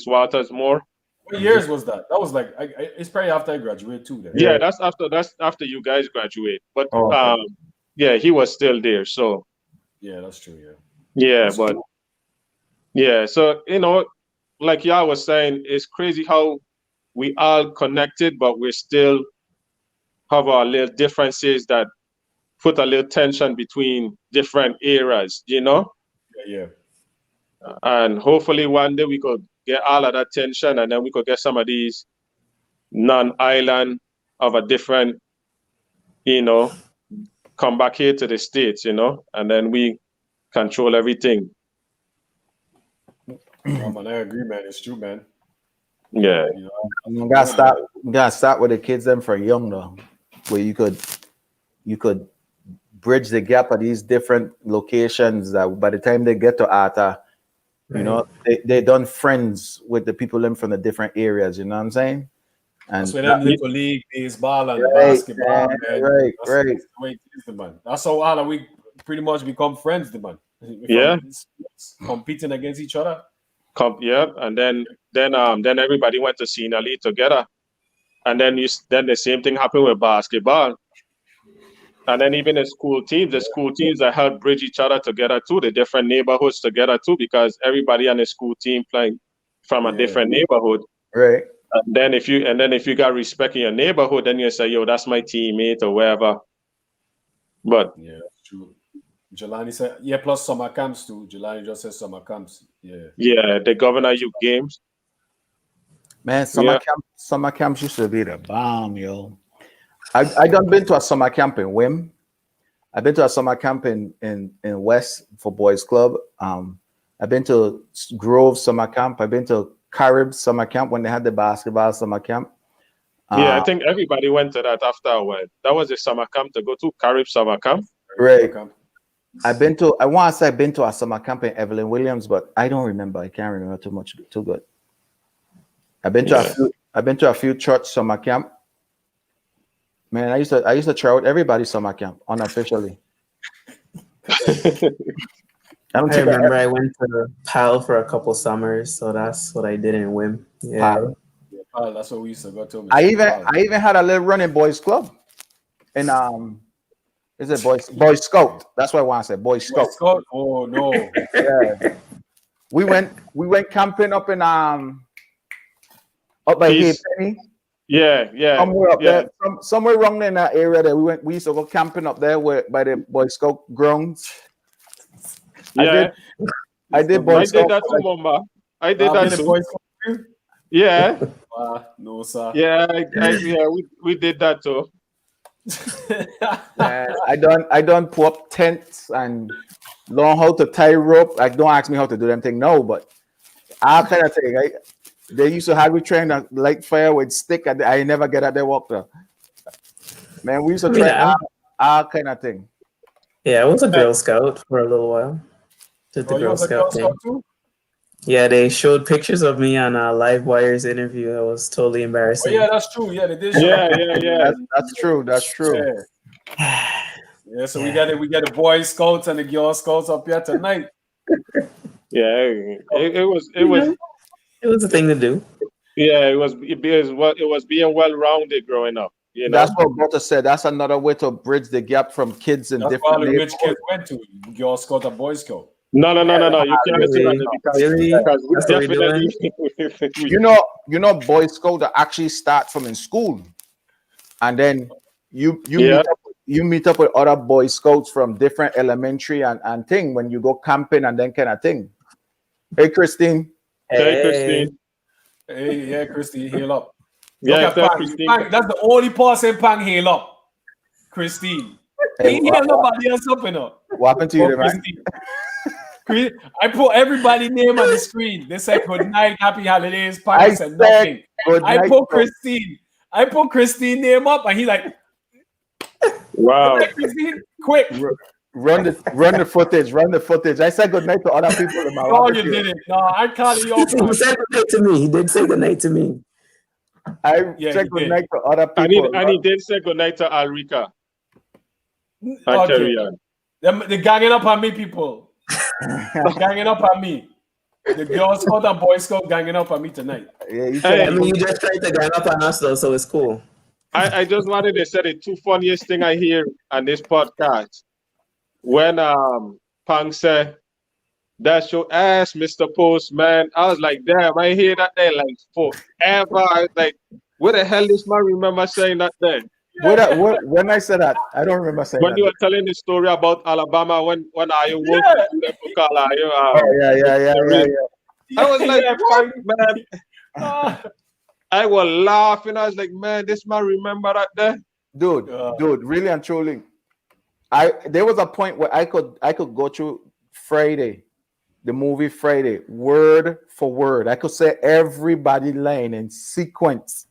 Walters Moore. What years was that? That was like it's probably after I graduated too. Then. Yeah, that's after you guys graduate. But yeah, he was still there. So yeah, that's true. Yeah. Yeah, that's but true. Yeah, so you know, like y'all was saying, it's crazy how we all connected, but we still have our little differences that put a little tension between different eras. You know. Yeah. And hopefully one day we could get all of that tension and then we could get some of these non-island of a different, you know, come back here to the States, you know, and then we control everything. Oh, man, I agree, man. It's true, man. Yeah. You gotta start with the kids them for young though. where you could bridge the gap at these different locations that by the time they get to Arta, you know, they done friends with the people in from the different areas, you know what I'm saying? And That's where them little league, baseball and Right, basketball, man, man. right, That's right. the way it is, the man. That's how all we pretty much become friends, the man. Yeah. Competing against each other. Yeah, and then everybody went to senior league together, and then the same thing happened with basketball, and then even the school teams that help bridge each other together too, the different neighborhoods together too, because everybody on the school team playing from a different neighborhood. right. And then if you got respect in your neighborhood, then you say, yo, that's my teammate or whatever. But Yeah, that's true. Jelani said, yeah, plus summer camps too. Jelani just said summer camps. Yeah. yeah, the governor youth games. Man, Yeah. summer camps used to be the bomb, yo. I done been to a summer camp in Wim. I've been to a summer camp in West for Boys Club. I've been to Grove summer camp. I've been to Carib summer camp when they had the basketball summer camp. Yeah, I think everybody went to that after a while. That was the summer camp to go to, Carib summer camp. Right. I want to say I've been to a summer camp in Evelyn Williams, but I don't remember. I can't remember too good. I've been to a few church summer camp. Man, I used to try out everybody's summer camp unofficially. I remember I went to PAL for a couple summers, so that's what I did in WIM. Yeah. PAL. Yeah, Paul, that's what we used to go to. I even had a little running boys club, and is it Boy Scout? That's what I want to say, Boy Scout. Oh no! Yeah. We went camping up in up by Penny. Yeah. Somewhere up there, somewhere around in that area that we used to go camping up there by the Boy Scout grounds. Yeah. I did Boy Scout. I did that too, Mama. I did that too. Boy Scout. Yeah. No, sir. Yeah, we did that too. I done put up tents and learn how to tie rope. Like, don't ask me how to do them thing now, but I kind of thing. They used to have me train to light fire with stick. I never get out there walk there. Man, we used to try all kind of thing. Yeah, I was a Girl Scout for a little while. Did the Girl Scout thing. Too? Yeah, they showed pictures of me on a Live Wire's interview. It was totally embarrassing. Oh, yeah, that's true. Yeah, they did. Yeah. That's true. That's true. Yeah, so we got the Boy Scouts and the Girl Scouts up here tonight. Yeah, it was It was a thing to do. Yeah, it was being well rounded growing up. You know? That's what Walter said. That's another way to bridge the gap from kids in That's different why the rich neighborhoods. kids went to Girl Scout and Boy Scout. No. You can't do that because we That's what we're definitely. You know, Boy Scout actually start from in school, and then you meet up with other Boy Scouts from different elementary and thing when you go camping and then kind of thing. Hey, Christine. Hey, Christine. Hey, yeah, Christine, hail up. Yeah, Look at Christine. Pang, that's the only person Pang hail up. Christine. Hey, He hail nobody else up, you know. What happened to you, man? I put everybody's name on the screen. They said good night, happy holidays. Pang said nothing. I put Christine. I put Christine name up, and he like, wow, Christine, quick. Run the footage. I said good night to other people in my No, you didn't. No, I called you off. He said good night to me. He did say good night to me. I said good night to other people. And he did say good night to Alrika. Okay. They're ganging up on me, people. Ganging up on me. The Girl Scout and Boy Scout ganging up on me tonight. Yeah, you just tried to gang up on us though, so it's cool. I just wanted to say the two funniest thing I hear on this podcast. When Pang said, "That's your ass, Mr. Postman," I was like, damn, I hear that there like forever. I was like, where the hell does man remember saying that then? When I said that, I don't remember saying when that. you were telling the story about Alabama when Iowa I was like, what, man? I was laughing. I was like, man, this man remember that there? Dude, really and truly. There was a point where I could go through Friday, the movie Friday, word for word. I could say everybody line in sequence.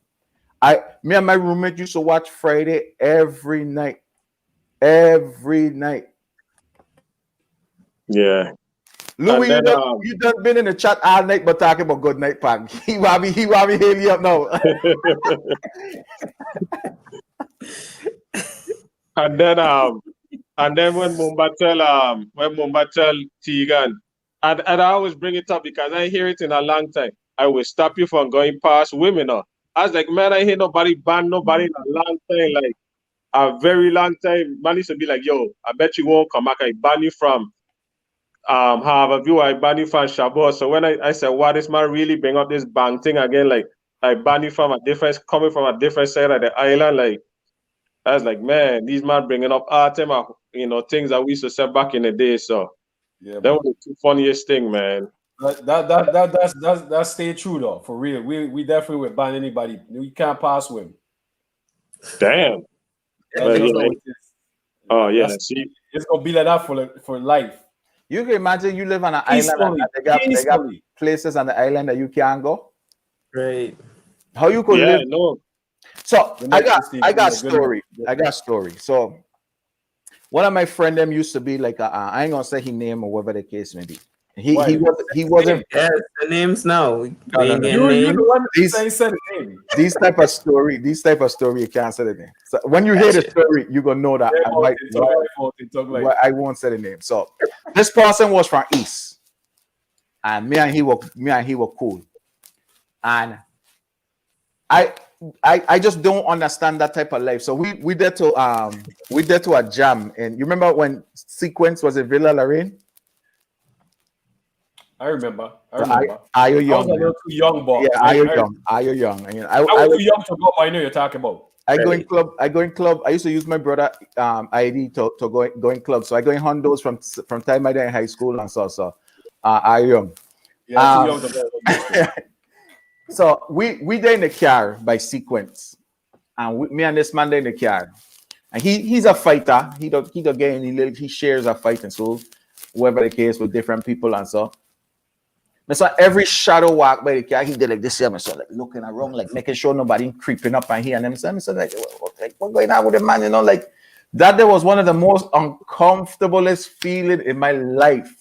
Me and my roommate used to watch Friday every night. Every night. Yeah. Louis, And then, you done been in the chat all night but talking about good night, Pang. He want me hail you up now. and then when Mumba tell Tegan, and I always bring it up because I hear it in a long time. I will stop you from going past women. I was like, man, I hear nobody ban nobody in a long time, like a very long time. Man used to be like, yo, I bet you won't come back. I ban you from Harvard View, I ban you from Chabot. So when I said, wow, this man really bring up this bang thing again, like I ban you from coming from a different side of the island, like I was like, man, these man bringing up Artem, things that we used to say back in the day. So Yeah, that was the two funniest thing, man. that stay true though, for real. We definitely would ban anybody. You can't pass with him. Damn. That's just yeah. how it is. Oh yeah. That's- See, It's gonna be like that for life. You can imagine you live on an island and they got places on the island that you can't go. Right. How you could yeah, live? no. So The I next got thing, story. I got story. So one of my friend them used to be like I ain't gonna say his name or whatever the case may be. He wasn't Yes, the names now. We No, ain't getting You're names. the one that These- said the name. these type of story you can't say the name. So when you hear the Gotcha. story, you gonna know that I won't say the name. So this person was from East, and me and he were cool, and I just don't understand that type of life. So we did to a jam, and you remember when Sequence was in Villa Lorraine? I remember. Are you I was a young? little too young, but Yeah, are you young? Are you young? I mean, I was too young to go, but I know you're talking about. I go in club. I used to use my brother ID to go in club. So I go in Hondos from time I did in high school and so are you young? Yeah, too young to go. So we there in the car by Sequence, and me and this man there in the car, and he's a fighter. He shares a fighting, so whatever the case with different people and so. I saw every shadow walk by the car. He did like this here. I saw like looking around, like making sure nobody creeping up and here. And then I said like, what's going on with the man? You know, like that. There was one of the most uncomfortablest feeling in my life.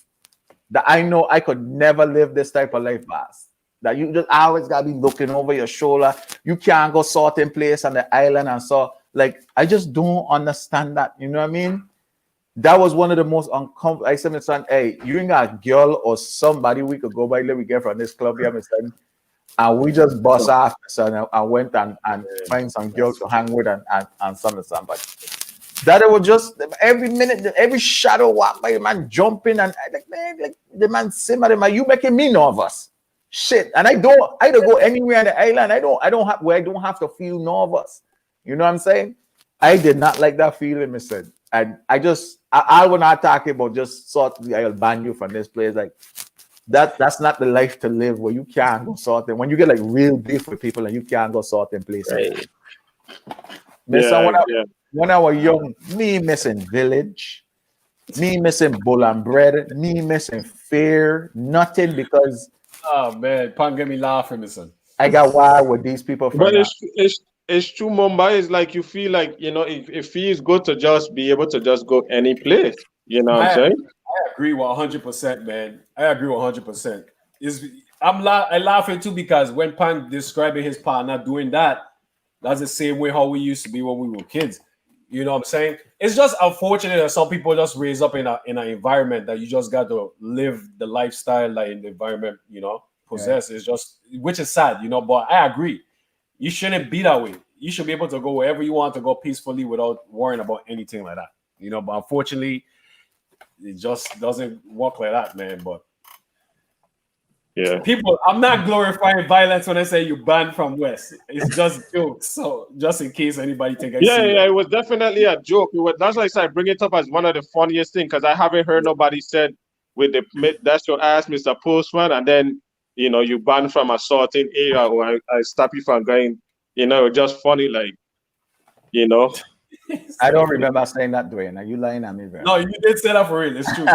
That I know I could never live this type of life, boss. That you just always gotta be looking over your shoulder. You can't go sorting place on the island and so. Like I just don't understand that. You know what I mean? That was one of the most uncomfortable. I said, my son, hey, you ain't got a girl or somebody we could go by, let me get from this club here, my son. And we just bust off, son. I went and find some girls to hang with and some. But that it was just every minute, every shadow walk by the man jumping and like, man, like, the man simmering, man, you making me nervous. Shit. And I don't go anywhere on the island. I don't have to feel nervous. You know what I'm saying? I did not like that feeling, my son. And I will not talk about just sort I'll ban you from this place. Like that's not the life to live where you can't go sorting. When you get like real beef with people and you can't go sorting places. Right. When I was young, me missing village, me missing bull and bread, me missing fear, nothing because Oh man, Pan get me laughing, listen. I got wild with these people from But it's true, Mumbai. It's like you feel like it feels good to just be able to just go any place. You know what I'm saying? I agree with 100%, man. I agree with 100%. I'm laughing too because when Pan describing his partner doing that, that's the same way how we used to be when we were kids. You know what I'm saying? It's just unfortunate that some people just raise up in an environment that you just got to live the lifestyle like in the environment, possess. It's just, which is sad, but I agree. You shouldn't be that way. You should be able to go wherever you want to go peacefully without worrying about anything like that. But unfortunately, it just doesn't work like that, man. But yeah, people, I'm not glorifying violence when I say you banned from West. It's just jokes. So just in case anybody think I see it was definitely a joke. That's why I said I bring it up as one of the funniest things because I haven't heard nobody said with the that's your ass, Mr. Postman, and then you ban from a certain area or I stop you from going. Just funny, like I don't remember saying that, Dwayne. Are you lying at me, bro? No, you did say that for real. It's true.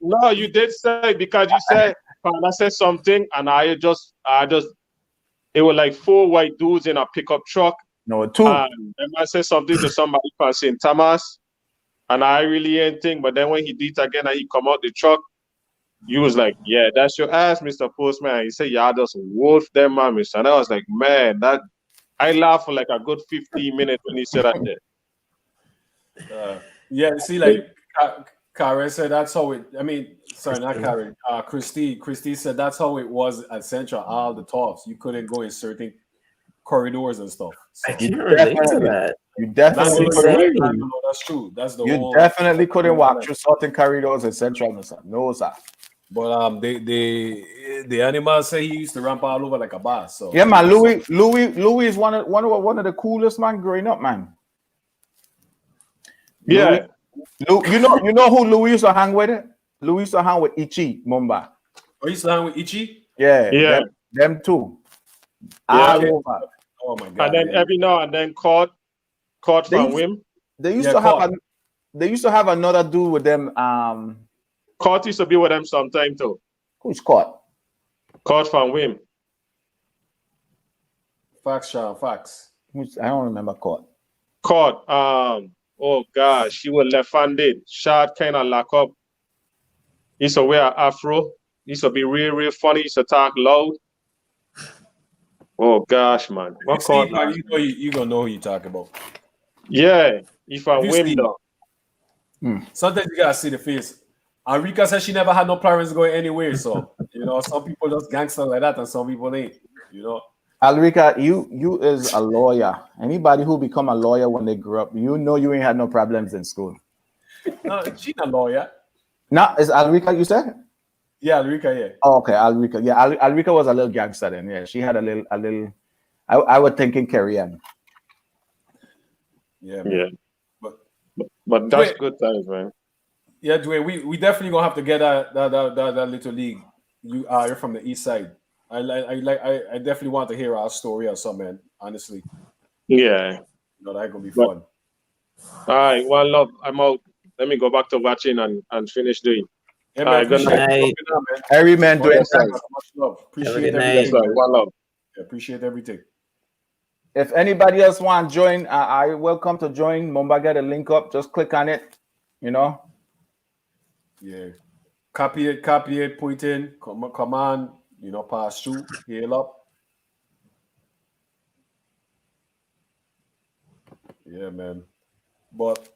No, you did say because you said I said something and I just it was like 4 white dudes in a pickup truck. No, two. And the man said something to somebody from St. Thomas, and I really ain't think. But then when he did it again and he come out the truck, you was like, yeah, that's your ass, Mr. Postman. He said, yeah, just wolf them, man, Mr. And I was like, man, that I laughed for like a good 15 minutes when he said that there. Yeah, see, like Karen said, that's how it. I mean, sorry, not Karen. Christy said that's how it was at Central. All the talks, you couldn't go in certain corridors and stuff. So I can't relate to that. You definitely that's, couldn't. no, that's true. That's the You whole. definitely couldn't walk through certain corridors in Central, Mr. No, sir. But the animals say he used to ramp all over like a boss. So Yeah, man. Louis is one of the coolest man growing up, man. Yeah. You know who Louis used to hang with? Louis used to hang with Ichi Mumba. Oh, you used to hang with Ichi? Yeah. Them two. Yeah. All over. Oh my god! And then man. every now and then caught from him. They used Yeah, to have Caught. they used to have another dude with them. Caught used to be with them sometime too. Who's caught? Caught from him. Facts, Sean. Facts. I don't remember caught. Caught. Oh gosh, she was left-handed. Short, kind of lock up. He used to wear an afro. He used to be real funny. He used to talk loud. Oh gosh, man. What Steve, Caught? man, you gonna know who you talking about. Yeah, if I If you win see- though. Sometimes you gotta see the face. Arika said she never had no parents going anywhere. So some people just gangster like that, and some people ain't. Alrika, you is a lawyer. Anybody who become a lawyer when they grew up, you ain't had no problems in school. No, she not lawyer. Now, is Alrika you said? Yeah, Arika, yeah. Oh, okay, Alrika. Yeah, Alrika was a little gangster then. Yeah, she had a little. I was thinking Carrie Ann. Yeah, man. Yeah. But that's good times, man. Yeah, Dwayne, we definitely gonna have to get that little league. You're from the east side. I definitely want to hear our story or something, man. Honestly, Yeah. that's gonna be fun. All right. Well, love, I'm out. Let me go back to watching and finish doing. Hey, All right, good appreciate night. you coming on, man. Every man doing Much things. love. Appreciate good night. everything. Sorry, one love. Yeah, appreciate everything. If anybody else want to join, I welcome to join. Mumba, get a link up. Just click on it. Yeah, copy it, put it in. Come on, pass through, heal up. Yeah, man. But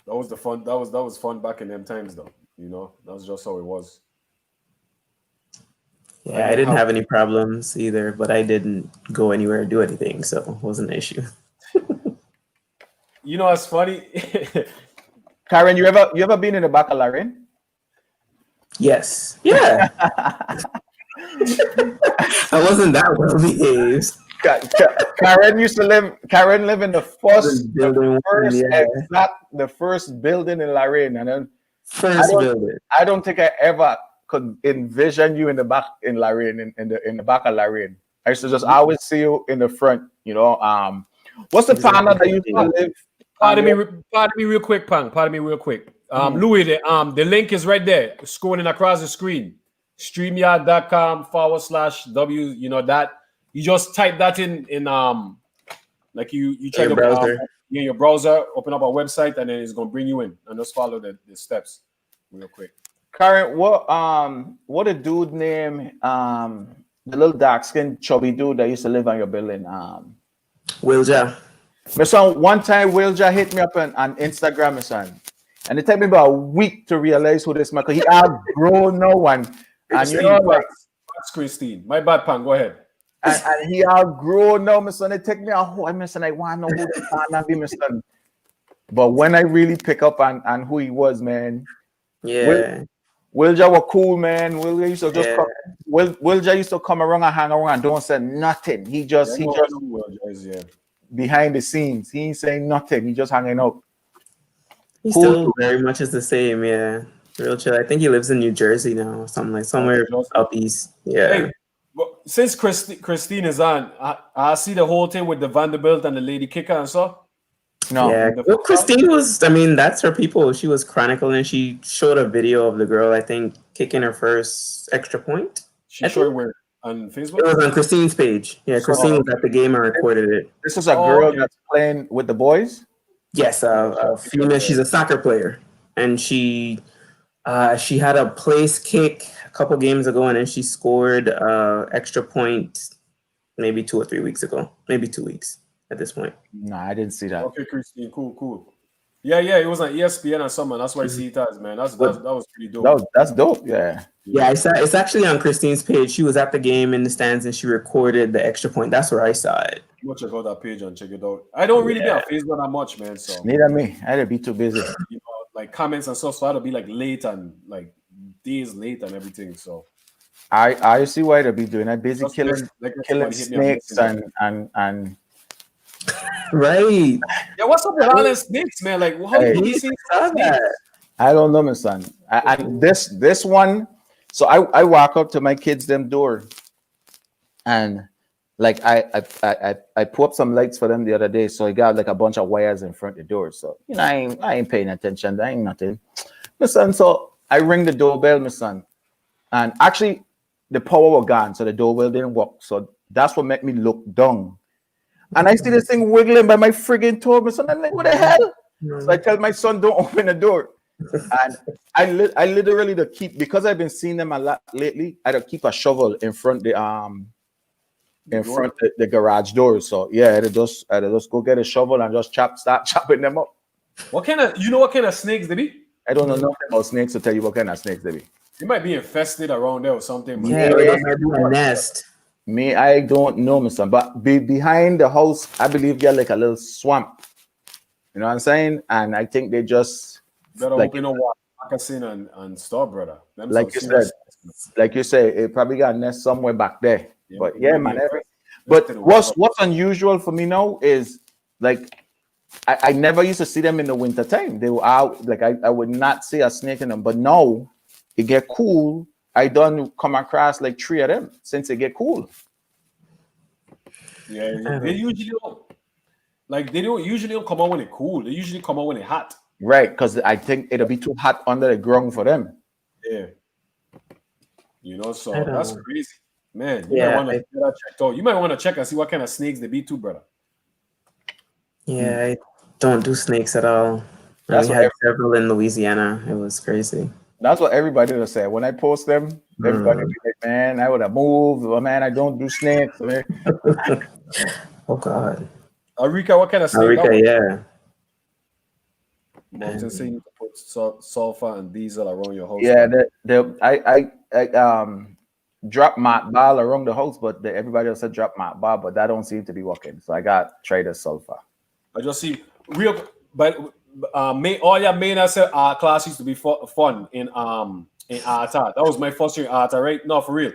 that was the fun. That was fun back in them times, though. That was just how it was. Yeah, I didn't have any problems either, but I didn't go anywhere or do anything, so it wasn't an issue. It's funny. Karen, you ever been in the back of Lorraine? Yes. Yeah. I wasn't that well behaved. Karen lived in the first Yeah. the first building in Lorraine, and then First building. I don't think I ever could envision you in the back in Lorraine, in the back of Lorraine. I used to just always see you in the front. What's the partner that used to live? Pardon me real quick, Pang. Pardon me real quick. Louis, the link is right there, scrolling across the screen. StreamYard.com/W. That you just type that in like you try Your to browser. in your browser, open up a website, and then it's gonna bring you in, and just follow the steps real quick. Karen, what a dude named the little dark skinned chubby dude that used to live on your building. Wilja. My son, one time Wilja hit me up on Instagram, my son. And it took me about a week to realize who this man, because he outgrown no one. And Christine. My bad, Pang. Go ahead. And he outgrown no, my son. It took me a whole, my son, I want to know who this man be, my son. But when I really pick up on who he was, man. Yeah. Wilja was cool, man. Wilja used to just come, Wilja used to come around and hang around and don't say nothing. He just behind the scenes. He ain't saying nothing. He just hanging out. He Cool. still very much is the same, yeah. Real chill. I think he lives in New Jersey now, or something like somewhere up east. Yeah. Hey, but since Christine is on, I see the whole thing with the Vanderbilt and the lady kicker and stuff. No. Yeah. Well, Christine was, I mean, that's her people. She was chronicling. She showed a video of the girl, I think, kicking her first extra point. She showed where on It Facebook? was on Christine's page. Yeah, Christine was at the game and recorded it. This is a Oh, girl okay. that's playing with the boys. Yes, a female. She's a soccer player, and she had a place kick a couple games ago, and then she scored extra point maybe 2 or 3 weeks ago, maybe 2 weeks at this point. No, I didn't see that. Okay, Christine, cool. Yeah, it was on ESPN or something. That's why I see it as, man. That was pretty dope. That's dope. Yeah. Yeah, it's actually on Christine's page. She was at the game in the stands, and she recorded the extra point. That's where I saw it. Go check out that page and check it out. I don't really be on Facebook that much, man. So Neither me. I had to be too busy. you know, like comments and stuff, so I had to be like late and like days late and everything. So I see why they be doing that. Busy Just killing like snakes and Right. yeah, what's up with all the snakes, man? Like, how Hey. do you see Saw snakes? that. I don't know, my son. And this one, so I walk up to my kids' them door, and like I put up some lights for them the other day. So I got like a bunch of wires in front of the door. So you know I ain't paying attention. That ain't nothing, my son. So I ring the doorbell, my son, and actually the power was gone, so the doorbell didn't work. So that's what made me look down. And I see this thing wiggling by my friggin' toe, my son. I'm like, what the hell? So I tell my son, don't open the door. And I literally to keep, because I've been seeing them a lot lately, I had to keep a shovel in front the garage door. So yeah, I had to just go get a shovel and just start chopping them up. What kind of snakes they be? I don't know nothing about snakes to tell you what kind of snakes they be. They might be infested around there or something. Man. Yeah, it might be a nest. Me, I don't know, my son. But behind the house, I believe they're like a little swamp. You know what I'm saying? And I think they just Better like- open up moccasin and stuff, brother. Them like some you said, serious- like you say, it probably got a nest somewhere back there. Yeah, But it yeah, might man. be infested. But Infested what's unusual for me now is like I never used to see them in the winter time. They were out, like I would not see a snake in them. But now it get cool. I done come across like 3 of them since it get cool. Yeah, they usually don't usually come out when it's cool. They usually come out when it's hot. Right, because I think it'll be too hot under the ground for them. Yeah. You know, so I don't that's know. crazy. Man, Yeah, might want to get that checked out. You might want to check and see what kind of snakes they be too, brother. Yeah, I don't do snakes at all. That's We what had several in Louisiana. It was crazy. That's what everybody will say. When I post them, everybody be like, man, I would have moved. Oh, man, I don't do snakes. Man. Oh God. Arika, what kind of snake? Eureka, yeah. Mountain say you can put sulfur and diesel around your house. Yeah, I drop my ball around the house, but everybody else said drop my ball, but that don't seem to be working. So I got Trader Sulfur. I just see real, but all your main art class used to be fun in Arta. That was my first year in Arta, right? No, for real.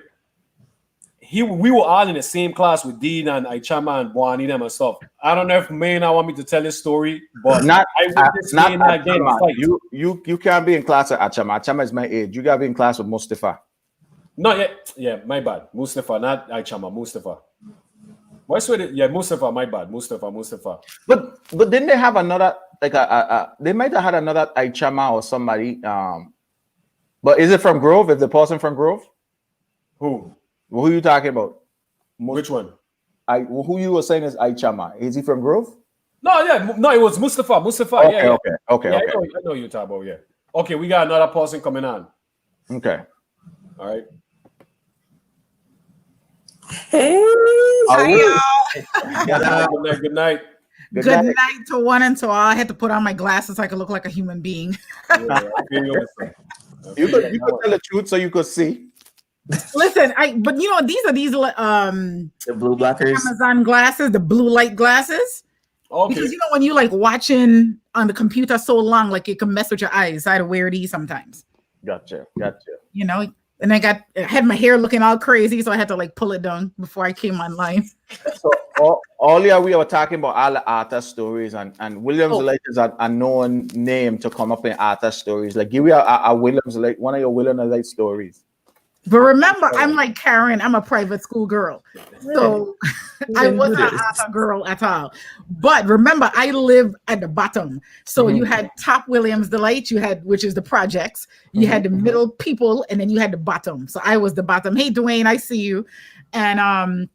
We were all in the same class with Dean and Aichama and Buani them and stuff. I don't know if Maynard want me to tell this story, but Not witnessed Maynard getting a Achama. fight. You can't be in class with Achama. Achama is my age. You gotta be in class with Mustafa. Not yet. Yeah, my bad. Mustafa, not Aichama. Mustafa. Why swear it? Yeah, Mustafa. My bad. Mustafa. But didn't they have another like they might have had another Aichama or somebody. But is it from Grove? Is the person from Grove? Who? Who are you talking about? Which one? Who you were saying is Aichama? Is he from Grove? No, yeah, no, it was Mustafa. Okay, yeah. okay. I know you talk about, yeah. Okay, we got another person coming on. Okay. All right. Hey. Hi, y'all. Good night. Good night to one and to all. I had to put on my glasses so I could look like a human being. Yeah, I feel you, listen. I You feel could you. tell the truth so you could see. Listen, but you know, these are The blue blockers. Amazon glasses, the blue light glasses. Okay. Because you know, when you like watching on the computer so long, like it can mess with your eyes. So I had to wear these sometimes. Gotcha. You know, and I had my hair looking all crazy, so I had to like pull it down before I came online. So earlier we were talking about all the artist stories, and Williams Light is a known name to come up in artist stories. Like give me a Williams Light, one of your Williams Light stories. But remember, I'm like Karen, I'm a private school girl. So I wasn't an art girl at all. But remember, I live at the bottom. So you had top Williams Delight, you had, which is the projects, you had the middle people, and then you had the bottom. So I was the bottom. Hey, Dwayne, I see you. And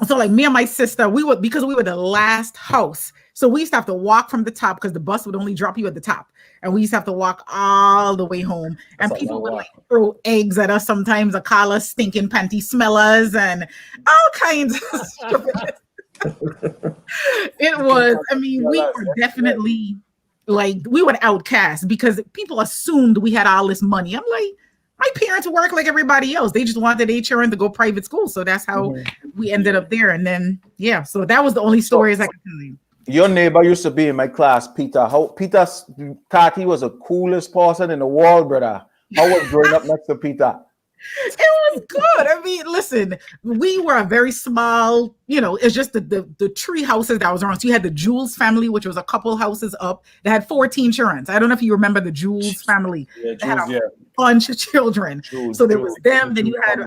so like me and my sister, because we were the last house. So we used to have to walk from the top because the bus would only drop you at the top. And we used to have to walk all the way home. And That's a people long would walk. like throw eggs at us sometimes, or call us stinking panty smellers and all kinds of stupid. It was, I mean, we were definitely like, we were outcast because people assumed we had all this money. I'm like, my parents work like everybody else. They just wanted their children to go private school. So that's how we ended up there. And then, yeah, so that was the only stories I could tell you. Your neighbor used to be in my class, Peter. Peter thought he was the coolest person in the world, brother. How was growing up next to Peter? It was good. I mean, listen, we were a very small, it's just the tree houses that was around. So you had the Jules family, which was a couple houses up. They had 14 children. I don't know if you remember the Jules family. Yeah, They had Jules, a yeah. bunch of children. So there was them. Then you had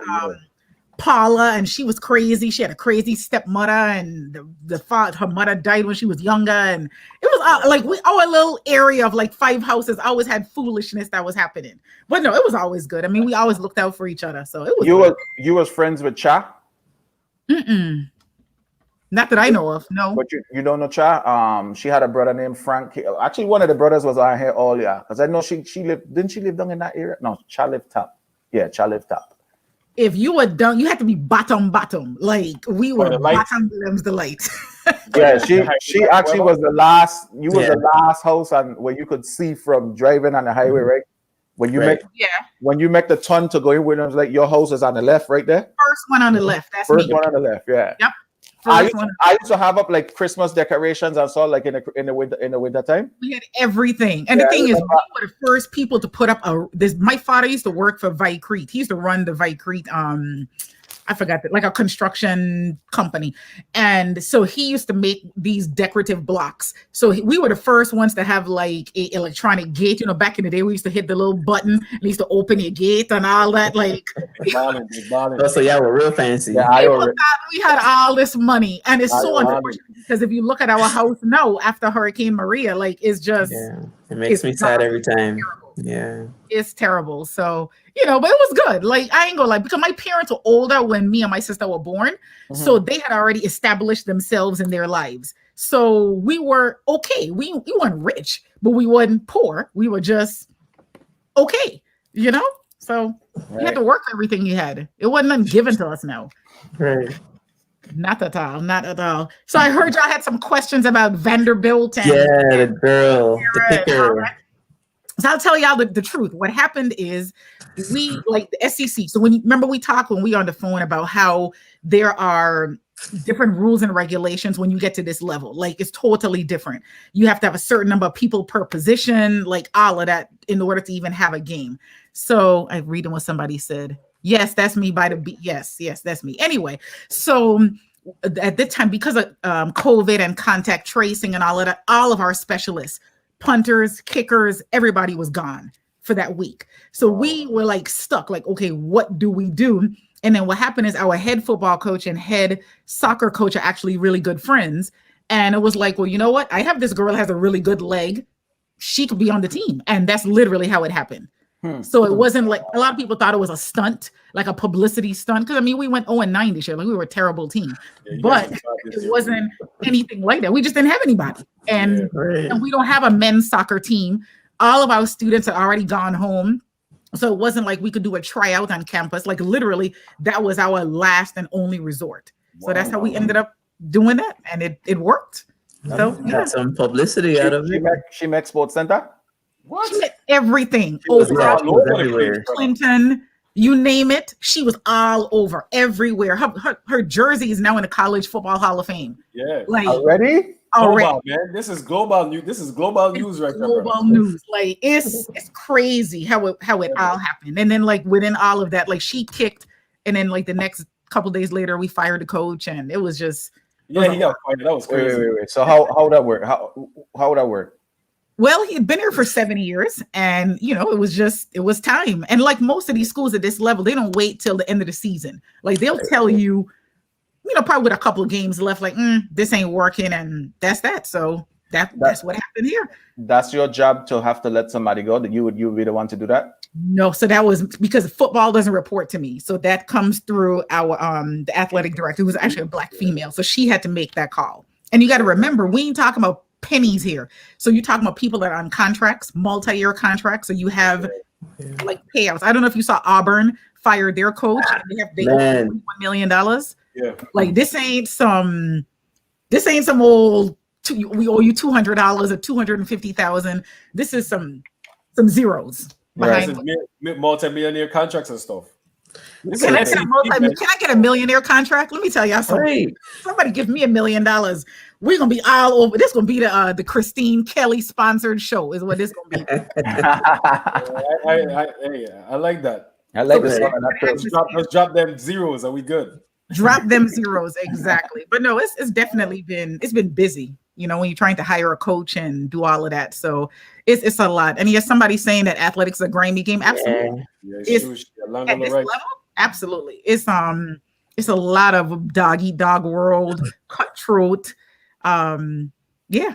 Paula, and she was crazy. She had a crazy stepmother, and her mother died when she was younger. And it was like our little area of like 5 houses always had foolishness that was happening. But no, it was always good. I mean, we always looked out for each other. So it was. You was friends with Cha? Mm-mm. Not that I know of. No. But you don't know Cha? She had a brother named Frank. Actually, one of the brothers was on here earlier because I know she lived. Didn't she live down in that area? No, Cha lived top. Yeah, Cha lived top. If you were done, you had to be bottom. Like we were the lights. bottom limbs the light. Yeah, she actually was the last. You was the last house on where you could see from driving on the highway, right? When you make the turn to go in with them, like your house is on the left, right there. First one on the left. That's First me. one on the left, yeah. Yep. I First one. used to have up like Christmas decorations and so like in the winter time. We had everything. And the thing is, we were the first people to put up my father used to work for Vicrete. He used to run the Vicrete, I forgot that, like a construction company. And so he used to make these decorative blocks. So we were the first ones to have like a electronic gate. Back in the day, we used to hit the little button and used to open your gate and all that. Like, Balling. Oh, so yeah, we're real fancy. Yeah, we had all this money. And it's so unfortunate because if you look at our house now after Hurricane Maria, like it's just, it makes me sad every time. Yeah, it's terrible. So, but it was good. Like, I ain't gonna lie, because my parents were older when me and my sister were born. So they had already established themselves in their lives. So we were okay. We weren't rich, but we weren't poor. We were just okay, So you had to work for everything you had. It wasn't nothing given to us now. right. Not at all. So I heard y'all had some questions about Vanderbilt and The girl, the picker. So I'll tell y'all the truth. What happened is we like the SEC. So when we talked when we were on the phone about how there are different rules and regulations when you get to this level. Like it's totally different. You have to have a certain number of people per position, like all of that in order to even have a game. So I'm reading what somebody said. Yes, that's me by the beat. Yes, that's me. Anyway, so at the time, because of COVID and contact tracing and all of that, all of our specialists, punters, kickers, everybody was gone for that week. So we were like stuck, like, okay, what do we do? And then what happened is our head football coach and head soccer coach are actually really good friends. And it was like, well, you know what? I have this girl that has a really good leg. She could be on the team. And that's literally how it happened. So it wasn't like a lot of people thought it was a stunt, like a publicity stunt. Because I mean, we went 0-9 this year. Like we were a terrible team, but it wasn't anything like that. We just didn't have anybody, and we don't have a men's soccer team. All of our students had already gone home, so it wasn't like we could do a tryout on campus. Like literally, that was our last and only resort. So that's how we ended up doing that, and it worked. So Got some publicity out of it. She met Sports Center. She met everything. She was everywhere. Clinton, you name it. She was all over, everywhere. Her jersey is now in the College Football Hall of Fame. Yeah. Like Already, global, man. This is global news. This is global news right now. Global news. Like it's crazy how it all happened. And then like within all of that, like she kicked, and then like the next couple days later, we fired the coach, and it was just he got fired. That was crazy. Wait. So how would that work? How would that work? Well, he'd been here for 7 years, and it was time. And like most of these schools at this level, they don't wait till the end of the season. Like they'll tell you, probably with a couple of games left, like this ain't working, and that's that. So That's what happened here. That's your job to have to let somebody go. That you would be the one to do that? No, so that was because football doesn't report to me. So that comes through our the athletic director, who was actually a Black female. So she had to make that call. And you got to remember, we ain't talking about pennies here. So you're talking about people that are on contracts, multi-year contracts. So you have like payouts. I don't know if you saw Auburn fired their coach. And they owe $1 million. Yeah. Like this ain't some old. We owe you $200 or $250,000. This is some zeros behind. Multi-millionaire contracts and stuff. Can I get a millionaire contract? Let me tell y'all something. Right. Somebody give me $1 million. We're gonna be all over. This gonna be the Christine Kelly sponsored show. Is what this gonna be. I like that. I like So this. Let's drop them zeros. Are we good? Drop them zeros, exactly. But no, it's definitely been busy. You know, when you're trying to hire a coach and do all of that. So it's a lot. And yes, somebody saying that athletics is a grimy game. Absolutely. Yeah, It's at this level, absolutely. It's a lot of dog eat dog world, cutthroat. Yeah,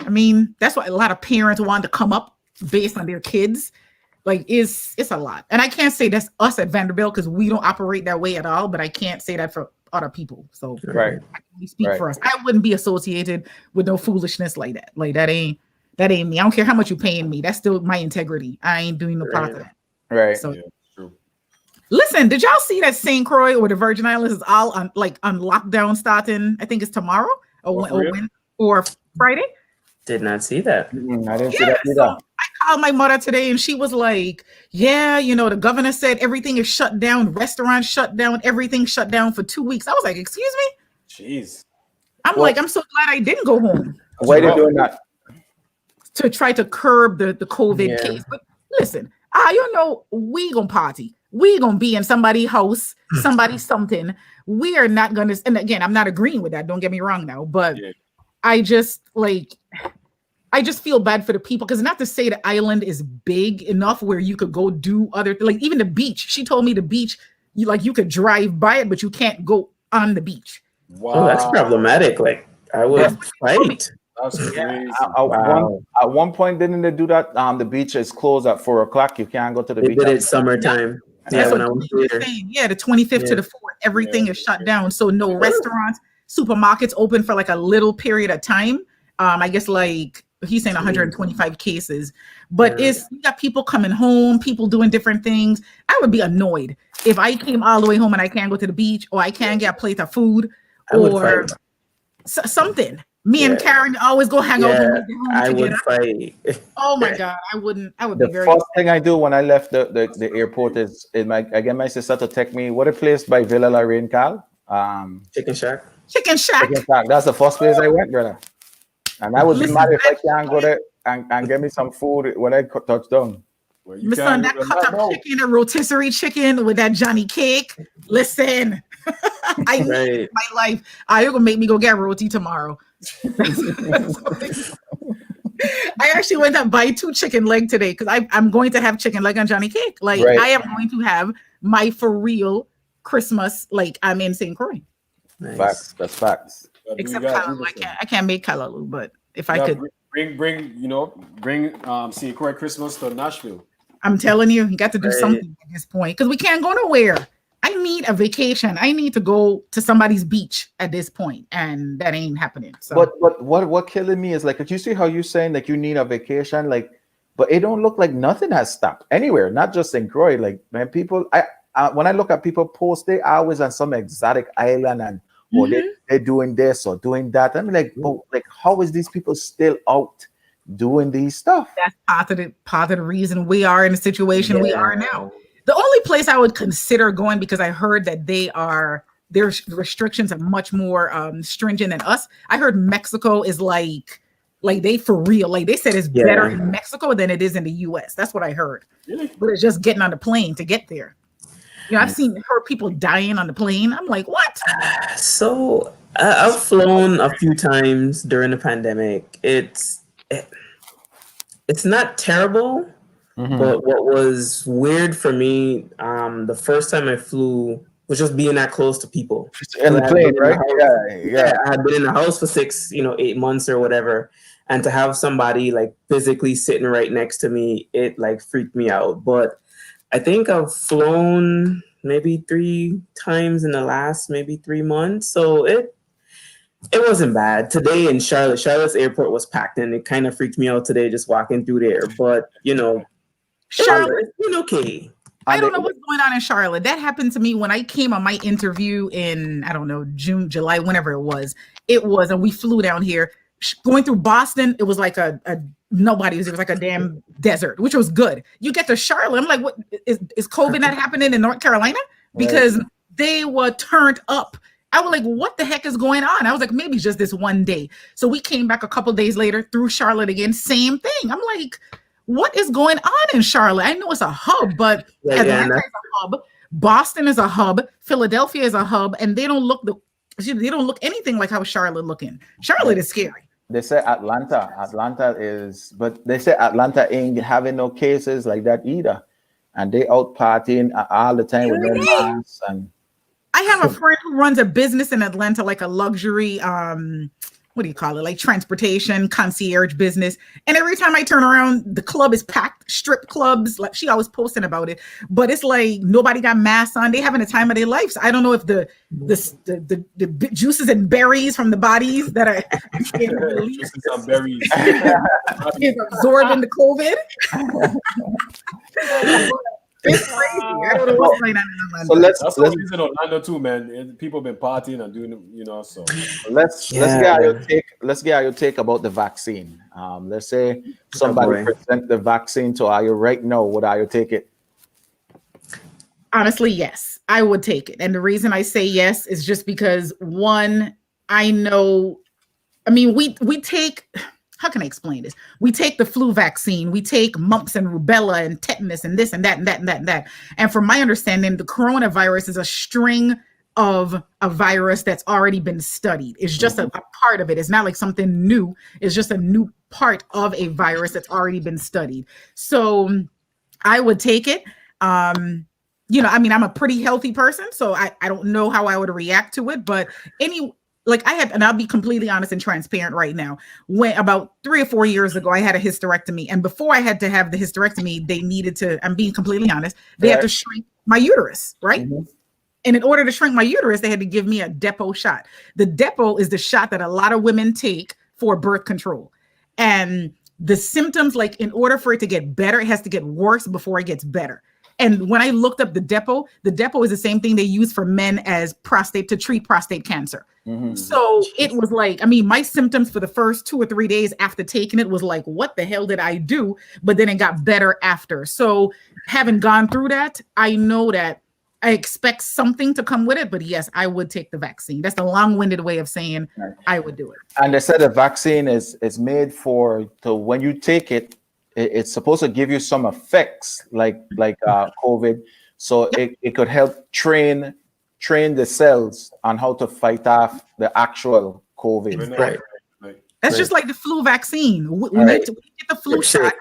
I mean, that's why a lot of parents want to come up based on their kids. Like it's a lot. And I can't say that's us at Vanderbilt because we don't operate that way at all, but I can't say that for other people. So Right. I can only speak for us. I wouldn't be associated with no foolishness like that. Like that ain't me. I don't care how much you're paying me. That's still my integrity. I ain't doing no part of that. Right. So Yeah, true. listen, did y'all see that St. Croix or the Virgin Islands is all on lockdown starting? I think it's tomorrow or Friday. Did not see that. I didn't see Yeah, that so either. I called my mother today and she was like, yeah, you know, the governor said everything is shut down, restaurants shut down, everything shut down for 2 weeks. I was like, excuse me? Jeez. I'm like, I'm so glad I didn't go home Why are they doing that? to try to curb the COVID case. But listen, you know, we gonna party. We gonna be in somebody's house, somebody's something. We are not gonna, and again, I'm not agreeing with that. Don't get me wrong now, but Yeah. I just feel bad for the people because not to say the island is big enough where you could go do other, like even the beach. She told me the beach, you could drive by it, but you can't go on the beach. Wow. Oh, that's problematic. Like I would fight. That's crazy. At one point, didn't they do that? The beach is closed at 4:00. You can't go to the They beach. did it summertime. Yeah, That's when I what was they were there. saying. Yeah, the 25th to the 4th, everything is shut down. So no restaurants, supermarkets open for like a little period of time. I guess like he's saying 125 cases, but you got people coming home, people doing different things. I would be annoyed if I came all the way home and I can't go to the beach or I can't get a plate of food or something. Me and Karen always go hang out when we get home I would together. fight. Oh my God, I would The be very first thing I do when I left the airport is I get my sister to take me. What a place by Villa Lorraine, Cal? Chicken Shack. Chicken Shack. Chicken Shack. That's the first place I went, brother. And I would be mad if I can't go there and get me some food when I touch down. Well, you My son, can't that do cut up chicken, a rotisserie chicken with that Johnny cake. Listen, I need my life. You're gonna make me go get roti tomorrow. I actually went and buy 2 chicken leg today because I'm going to have chicken leg on Johnny cake. Like I am going to have my for real Christmas. Like I'm in St. Croix. Nice. Facts. That's facts. Except Callaloo, I can't make Callaloo, but if I could bring St. Croix Christmas to Nashville. I'm telling you, you got to do something at this point because we can't go nowhere. I need a vacation. I need to go to somebody's beach at this point, and that ain't happening. So, but what killing me is like you see how you're saying like you need a vacation, like, but it don't look like nothing has stopped anywhere, not just in Croix. Like man, people, when I look at people post, they always on some exotic island and or they're doing this or doing that. I'm like, oh, like how is these people still out doing these stuff? That's part of the reason we are in the situation we are now. The only place I would consider going, because I heard that their restrictions are much more stringent than us. I heard Mexico is like they for real. Like they said it's better in Mexico than it is in the US. That's what I heard. Really? But it's just getting on the plane to get there. You know, heard people dying on the plane. I'm like, what? So I've flown a few times during the pandemic. It's not terrible. But what was weird for me, the first time I flew was just being that close to people. In the plane, right? I had been in the house for 8 months or whatever. and to have somebody like physically sitting right next to me, it like freaked me out. But I think I've flown maybe 3 times in the last maybe 3 months, so it wasn't bad. Today in Charlotte's airport was packed, and it kind of freaked me out today just walking through there. But Charlotte, it's been okay. I don't know what's going on in Charlotte. That happened to me when I came on my interview in, I don't know, June, July, whenever it was. And we flew down here. Going through Boston, it was like it was like a damn desert, which was good. You get to Charlotte, I'm like, what is COVID not happening in North Carolina? Because they were turned up. I was like, what the heck is going on? I was like, maybe just this one day. So we came back a couple days later through Charlotte again, same thing. I'm like, what is going on in Charlotte? I know it's a hub, but Atlanta is a hub, Boston is a hub, Philadelphia is a hub, and they don't look anything like how Charlotte looking. Charlotte is scary. They say Atlanta is, but they say Atlanta ain't having no cases like that either, and they out partying all the time with no masks. And I have a friend who runs a business in Atlanta, like a luxury, what do you call it? Like transportation concierge business. And every time I turn around, the club is packed, strip clubs. Like she always posting about it, but it's like nobody got masks on. They having a time of their lives. I don't know if the juices and berries from the bodies that are juices and berries is absorbing the COVID. It's crazy. I don't know what's going on in Orlando. So That's what in Orlando too, man. People been partying and doing, so let's get your take. Let's get your take about the vaccine. Let's say somebody present the vaccine to you right now. Would you take it? Honestly, yes, I would take it. And the reason I say yes is just because one, I know, I mean, we take, how can I explain this? We take the flu vaccine, we take mumps and rubella and tetanus and this and that and that and that and that. And from my understanding, the coronavirus is a string of a virus that's already been studied. It's just a part of it. It's not like something new. It's just a new part of a virus that's already been studied. So I would take it. I mean, I'm a pretty healthy person, so I don't know how I would react to it, but and I'll be completely honest and transparent right now. When about 3 or 4 years ago, I had a hysterectomy. And before I had to have the hysterectomy, they needed to, I'm being completely honest, they had to shrink my uterus, right? Mm-hmm. And in order to shrink my uterus, they had to give me a Depo shot. The Depo is the shot that a lot of women take for birth control. And the symptoms, like in order for it to get better, it has to get worse before it gets better. And when I looked up the Depo is the same thing they use for men as to treat prostate cancer. Mm-hmm. So it was like, I mean, my symptoms for the first 2 or 3 days after taking it was like, what the hell did I do? But then it got better after. So having gone through that, I know that I expect something to come with it. But yes, I would take the vaccine. That's the long-winded way of saying I would do it. And they said the vaccine is made to when you take it, it's supposed to give you some effects like COVID. So it could help train the cells on how to fight off the actual COVID. Right. That's just like the flu vaccine. When you get the flu shot,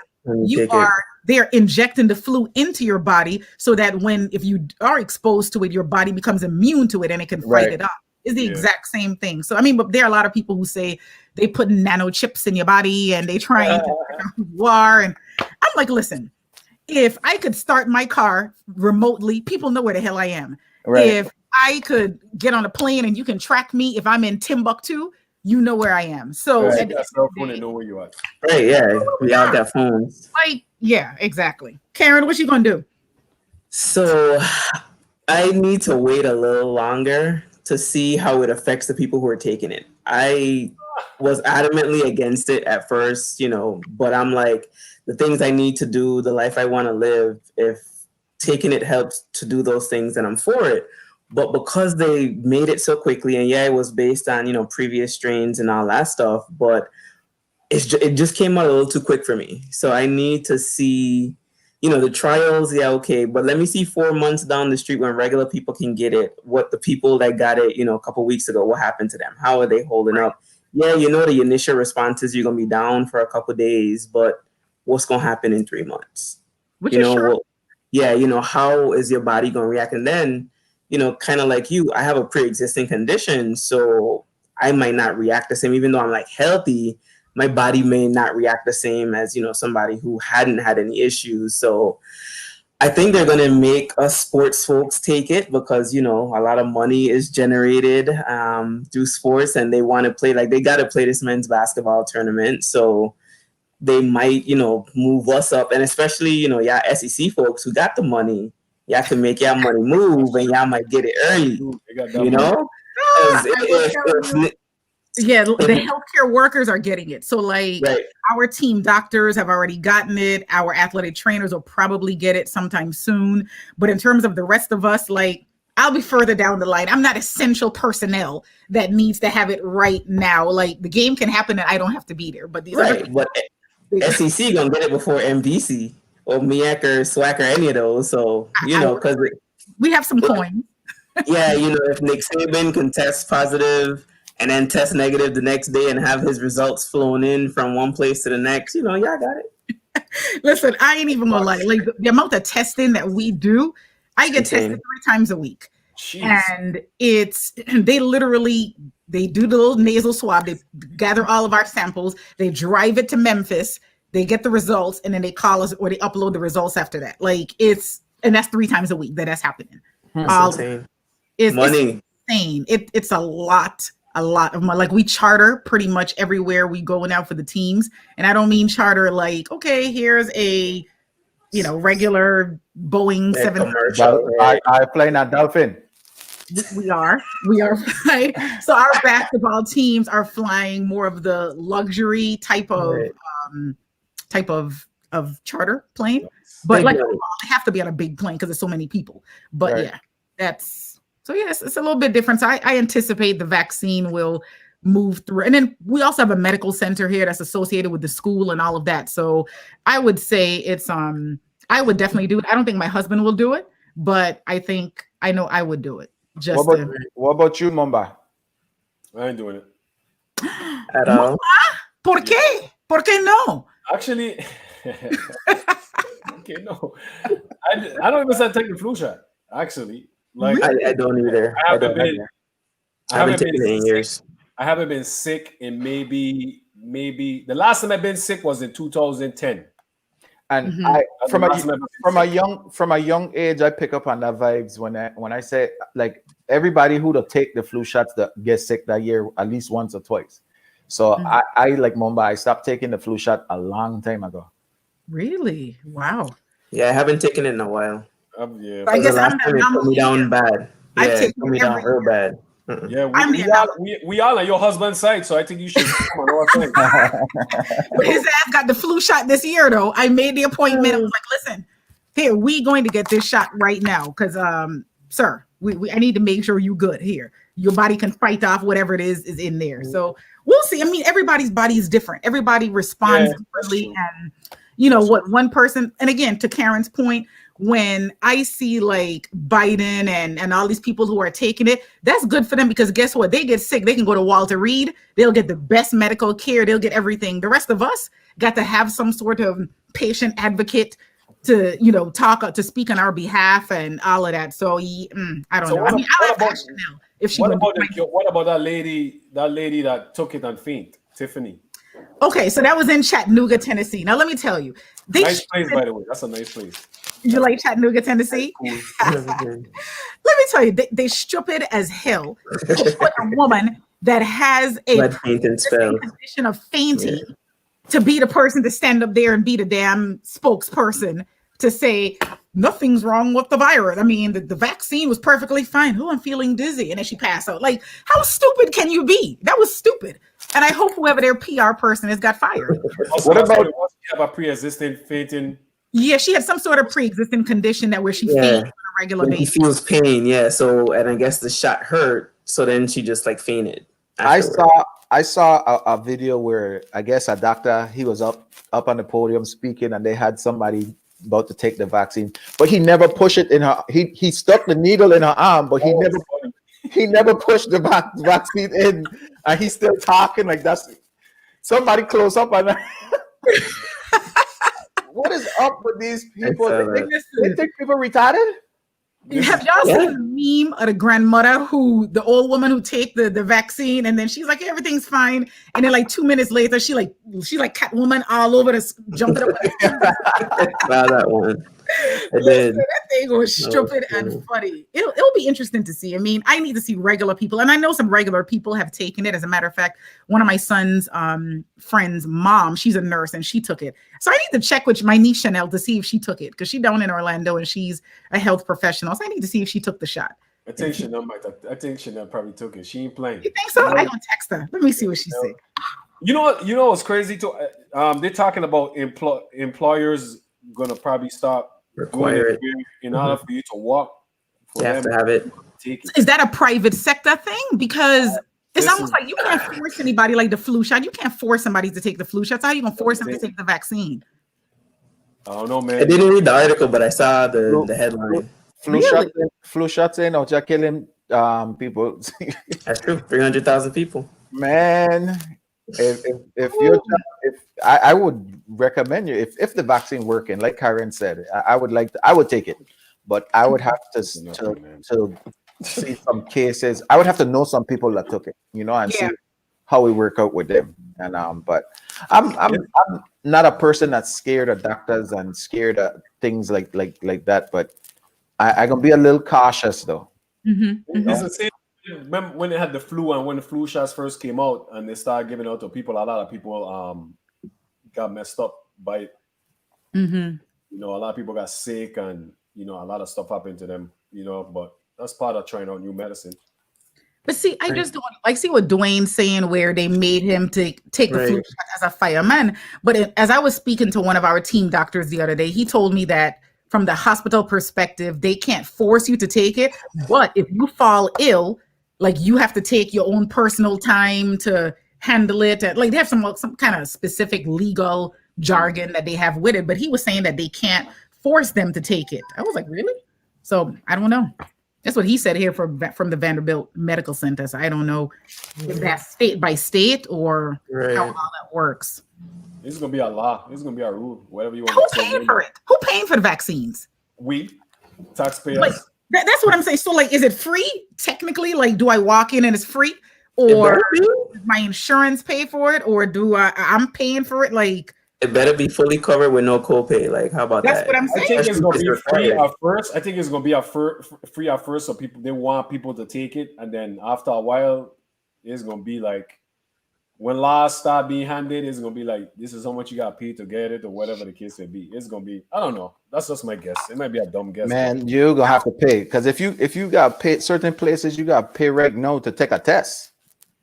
they're injecting the flu into your body so that if you are exposed to it, your body becomes immune to it and it can fight it off. It's the exact same thing. So, I mean, but there are a lot of people who say they put nano chips in your body and they try to figure out who you are. And I'm like, listen, if I could start my car remotely, people know where the hell I am. Right. If I could get on a plane and you can track me, if I'm in Timbuktu, you know where I am. So you got a cell phone and know where you are. Right, yeah. We all got phones. Like, yeah, exactly. Karen, what you gonna do? So I need to wait a little longer to see how it affects the people who are taking it. I was adamantly against it at first, but I'm like, the things I need to do, the life I want to live, if taking it helps to do those things, then I'm for it. But because they made it so quickly, and it was based on, previous strains and all that stuff, but it just came out a little too quick for me. So I need to see, the trials, okay, but let me see 4 months down the street when regular people can get it, what the people that got it, a couple weeks ago, what happened to them? How are they holding up? Yeah, the initial responses, you're going to be down for a couple days, but what's going to happen in 3 months? Which is true. How is your body going to react? And then, kind of like you, I have a pre-existing condition, so I might not react the same, even though I'm like healthy. my body may not react the same as, somebody who hadn't had any issues. So I think they're going to make us sports folks take it because, a lot of money is generated through sports, and they want to play, like they got to play this men's basketball tournament. So they might, move us up. And especially, SEC folks who got the money, you have to make your money move, and y'all might get it early, Yeah, the healthcare workers are getting it. So like our team doctors have already gotten it. Our athletic trainers will probably get it sometime soon. But in terms of the rest of us, like I'll be further down the line. I'm not essential personnel that needs to have it right now. Like the game can happen and I don't have to be there. But these other people, but SEC gonna get it before MVC or MEAC or SWAC or any of those. So because we have some coins. Yeah, if Nick Saban can test positive and then test negative the next day and have his results flown in from one place to the next, y'all got it. Listen, I ain't even gonna lie. Like the amount of testing that we do, I get tested 3 times a week. Jeez. And they do the little nasal swab, they gather all of our samples, they drive it to Memphis, they get the results, and then they call us or they upload the results after that. Like and that's 3 times a week that's happening. That's insane. It's insane. It's a lot of money. Like we charter pretty much everywhere we go now for the teams. And I don't mean charter like, okay, here's a, regular Boeing 7. I play not Dolphin. We are flying. So our basketball teams are flying more of the luxury type of charter plane. But like they have to be on a big plane because there's so many people. But yes, it's a little bit different. So I anticipate the vaccine will move through. And then we also have a medical center here that's associated with the school and all of that. So I would say I would definitely do it. I don't think my husband will do it, but I know I would do it. What about you, Mumba? I ain't doing it. At all. ¿Por qué? ¿Por qué no? Actually, okay, no. I don't even start taking the flu shot, actually. Like I don't either. I haven't taken it in years. I haven't been sick in maybe the last time I've been sick was in 2010. And from a young age, I pick up on that vibes when I say like everybody who to take the flu shots that get sick that year at least once or twice. So I like Mumbai. I stopped taking the flu shot a long time ago. Really? Wow. Yeah, I haven't taken it in a while. Yeah. I guess I'm put me down bad. I've taken put me down real bad. Yeah, we all on your husband's side, so I think you should come on our thing. But his ass got the flu shot this year, though. I made the appointment. I was like, listen, here, we going to get this shot right now because, sir, I need to make sure you good here. Your body can fight off whatever it is in there. So we'll see. I mean, everybody's body is different. Everybody responds differently. And one person, and again, to Karen's point, when I see like Biden and all these people who are taking it, that's good for them because guess what? They get sick. They can go to Walter Reed. They'll get the best medical care. They'll get everything. The rest of us got to have some sort of patient advocate to, talk, to speak on our behalf and all of that. So I don't know. I mean, I like Chanel if she what about that lady that took it and fainted, Tiffany? Okay, so that was in Chattanooga, Tennessee. Now let me tell you. Nice place, by the way. That's a nice place. You like Chattanooga, Tennessee? Let me tell you, they stupid as hell. Put a woman that has a condition of fainting to be the person to stand up there and be the damn spokesperson to say nothing's wrong with the virus. I mean, the vaccine was perfectly fine. Oh, I'm feeling dizzy. And then she passed out. Like, how stupid can you be? That was stupid. And I hope whoever their PR person is got fired. What about you have a pre-existing fainting? Yeah, she had some sort of pre-existing condition where she fainted on a regular basis. She feels pain, So, and I guess the shot hurt. So then she just like fainted. Afterward. I saw a video where I guess a doctor, he was up on the podium speaking, and they had somebody about to take the vaccine, but he never pushed it in her. He stuck the needle in her arm, but he never pushed the vaccine in, and he's still talking like that's somebody close up on that. What is up with these people? They think people retarded? Have y'all seen the meme of the grandmother the old woman who take the vaccine and then she's like, everything's fine. And then like 2 minutes later, she like Catwoman all over the jumping up. Wow, that one. And then That thing was stupid and funny. It'll be interesting to see. I mean, I need to see regular people, and I know some regular people have taken it. As a matter of fact, one of my son's friend's mom, she's a nurse, and she took it. So I need to check with my niece Chanel to see if she took it, because she's down in Orlando and she's a health professional. So I need to see if she took the shot. I think Chanel probably took it. She ain't playing. You think so? I'm gonna text her. Let me see what she said. You know what's crazy too? They're talking about employers gonna probably stop require it in order for you to walk. You have to have it. Take it. Is that a private sector thing? Because it's almost like you can't force anybody, like the flu shot. You can't force somebody to take the flu shot. So how are you gonna force them to take the vaccine? I don't know, man. I didn't read the article, but I saw the headline. Flu shots in or just killing people. That's true. 300,000 people. Man, I would recommend you if the vaccine working, like Karen said, I would take it, but I would have to see some cases. I would have to know some people that took it, and see how we work out with them. And but I'm not a person that's scared of doctors and scared of things like that, but I gonna be a little cautious though. It's the same. Remember when they had the flu and when the flu shots first came out and they started giving out to people, a lot of people got messed up by it. A lot of people got sick and a lot of stuff happened to them, but that's part of trying out new medicine. But see, I just don't see what Dwayne's saying, where they made him to take the flu shot as a fireman. But as I was speaking to one of our team doctors the other day, he told me that from the hospital perspective, they can't force you to take it. But if you fall ill, like you have to take your own personal time to handle it. Like they have some kind of specific legal jargon that they have with it. But he was saying that they can't force them to take it. I was like, really? So I don't know. That's what he said here from the Vanderbilt Medical Center. So I don't know if that's state by state or how all that works. This is gonna be a law. This is gonna be a rule. Whatever you want. Who's paying for it? Who paying for the vaccines? We, taxpayers. Like, that's what I'm saying. So, like, is it free technically? Like, do I walk in and it's free, or does my insurance pay for it, or do I'm paying for it? Like, it better be fully covered with no copay. Like, how about that? That's what I'm saying. I think it's gonna be free at first. I think it's gonna be free at first, so they want people to take it, and then after a while, it's gonna be like. When laws start being handed, it's gonna be like this is how much you got paid to get it, or whatever the case may be. It's gonna be, I don't know. That's just my guess. It might be a dumb guess. Man, you're gonna have to pay because if you got paid certain places, you got to pay right now to take a test.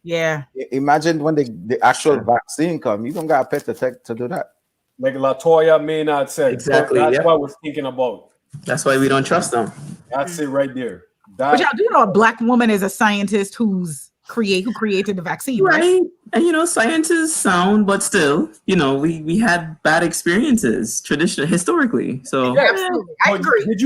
Yeah. Imagine when the actual vaccine come, you don't got to pay to do that. Like Latoya Maynard said, exactly. That's what I was thinking about. That's why we don't trust them. That's it right there. But y'all do know a black woman is a scientist who created the vaccine, right? And science is sound, but still, we had bad experiences historically. So yeah, absolutely. I agree. Did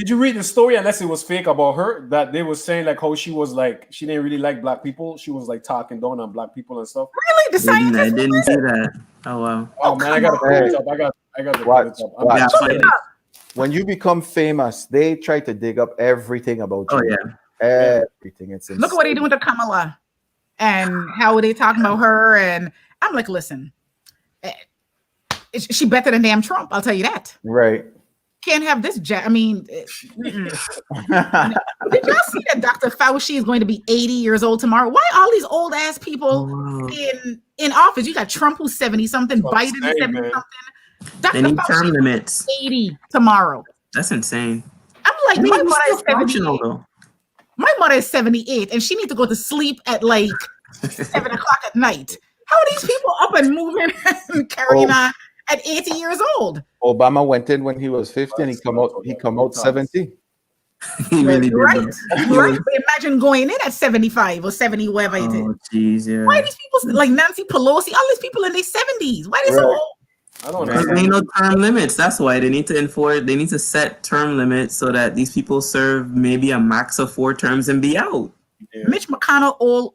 you read the story, unless it was fake, about her, that they were saying like how she was like she didn't really like black people? She was like talking down on black people and stuff. Really? The scientist? I didn't see that. Oh wow. Oh man, I gotta pull it up. I got to pull it up. When you become famous, they try to dig up everything about you. Oh yeah. Everything. It's insane. Look at what they doing to Kamala and how are they talking about her. And I'm like, listen, is she better than damn Trump? I'll tell you that. Right. Can't have this. Did y'all see that Dr. Fauci is going to be 80 years old tomorrow? Why all these old ass people in office? You got Trump who's 70 something, Biden 70 something. Dr. They need Fauci term limits. 80 tomorrow. That's insane. I'm like, my mother is 78. Though. My mother is 78 and she needs to go to sleep at like 7 o'clock at night. How are these people up and moving and carrying on at 80 years old? Obama went in when he was 50 and he come out 70. He really did. Right. Right. Imagine going in at 75 or 70, whatever it is. Oh, jeez, yeah. Why are these people like Nancy Pelosi? All these people in their 70s. Why are they so old? I don't know. There ain't no term limits. That's why they need to enforce. They need to set term limits so that these people serve maybe a max of 4 terms and be out. Yeah. Mitch McConnell, old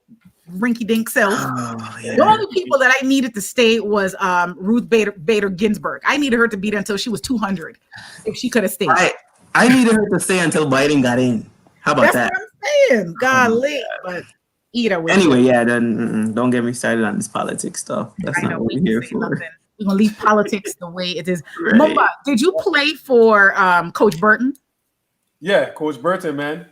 rinky-dink self. Oh, yeah. The only people that I needed to stay was Ruth Bader Ginsburg. I needed her to be there until she was 200, if she could have stayed. I needed her to stay until Biden got in. How about That's that? what I'm saying. Golly, but either way. Anyway, yeah, then don't get me started on this politics stuff. That's I not know what we we're can here say for. nothing. We're gonna leave politics the way it is. Right. Mumba, did you play for Coach Burton? Yeah, Coach Burton, man.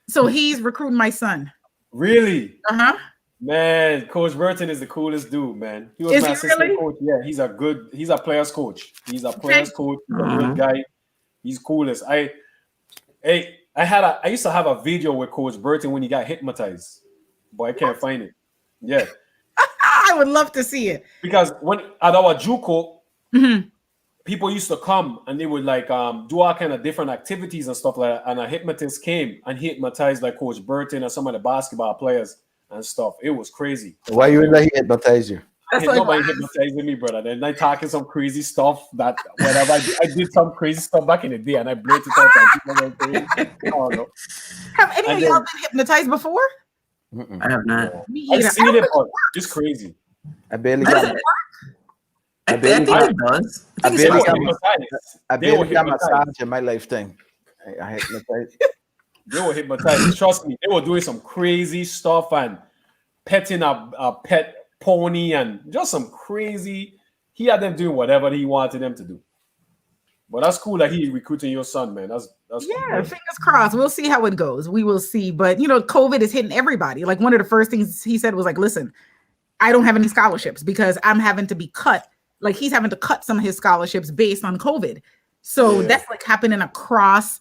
So he's recruiting my son. Really? Uh-huh. Man, Coach Burton is the coolest dude, man. He was Is my he assistant really? coach. Yeah, he's a player's coach. He's a player's coach. He's a Mhm. good guy. He's coolest. I used to have a video with Coach Burton when he got hypnotized, but I can't find it. Yeah, I would love to see it. because when at our JUCO, Mhm. people used to come and they would like do all kind of different activities and stuff like that. And a hypnotist came and hypnotized like Coach Burton and some of the basketball players and stuff. It was crazy. Why you let he hypnotize you? That's Ain't like nobody hypnotizing me, brother. Then I talking some crazy stuff that whatever I did some crazy stuff back in the day and I blurted it out and people went crazy. I don't know. have any of And y'all then- been hypnotized before? Mm-mm. I have not. Me I've either. seen I don't it, think but it's crazy. I barely Does got. it work? I think it does. I think it's They barely were got. hypnotized. I They were barely got hypnotized. massage in my lifetime. I hypnotized. They were hypnotized. Trust me, they were doing some crazy stuff and petting a pet pony and just some crazy. He had them doing whatever he wanted them to do. But that's cool that he recruiting your son, man. That's cool, Yeah, man. fingers crossed. We'll see how it goes. We will see. But you know, COVID is hitting everybody. Like one of the first things he said was like, listen, I don't have any scholarships because I'm having to be cut. Like he's having to cut some of his scholarships based on COVID. So Yeah. that's like happening across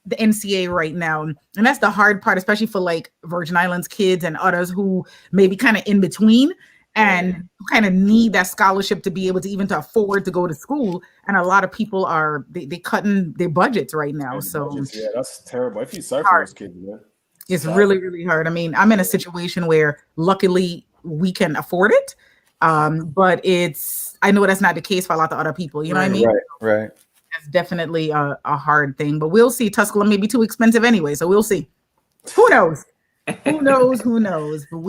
the NCAA right now. And that's the hard part, especially for like Virgin Islands kids and others who may be kind of in between and kind of need that scholarship to be able to even to afford to go to school. And a lot of people are they cutting their budgets right now. So Yeah, that's terrible. I feel sorry for Hard. those kids, man. it's Sad. really, really hard. I mean, I'm in a situation where luckily we can afford it. But I know that's not the case for a lot of other people. You know what I mean? Right. That's definitely a hard thing, but we'll see. Tusculum may be too expensive anyway, so we'll see. Who knows? Who knows? Who knows? But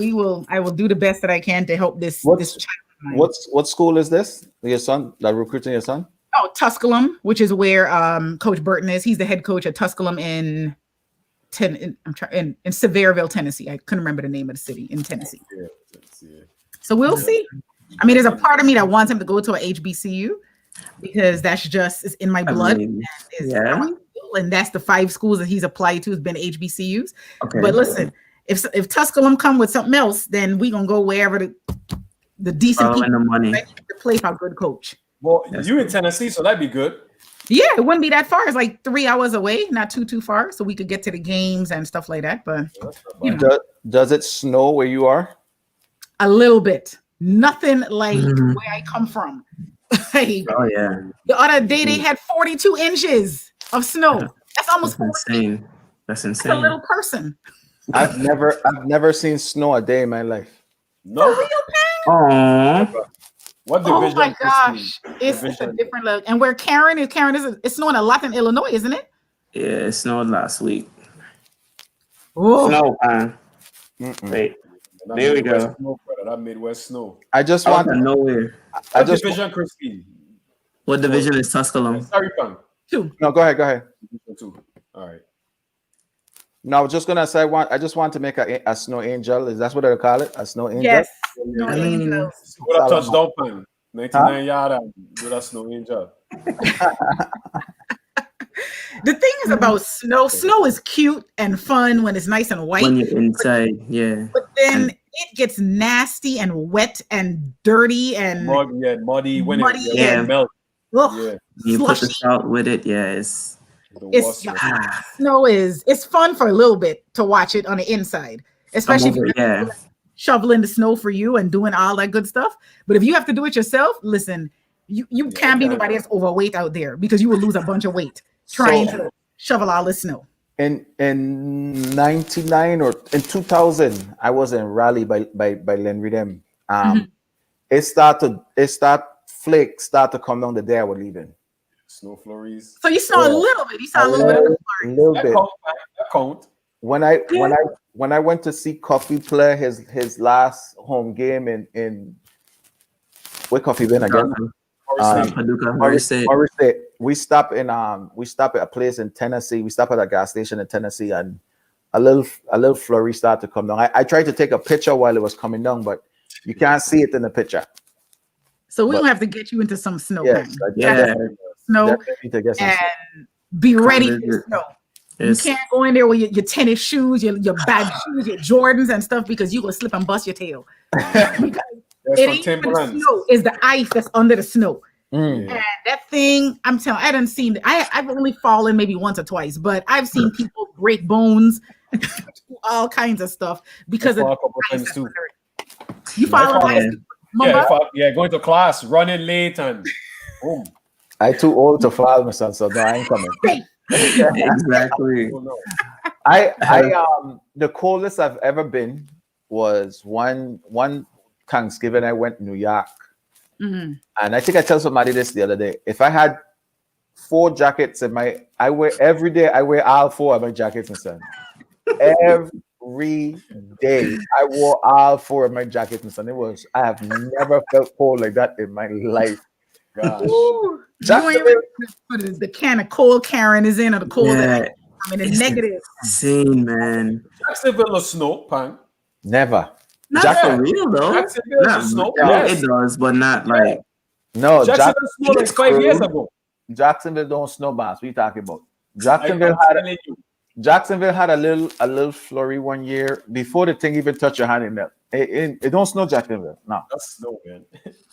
I will do the best that I can to help this What's- child of mine. What school is this? Your son? That recruiting your son? Oh, Tusculum, which is where Coach Burton is. He's the head coach at Tusculum in Sevierville, Tennessee. I couldn't remember the name of the city in Tennessee. Yeah, let's see. So we'll see. I mean, there's a part of me that wants him to go to a HBCU because that's just is in my blood. mean, Is yeah. how I feel, and that's the 5 schools that he's applied to has been HBCUs. Okay. But listen, if Tusculum come with something else, then we gonna go wherever the decent Following people the money. that to play for a good coach. Well, That's you in Tennessee, so that'd be good. Yeah, it wouldn't be that far. It's like 3 hours away, not too far, so we could get to the games and stuff like that. But That's not You bad. know. Does it snow where you are? a little bit, nothing like Mhm. where I come from. Like, Oh yeah, the other day they had 42 inches of snow. That's almost that's 40. insane. That's It's a insane. little person. I've never seen snow a day in my life. No. Oh, What Oh division? my gosh, Christine? it's a Division. different look. And where Karen is, it's snowing a lot in Illinois, isn't it? yeah, it snowed last week. Oh, Snow, man. Mm-mm. Wait, That There we Midwest go. Snow, brother. That Midwest snow. I just out want. of nowhere. I What just division, Christine? What division is Tusculum? Sorry, Pang. 2. no. Go ahead. Division 2. All right. No, I was just gonna say. I just want to make a snow angel. Is that what they call it? A snow angel? Yes. No, I mean, angels. What a touchdown, Pang. 99 yard and do that snow angel. The thing is about snow. Snow is cute and fun when it's nice and white, When you're inside, yeah. but then it gets nasty and wet and dirty and Muddy when Muddy, it yeah. melts. ugh, Yeah. You put the slushy. salt with it, yeah. It's It's ah, Snow it's fun for a little bit to watch it on the inside, especially if I'm over you're it, yeah. shoveling the snow for you and doing all that good stuff. But if you have to do it yourself, listen, you can't be nobody that's overweight out there because you will lose a bunch of weight trying to shovel all the snow. In 99 or in 2000, I was in Raleigh by Len Redem. Flakes start to come down the day I was leaving. Snow flurries. So you saw a Yeah. little bit. You saw a little bit of the A little That bit. count. That count. When I went to see Coffee play his last home game in where Coffee been again? Paducah, where you say? Morris State. We stop at a place in Tennessee. We stop at a gas station in Tennessee, and a little flurry started to come down. I tried to take a picture while it was coming down, but you can't see it in the picture. So we're gonna have to get you into some snow. Yes, Yeah. Snow definitely need to get some and be ready for visit. snow. Yes. You can't go in there with your tennis shoes, your bad shoes, your Jordans and stuff because you gonna slip and bust your tail. That's It from ain't even the Timberlands. snow, it's the ice that's under the snow. Mm. Yeah. And that thing, I'm telling, I done seen. I've only fallen maybe once or twice, but I've seen people break bones, all kinds of stuff because I of fall a couple ice times that's too. under it. You follow fall- ice, Yeah, Mamba? going to class, running late, and boom. I too old to fall, my son, so no, I ain't coming. Exactly. Oh, no. I the coldest I've ever been was one Thanksgiving I went to New York. Mhm. And I think I told somebody this the other day. If I had 4 jackets I wear every day, I wear all 4 of my jackets, my son. Every day I wore all 4 of my jackets, my son. I have never felt cold like that in my life. Gosh. Ooh, you Jacksonville- ain't ready for the kind of cold Karen is in or the cold Yeah. that I mean, the It's negative. insane, man. Jacksonville or snow, Pang. Never. Not Jackson- for real though. Jacksonville Not, is snow. no, Yes. it does, but not like. No, Jacksonville snowed like it's 5 years cold. ago. Jacksonville don't snow, boss. What are you talking about? I'm Jacksonville telling you. had a little flurry one year before the thing even touched your hand in there. It don't snow Jacksonville. No, That's snow, man.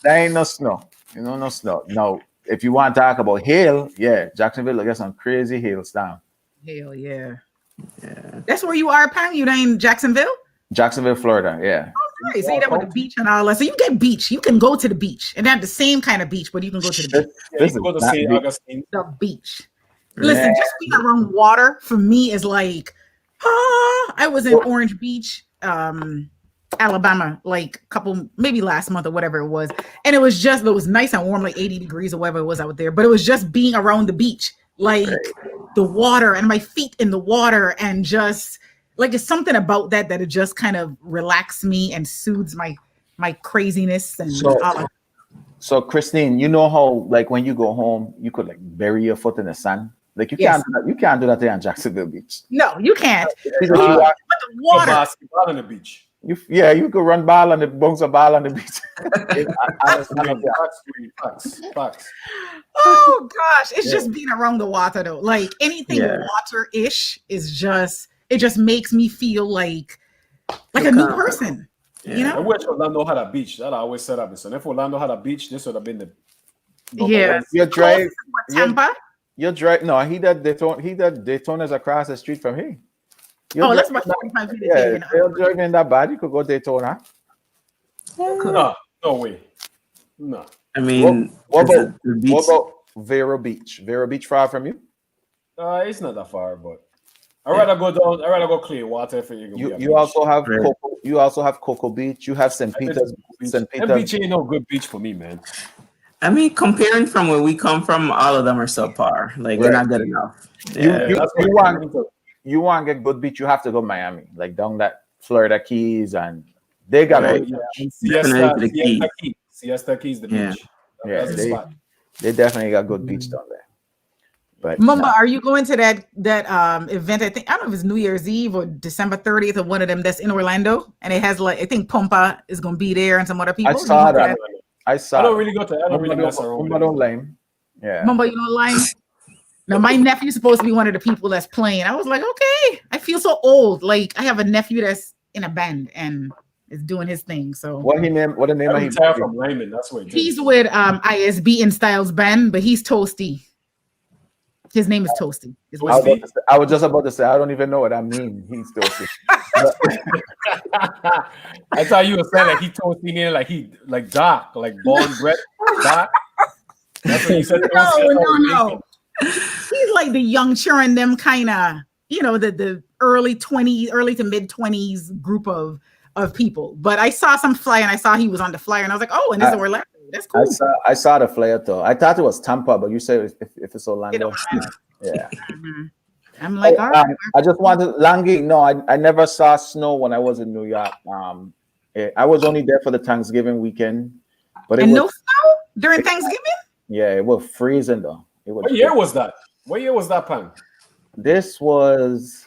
there ain't no snow. You know, no snow. No. If you want to talk about hail, yeah, Jacksonville will get some crazy hailstorm. Hell yeah. Yeah. That's where you are, Pam. You in Jacksonville? Jacksonville, Florida. Yeah. Nice. So you there with the beach and all that. So you get beach. You can go to the beach. And not the same kind of beach, but you can go to the beach. Yeah, This you is go to not St. big. Augustine. The beach. Listen, just being around water for me is like, I was in Orange Beach, Alabama, like maybe last month or whatever it was. And it was nice and warm, like 80 degrees or whatever it was out there. But it was just being around the beach, like the water and my feet in the water, and just like it's something about that it just kind of relaxes me and soothes my craziness and So- all of So Christine, you know how like when you go home, you could like bury your foot in the sand. Like you Yes. can't do that there on Jacksonville Beach. No, you can't. Because But you are- the Go water. basketball on the beach. you could run ball on the bounce a ball on the beach. Facts. Oh gosh, it's just being around the water though. Like anything Yeah. water-ish is just makes me feel like a new person. You I know? wish Orlando had a beach. That I always said up. So if Orlando had a beach, this would have been the Yeah. Your drive, What, Tampa? your drive. No, he did Daytona's across the street from here. Oh, that's about 45 feet. Yeah, You know? you're driving that bad. You could go Daytona. No way. No. I mean, What the- about the beach- what about Vero Beach? Vero Beach far from you? It's not that far, but I'd rather go down. I'd rather go Clearwater if you You also have Right. Cocoa. You also have Cocoa Beach. You have St. Peter's. St. That Peter's. beach ain't no good beach for me, man. I mean, comparing from where we come from, all of them are subpar. Like they're Right. not good enough. You- Yeah. That's you what- You want to get good beach, you have to go Miami, like down that Florida Keys, and they got Right. good. Definitely the key. Siesta Keys, the Yeah. beach. Yeah, That's the they- spot. They definitely got good beach down there. But Mumba, are you going to that event? I don't know if it's New Year's Eve or December 30th or one of them that's in Orlando, and it has like I think Pumpa is going to be there and some other people. I saw You know that. I saw. I don't really go to. I don't really Mumba mess around. with Mumba it. don't lame. Yeah. Mumba, you know, line. Now my nephew's supposed to be one of the people that's playing. I was like, okay, I feel so old. Like I have a nephew that's in a band and is doing his thing. So What the name I of his retired from Lyman. That's what it is. he's with ISB in Styles band, but he's Toasty. His name is Toasty. Is what Toasty? I was just about to say, I don't even know what that means. He's still I thought you were saying like he told me like dark, like born bred dark. That's what you said. No. He's like the young children, them kind of, the early to mid 20s group of people. But I saw some flyer and I saw he was on the flyer and I was like, oh, and this is Orlando. That's cool. I saw the flyer though. I thought it was Tampa, but you said if it's Orlando. Yeah. Mhm. I'm like, all right. I just wanted Langi. No, I never saw snow when I was in New York. I was only there for the Thanksgiving weekend, but it And was no snow during Thanksgiving? Yeah, it was freezing though. It was. What year was that? What year was that, Pan? This was.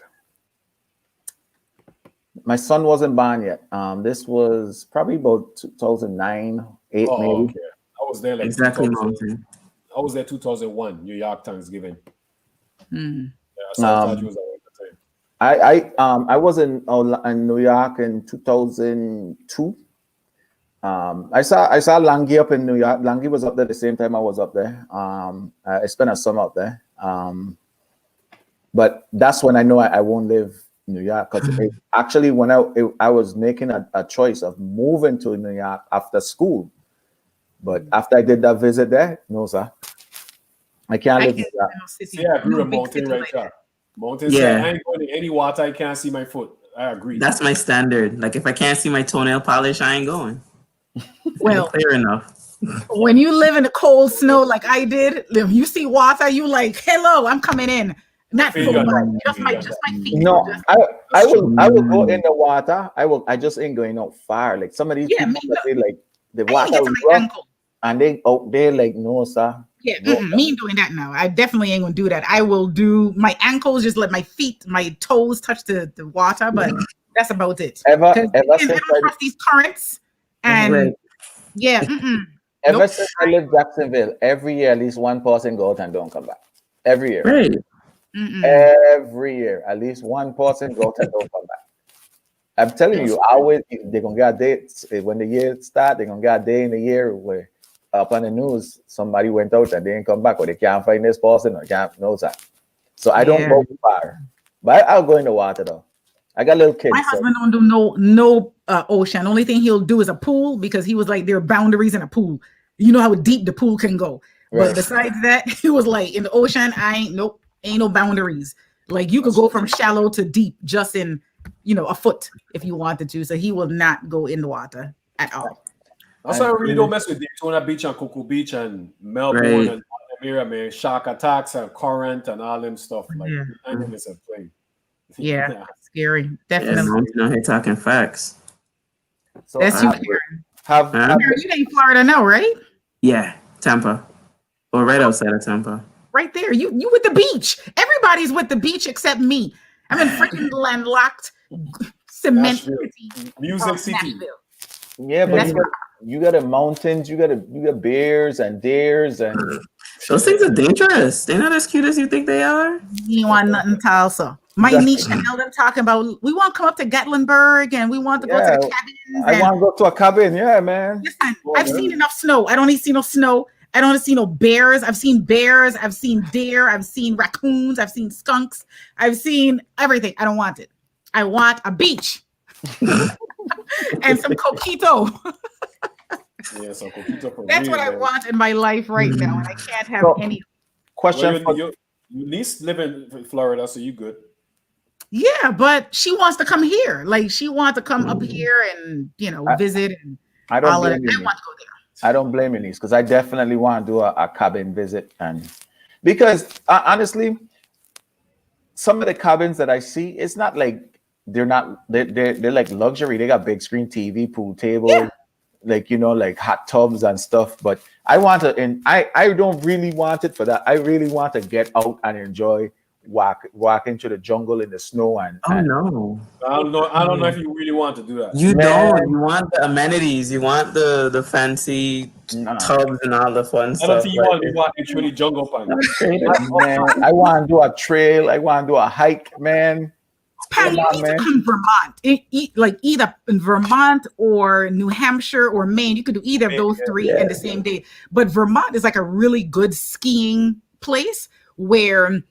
My son wasn't born yet. This was probably about 2009, 8 Oh, maybe. okay. I was there like Exactly, 2000 Mountain. I was there 2001, New York Thanksgiving. Hmm. Yeah, so I thought you was around the time. I was in New York in 2002. I saw Langi up in New York. Langi was up there the same time I was up there. I spent a summer up there. But that's when I know I won't live in New York, because actually when I was making a choice of moving to New York after school, but after I did that visit there, no sir, I can't live in New York. See, I agree with Mountain right there. Mountain said, Yeah. I ain't going to any water, I can't see my foot. I agree. That's my standard. Like if I can't see my toenail polish, I ain't going. Well, Clear enough. when you live in the cold snow like I did, if you see water, you like, hello, I'm coming in. Not feel full you. body, just my feet. No, Just- I will go in the water. I just ain't going out far. Like some of these Yeah, people me that they like the I ain't water get to is my rough, ankle. and they out there like no sir. Yeah, No. me ain't doing that now. I definitely ain't gonna do that. I will do my ankles, just let my feet, my toes touch the water, but that's about it. Ever 'Cause ever I since don't trust these currents, and Right. yeah, ever Nope. since I lived Jacksonville, every year at least one person go out and don't come back. Every year. Right. Every year, at least one person go out and don't come back. I'm telling you, always they're gonna get a day when the year start. They're gonna get a day in the year where up on the news somebody went out and they didn't come back, or they can't find this person or can't know that. So I don't Yeah. go far, but I'll go in the water though. I got little kids. my so- husband don't do no ocean. Only thing he'll do is a pool, because he was like, there are boundaries in a pool. You know how deep the pool can go. Right. But besides that, he was like, in the ocean, ain't no boundaries. Like you could go from shallow to deep just in, a foot if you wanted to. So he will not go in the water at all. That's why I really don't mess with Daytona Beach and Cocoa Beach and Melbourne Right. and Altamira, man. Shark attacks and current and all them stuff. Like, Yeah. I think it's a play. Yeah, scary. Yeah, Definitely. Mountain out here talking facts. So That's you, have, Karen. have, Huh? have- Karen, you ain't Florida now, right? Yeah, Tampa. Or right outside of Tampa. Right there. You with the beach. Everybody's with the beach except me. I'm in freaking landlocked cement Nashville. city. Music of City. Nashville. yeah, but That's you got the mountains, you got bears and deers and Those things are dangerous. They're not as cute as you think they are. You ain't want nothing Tulsa. My That's- niece Chanel them talking about we want to come up to Gatlinburg and we want to go to Yeah, the cabins. I and- want to go to a cabin. Yeah, man. Listen, I've seen enough snow. I don't need to see no snow. I don't want to see no bears. I've seen bears. I've seen deer. I've seen raccoons. I've seen skunks. I've seen everything. I don't want it. I want a beach and some coquito. Yeah, so Coquito for That's real, what I man. want in my life right now, and I can't have So- any. Question Well, for you at least live in Florida, so you good. Yeah, but she wants to come here. Like she wants to come up here and visit and I don't all of that. blame I you. want to go there. I don't blame you, niece, because I definitely want to do a cabin visit, and because honestly, some of the cabins that I see, it's not like they're like luxury. They got big screen TV, pool table, like hot tubs and stuff. But I want to, and I don't really want it for that. I really want to get out and enjoy walk into the jungle in the snow and Oh no. I don't know if you really want to do that. You Man. don't. You want the amenities. You want the fancy Nah. tubs and all the fun I stuff. don't think you like want to be walking through the jungle, pan. man, I want to do a trail. I want to do a hike, man. Patty, you Come on, need man. to come to Vermont. Like either in Vermont or New Hampshire or Maine. You could do either of those three in the same day. But Vermont is like a really good skiing place where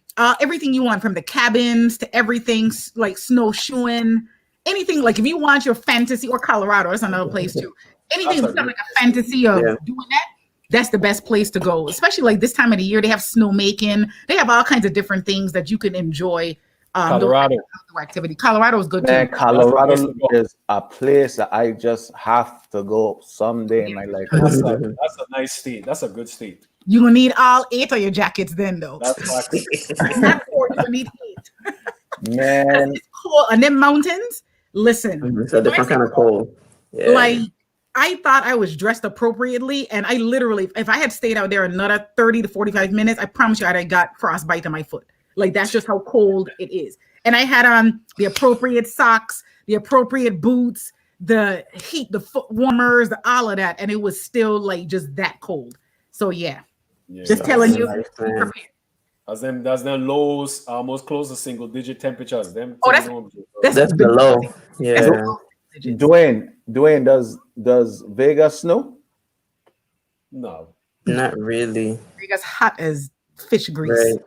everything you want, from the cabins to everything like snowshoeing, anything, like if you want your fantasy, or Colorado, that's another place too. Anything That's that's like a fantasy of Yeah. doing that, that's the best place to go. Especially like this time of the year, they have snowmaking. They have all kinds of different things that you can enjoy. Those Colorado. outdoor activity. Colorado is good Man, too. Colorado That's the place to go. is a place that I just have to go someday in my life. That's a nice state. That's a good state. You're gonna need all 8 of your jackets then, though. That's like Not 4, you're gonna need 8. Man, It's cool. And then mountains, listen, It's a different kind of cold. Yeah. like I thought I was dressed appropriately, and I literally, if I had stayed out there another 30 to 45 minutes, I promise you I'd have got frostbite on my foot. Like, that's just how cold it is. And I had on the appropriate socks, the appropriate boots, the heat, the foot warmers, all of that, and it was still like just that cold. So yeah, just telling you. Nice, man. That's them lows almost close to single digit temperatures. Them. Oh, That's below. Yeah. Dwayne, does Vegas snow? No. Not really. Vegas hot as fish grease. Right.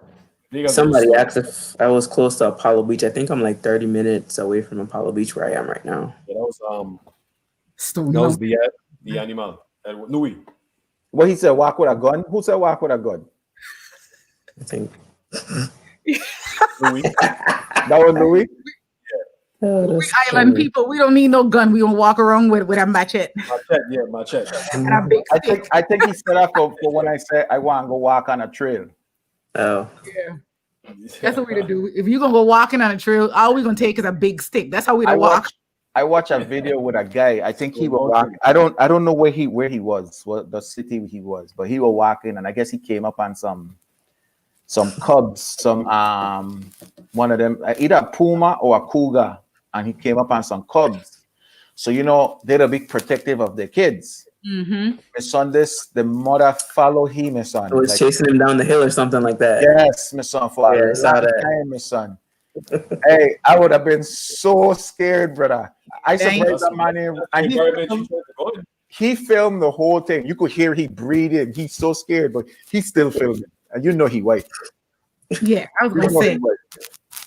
Vegas Somebody is- asked if I was close to Apollo Beach. I think I'm like 30 minutes away from Apollo Beach where I am right now. Yeah, that Stone. was the animal. Louis. What he said, walk with a gun? Who said walk with a gun? I think. Louis. That was Louis? Oh, We that's island funny. people, we don't need no gun. We gonna walk around with a machete Machete. and a big stick. I think he set up for when I said I want to go walk on a trail. Oh, Yeah, that's what we to do. If you gonna go walking on a trail, all we gonna take is a big stick. That's how we to walk. I watched a video with a guy. I think he was walking. I don't know where he was, what the city he was, but he was walking, and I guess he came up on some cubs, one of them, either a puma or a cougar, and he came up on some cubs. So they're a big protective of their kids. Mm-hmm. My son, the mother follow him, my son. I was chasing him down the hill or something like that. Yes, my son, for Yeah, I a saw long that. time, my son. Hey, I would have been so scared, brother. I Dang. surprised that man, and he filmed the whole thing. You could hear he breathing. He's so scared, but he's still filming. And he white. Yeah, I was You gonna know say he white.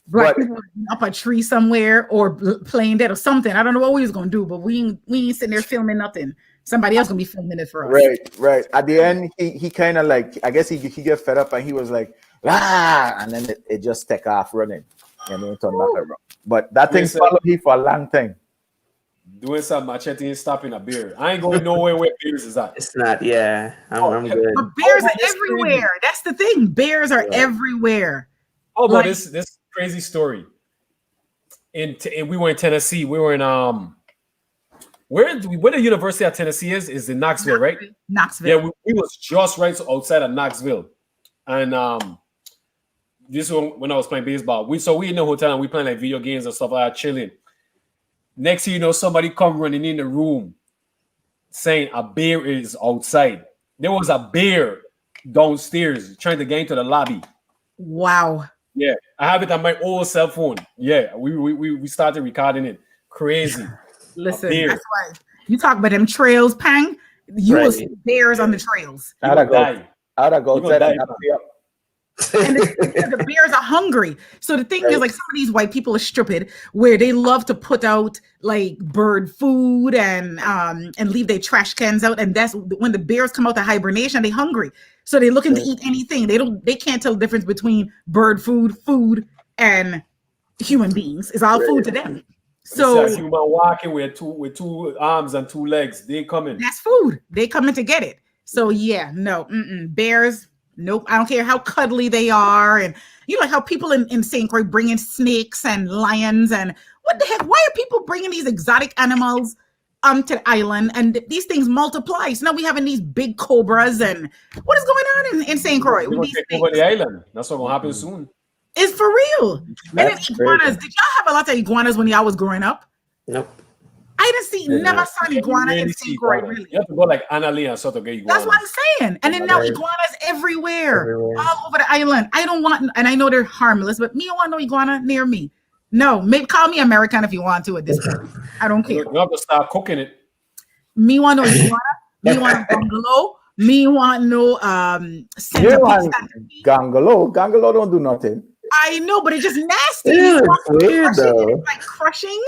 black But- people up a tree somewhere or playing dead or something. I don't know what we was gonna do, but we ain't sitting there filming nothing. Somebody else gonna be filming it for us. Right. At the end, he kind of like, I guess he get fed up and he was like, and then it just take off running. And then turn back around. But that thing Listen. followed him for a long time. Doing some machete and stopping a beer. I ain't going nowhere where beers is at. It's not. Yeah, I'm good. But bears Oh, are that's everywhere. That's the thing. Bears are Yeah. everywhere. Oh, but Like- this crazy story. We were in Tennessee. We were in where the University of Tennessee is in Knoxville, right? Knoxville. Yeah, we was just right outside of Knoxville, and this one when I was playing baseball. We in the hotel and we playing like video games and stuff like that, chilling. Next thing you know, somebody come running in the room saying a bear is outside. There was a bear downstairs trying to get into the lobby. Wow. Yeah, I have it on my old cell phone. Yeah, we started recording it. Crazy. Listen, bear. that's why you talk about them trails, Pang. You will Right. see bears on the trails. You I'd gonna go die. go You gonna outside die, and man. be up. And the bears are hungry. So the thing is, Right. like, some of these white people are stupid, where they love to put out like bird food and leave their trash cans out, and that's when the bears come out of hibernation. They hungry, so they're looking to eat anything. They can't tell the difference between bird food, and human beings. It's all food to them. So So human walking with two arms and two legs. They coming. that's food. They coming to get it. So yeah, no, bears. Nope. I don't care how cuddly they are, and like how people in St. Croix bring in snakes and lions and what the heck? Why are people bringing these exotic animals to the island and these things multiply? So now we having these big cobras and what is going on in St. Croix We're with gonna these take things? over the island. That's what's gonna happen soon. It's for real. And then That's iguanas. crazy. Did y'all have a lot of iguanas when y'all was growing up? Nope. I didn't see, Yeah. never saw an iguana You in really see St. Croix, iguana. really. You have to go like Annalee and sort of get iguana. That's what I'm saying. And then now Right. iguanas everywhere, Everywhere. all over the island. I don't want, and I know they're harmless, but me don't want no iguana near me. No, maybe call me American if you want to at this point. I don't care. You have to start cooking it. Me want no iguana. Me want a bungalow. Me want no You centipede. want Gangalo don't do nothing. I know, but it's just nasty. Ew, It's it's weird, crushing, though. it's like crushing,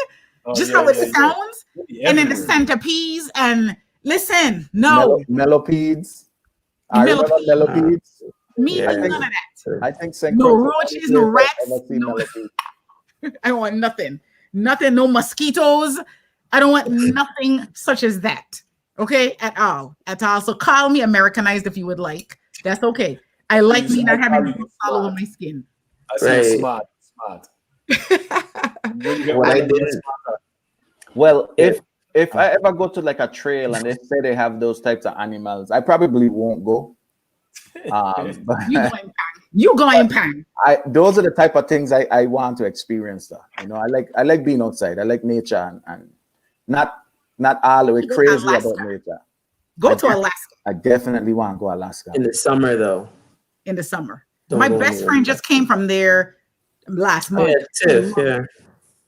Oh, just yeah, how it yeah, yeah. sounds. Yeah, And then the everywhere. centipedes and listen, no, Millipedes. I remember Millipede. millipedes. me Yeah. none of that. I think St. No Croix- roaches, no rats, I don't see no- millipedes. I don't want nothing. Nothing, no mosquitoes. I don't want nothing such as that. Okay, at all. So call me Americanized if you would like. That's okay. I like Please, me not I having call you roots all over smart. my skin. I say Right. smart. When you get What I older, did- you're smarter. Well, if if I ever go to like a trail and they say they have those types of animals, I probably won't go. But You going pan. those are the type of things I want to experience. Though. You know, I like being outside. I like nature and not all the way You go to crazy Alaska. about nature. Go to Alaska I definitely want to go Alaska. In the summer, though. in the summer. Don't My go best anywhere. friend just came from there last Oh, month. yeah, Tiff, yeah.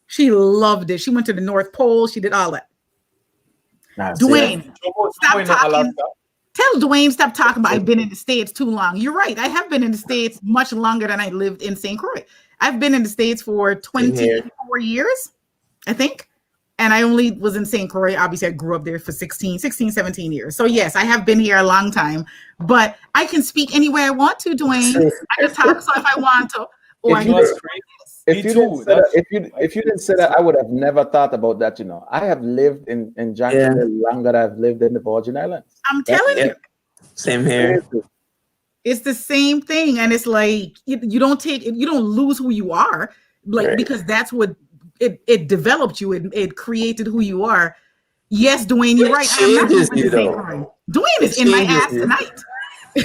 She loved it. She went to the North Pole. She did all that. Nah, Dwayne, stop in talking. Alaska. Tell Dwayne stop talking about I've been in the States too long. You're right. I have been in the States much longer than I lived in St. Croix. I've been in the States for 24 years, I think. And I only was in St. Croix. Obviously, I grew up there for 16, 17 years. So yes, I have been here a long time, but I can speak anywhere I want to, Dwayne. I can talk so if I want to. Or I If can you- just If Me you, too. didn't say that, if you didn't say that, I would have never thought about that. You know, I have lived in Jacksonville longer than I've lived in the Virgin Islands. I'm telling you. Same here. It's the same thing, and it's like you don't lose who you are, like Right. because that's what it developed you. It created who you are. Yes, Dwayne, you're It right. I am not changes moving you, to St. though. Croix. Dwayne is in my changes ass you. tonight. We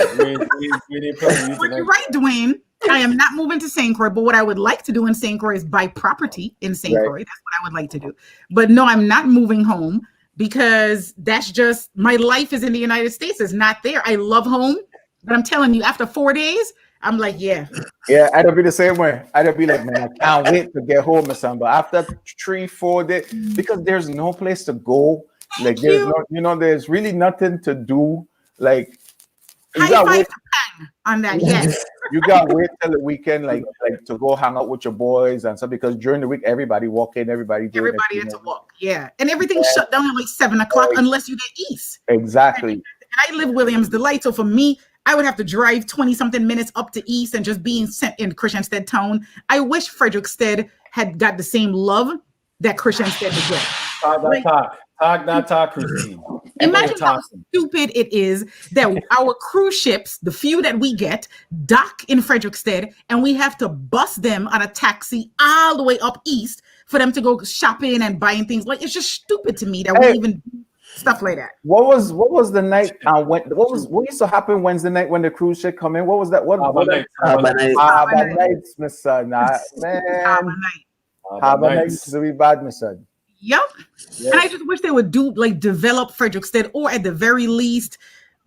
didn't play with you But tonight. you're right, Dwayne. I am not moving to St. Croix, but what I would like to do in St. Croix is buy property in St. Right. Croix. That's what I would like to do. But no, I'm not moving home because that's just my life is in the United States. It's not there. I love home, but I'm telling you, after 4 days, I'm like, yeah. Yeah, I'd be the same way. I'd be like, man, I can't wait to get home or something. But after 3-4 days, because there's no place to go, like there's you. no, you know, there's really nothing to do. Like you High got five wait, to Pang on that. Yes. you got wait till the weekend, like to go hang out with your boys and stuff. Because during the week, everybody walk in, everybody doing Everybody it, had to walk. Yeah. And everything's shut down at like 7:00 unless you get east. Exactly. And I live Williams Delight. So for me, I would have to drive 20-something minutes up to East and just being sent in Christiansted town. I wish Frederickstead had got the same love that Christiansted would get. Talk that talk, Christine. Imagine how Talk. stupid it is that our cruise ships, the few that we get, dock in Frederickstead, and we have to bus them on a taxi all the way up east for them to go shopping and buying things. Like, it's just stupid to me that we even do stuff like that. What was the night? What used to happen Wednesday night when the cruise ship come in? What was that? What? Harbor Nights. Harbor Nights. Harbor Nights, my son. Our Man, night. Harbor Nights to be bad, my son. Yep. And I just wish they would develop Frederickstead, or at the very least,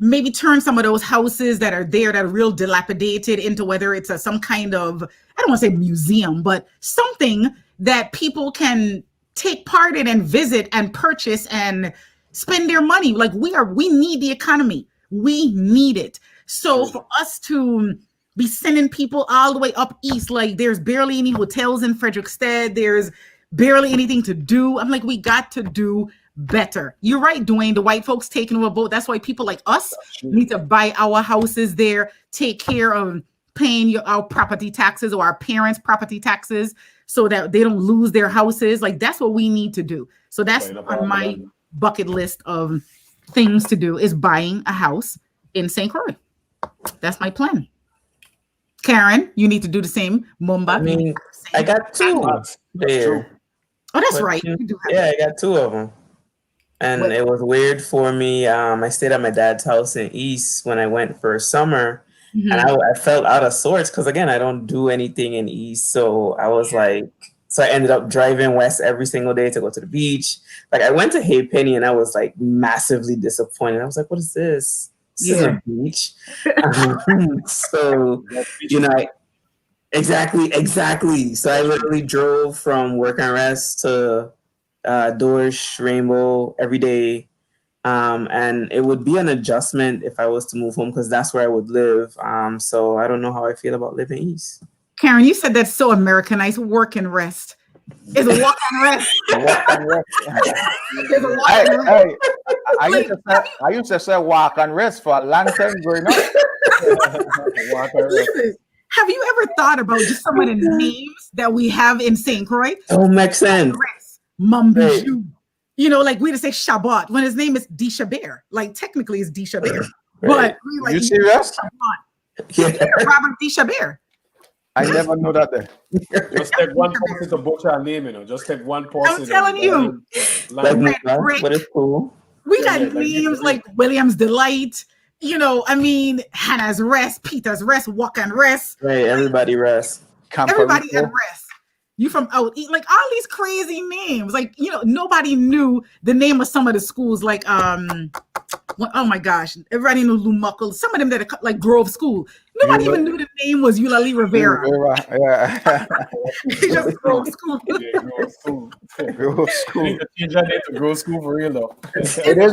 maybe turn some of those houses that are there that are real dilapidated into whether it's some kind of, I don't want to say museum, but something that people can take part in and visit and purchase and spend their money. Like we need the economy. We need it. So for us to be sending people all the way up east, like there's barely any hotels in Frederickstead. There's barely anything to do. I'm like, we got to do better. You're right, Dwayne. The white folks taking over boat. That's why people like us need to buy our houses there, take care of paying our property taxes or our parents' property taxes so that they don't lose their houses. Like that's what we need to do. So that's on my bucket list of things to do is buying a house in St. Croix. That's my plan. Karen, you need to do the same. Mumba. I mean, I got two there. Oh, that's But, right. You do have Yeah, I got two of them. And What- it was weird for me. I stayed at my dad's house in East when I went for summer. Mhm. And I felt out of sorts because, again, I don't do anything in East. So I was like, so I ended up driving west every single day to go to the beach. Like I went to Hay Penny and I was like massively disappointed. I was like, what is this? This is a beach. So, you know, exactly. So I literally drove from Work and Rest to Dorsch, Rainbow every day. And it would be an adjustment if I was to move home because that's where I would live. So I don't know how I feel about living East. Karen, you said that's so Americanized. Work and rest. It's a walk and rest. It's a walk and rest. I used to say walk and rest for a long time growing up. Walk and rest. Listen, have you ever thought about just some of the names that we have in St. Croix? Don't make sense. Rest, Mumbiju. You know, like we to say Shabbat when his name is Dishaber. Like technically it's Dishaber. But we like You serious? Yeah. Robert Dishaber. I never know that there. Just take one person to butcher a name, you know. Just take one person. telling you. Like Like, Nova, Rick. but it's cool. We Yeah, got yeah, like names you- like Williams Delight. You know, I mean, Hannah's Rest, Peter's Rest, Walk and Rest. Right, everybody rest. Everybody at Camparico. rest. You from out eat, like all these crazy names. Like, you know, nobody knew the name of some of the schools. Like, oh my gosh, everybody knew Lumuckle. Some of them that are like Grove School. Nobody even knew the name was Eulalie Rivera. Yeah. Just Grove School. yeah, Grove School. Grove You School. need to change that name to Grove School for real though. It is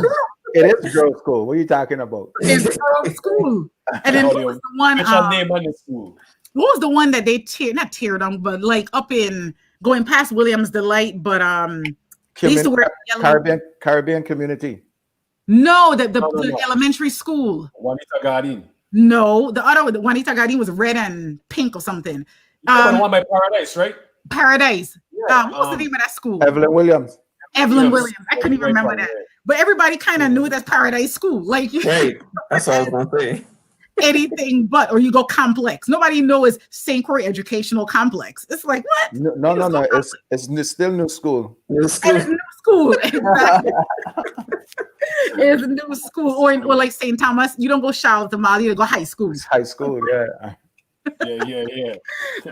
Grove School. What are you talking about? It's Grove School. And then what was the one? Special name on the school. What was the one that they not tear down, but like up in going past Williams Delight, but they used to wear yellow. Caribbean community. No, the No. elementary school. Juanita Gardin. No, the other the Juanita Gardin was red and pink or something. The one by Paradise, right? Paradise. Yeah, What was the name of that school? Evelyn Williams. Evelyn Williams. I couldn't even Right, remember right, that. right. But everybody kind of knew that's Paradise School. Like you Right. That's what I was gonna say. anything but, or you go complex. Nobody knows St. Croix Educational Complex. It's like what? No. It's still new school. It's And it's cool. new school. Exactly. It's a new school. Or like St. Thomas, you don't go Charlotte to Mali, you go high school. It's high school. Yeah. Yeah.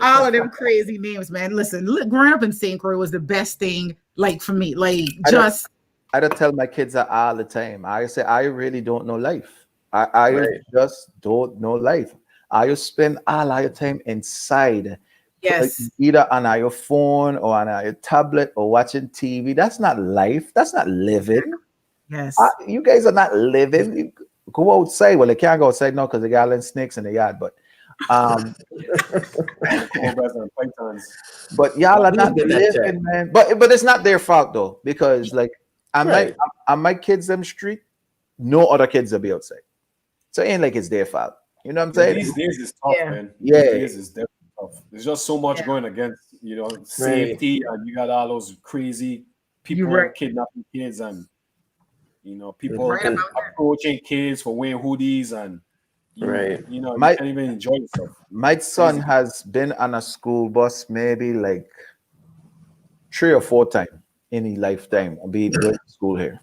All of them crazy names, man. Listen, growing up in St. Croix was the best thing, like for me. Like just I don't tell my kids that all the time. I say I really don't know life. I Right. just don't know life. I just spend all your time inside. yes. Either on your phone or on your tablet or watching TV. That's not life. That's not living. Yes. You guys are not living. You go outside. Well, they can't go outside now because they got snakes in the yard. Cobras and pythons. But y'all are We not get that check. living, man. But it's not their fault though, because like Right. on my kids them street, no other kids will be outside. So it ain't like it's their fault. You know what I'm saying? These days is tough, Yeah. man. Yeah. These days is definitely tough. There's just so much Yeah. going against, safety, and you got all those crazy people right. kidnapping kids, and people Right about that. approaching kids for wearing hoodies, and Right. you My- can't even enjoy yourself. My son has been on a school bus maybe like 3 or 4 times in his lifetime being going to school here.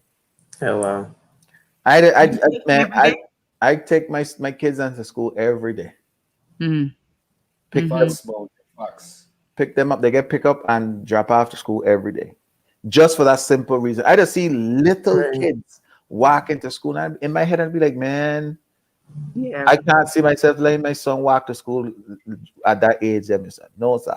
Oh wow. I take my kids into school every day. Mhm. Pick Mhm. them, Facts, bro. Facts. pick them up. They get pick up and drop off to school every day, just for that simple reason. I just see little Right. kids walk into school, and in my head I'd be like, man, Yeah. I can't see myself letting my son walk to school at that age. No, sir.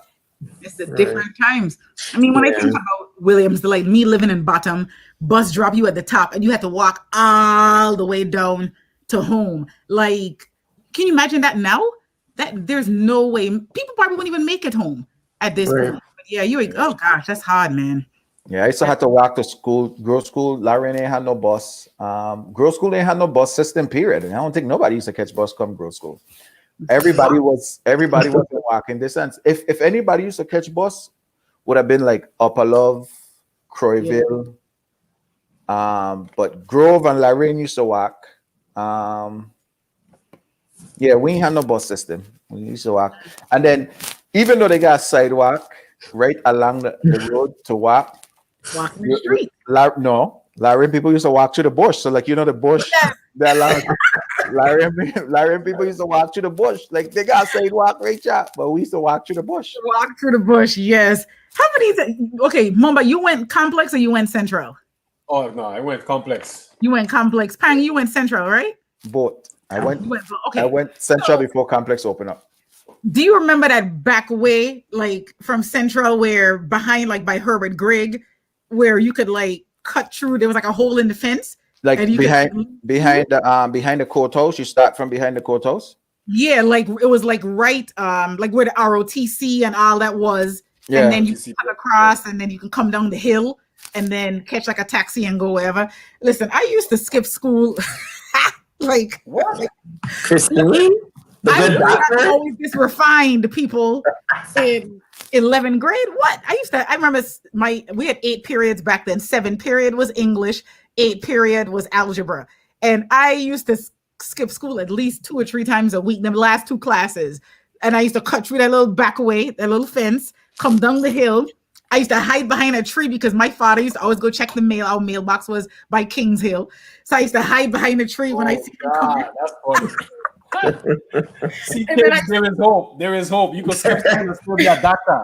It's the different times. I mean, when I think about Williams, like me living in Bottom, bus drop you at the top, and you had to walk all the way down to home. Like, can you imagine that now? That there's no way people probably wouldn't even make it home at this Right. point. But yeah, oh gosh, that's hard, man. Yeah, I used to have to walk to school. Grove School, Larry ain't had no bus. Grove School ain't had no bus system, period. And I don't think nobody used to catch bus come Grove School. Everybody was walking distance. If anybody used to catch bus, would have been like Upper Love, Croyville. But Grove and Lorraine used to walk. Yeah, we ain't had no bus system. We used to walk. And then even though they got a sidewalk right along the road to walk, Walking the street. Lorraine people used to walk through the bush. So like the bush, Lorraine people used to walk through the bush. Like they got a sidewalk right there, but we used to walk through the bush. Walk through the bush. Yes. How many? Okay, Mumba, you went complex or you went central? Oh no, I went complex. You went complex. Pang, you went central, right? Both. I went Okay. I went central before complex opened up. Do you remember that back way, like from Central, where behind, like by Herbert Grigg, where you could like cut through? There was like a hole in the fence. Like and you behind could- behind the courthouse. You start from behind the courthouse. Yeah, like it was like right, like where the ROTC and all that was, Yeah. and then you ROTC. cut across, and then you can come down the hill, and then catch like a taxi and go wherever. Listen, I used to skip school, like What? Christine? The I good was doctor? always this refined people in 11th grade. What I remember we had 8 periods back then. 7 period was English, 8 period was algebra, and I used to skip school at least 2 or 3 times a week. The last 2 classes, and I used to cut through that little back way, that little fence, come down the hill. I used to hide behind a tree because my father used to always go check the mail. Our mailbox was by Kings Hill. So I used to hide behind a tree when I see him coming. That's funny. See, And then kids, there is hope. There is hope. You can skip school and still be a doctor.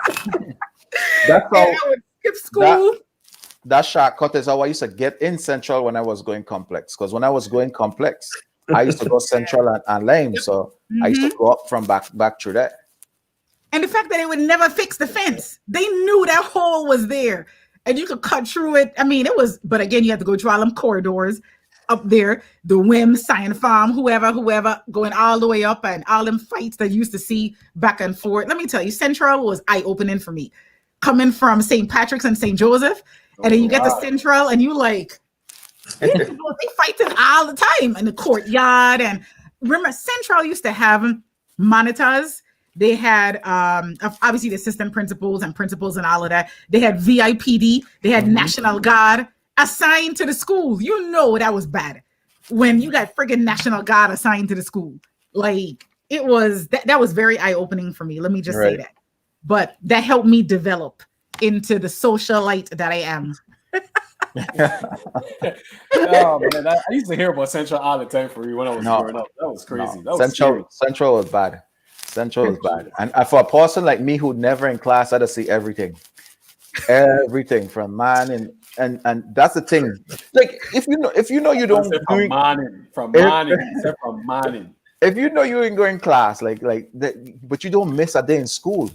That's And how I would skip school. that shortcut is how I used to get in Central when I was going complex. Because when I was going complex, I used to go Central and Lime. So I used to go up from back through that. And the fact that they would never fix the fence. They knew that hole was there. And you could cut through it. I mean, it was, but again, you have to go through all them corridors up there. The Wim, Science Farm, whoever, going all the way up, and all them fights that you used to see back and forth. Let me tell you, Central was eye-opening for me. Coming from St. Patrick's and St. Joseph, and then you get to Central, and you like, they fighting all the time in the courtyard. And remember, Central used to have monitors. They had obviously the assistant principals and principals and all of that. They had VIPD. They had National Guard assigned to the school. You know that was bad when you got friggin' National Guard assigned to the school. Like it was that was very eye-opening for me. Let me just say that. But that helped me develop into the socialite that I am. Oh man, I used to hear about Central all the time for you when I was growing up. That was crazy. That was Central was bad. Central was bad. And for a person like me who never in class, I had to see everything. Everything from man and that's the thing. Like if you know you don't from morning. If you know you ain't going class, but you don't miss a day in school.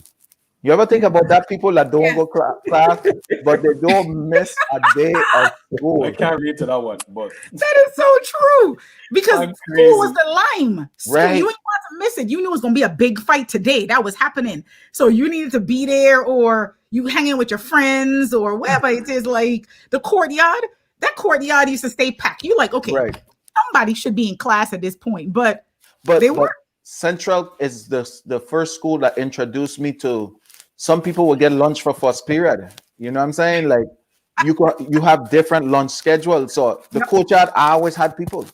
You ever think about that? People that don't go class, but they don't miss a day of school. I can't relate to that one, but that is so true because school was the lime. So you didn't want to miss it. You knew it was going to be a big fight today. That was happening. So you needed to be there, or you hanging with your friends, or wherever it is. Like the courtyard, that courtyard used to stay packed. You like, okay, somebody should be in class at this point, but they weren't. Central is the first school that introduced me to. Some people will get lunch for first period. You know what I'm saying? Like you have different lunch schedules. So the courtyard always had people.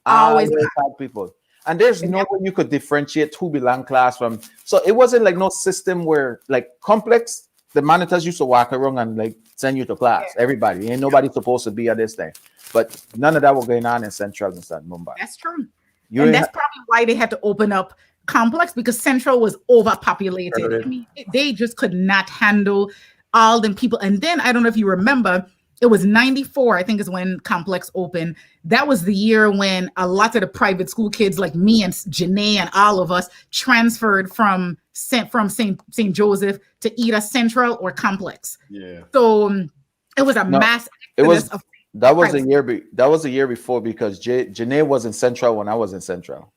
Always had people. And there's no way you could differentiate who belong class from. So it wasn't like no system where like complex, the monitors used to walk around and like send you to class. Everybody. Ain't nobody supposed to be at this thing. But none of that was going on in Central and South Mumbai. That's true. And that's probably why they had to open up complex, because Central was overpopulated. I mean, they just could not handle all them people. And then I don't know if you remember, it was 94, I think is when complex opened. That was the year when a lot of the private school kids like me and Janae and all of us transferred from St. Joseph to either Central or complex. Yeah. So it was a mass exodus of that was a year before, because Janae was in Central when I was in Central.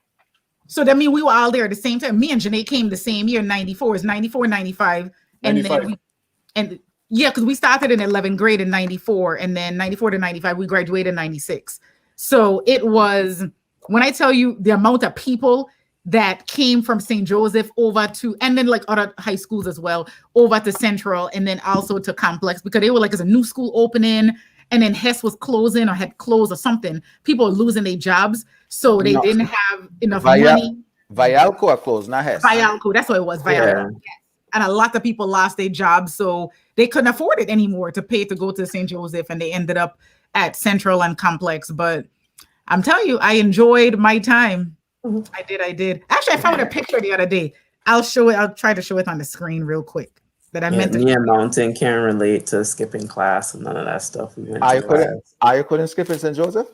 So that means we were all there at the same time. Me and Janae came the same year, 94. It's 94, 95. And then because we started in 11th grade in 94, and then 94 to 95, we graduated in 96. So it was, when I tell you the amount of people that came from St. Joseph over to, and then like other high schools as well, over to Central, and then also to complex, because they were like, it's a new school opening, and then Hess was closing or had closed or something. People were losing their jobs. So they didn't have enough money. Vialco closed, not Hess. Vialco, that's what it was. Vialco. Yeah. And a lot of people lost their jobs, so they couldn't afford it anymore to pay to go to St. Joseph, and they ended up at Central and Complex. But I'm telling you, I enjoyed my time. I did. Actually, I found a picture the other day. I'll show it. I'll try to show it on the screen real quick. That I meant to. Me and Mountain can't relate to skipping class and none of that stuff. You couldn't skip in St. Joseph?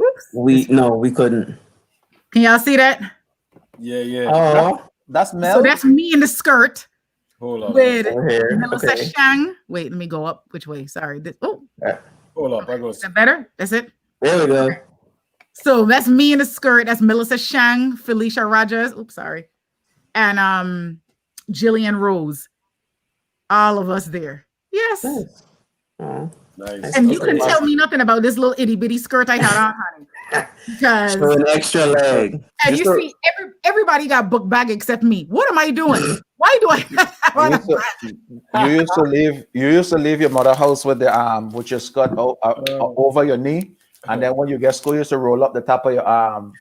Oops. We couldn't. Can y'all see that? Yeah. Oh, that's Mel. So that's me in the skirt. Hold on. With Melissa Shang. Wait, let me go up. Which way? Sorry. Hold up. Is that better? That's it. There we go. So that's me in the skirt. That's Melissa Shang, Felicia Rogers. Oops, sorry. And Jillian Rose. All of us there. Yes. Nice. And you couldn't tell me nothing about this little itty bitty skirt I had on, honey. Because so an extra leg. And you see, everybody got book bag except me. What am I doing? Why do I not have on you used to leave your mother's house with the with your skirt over your knee, and then when you get school, you used to roll up the top of your arm.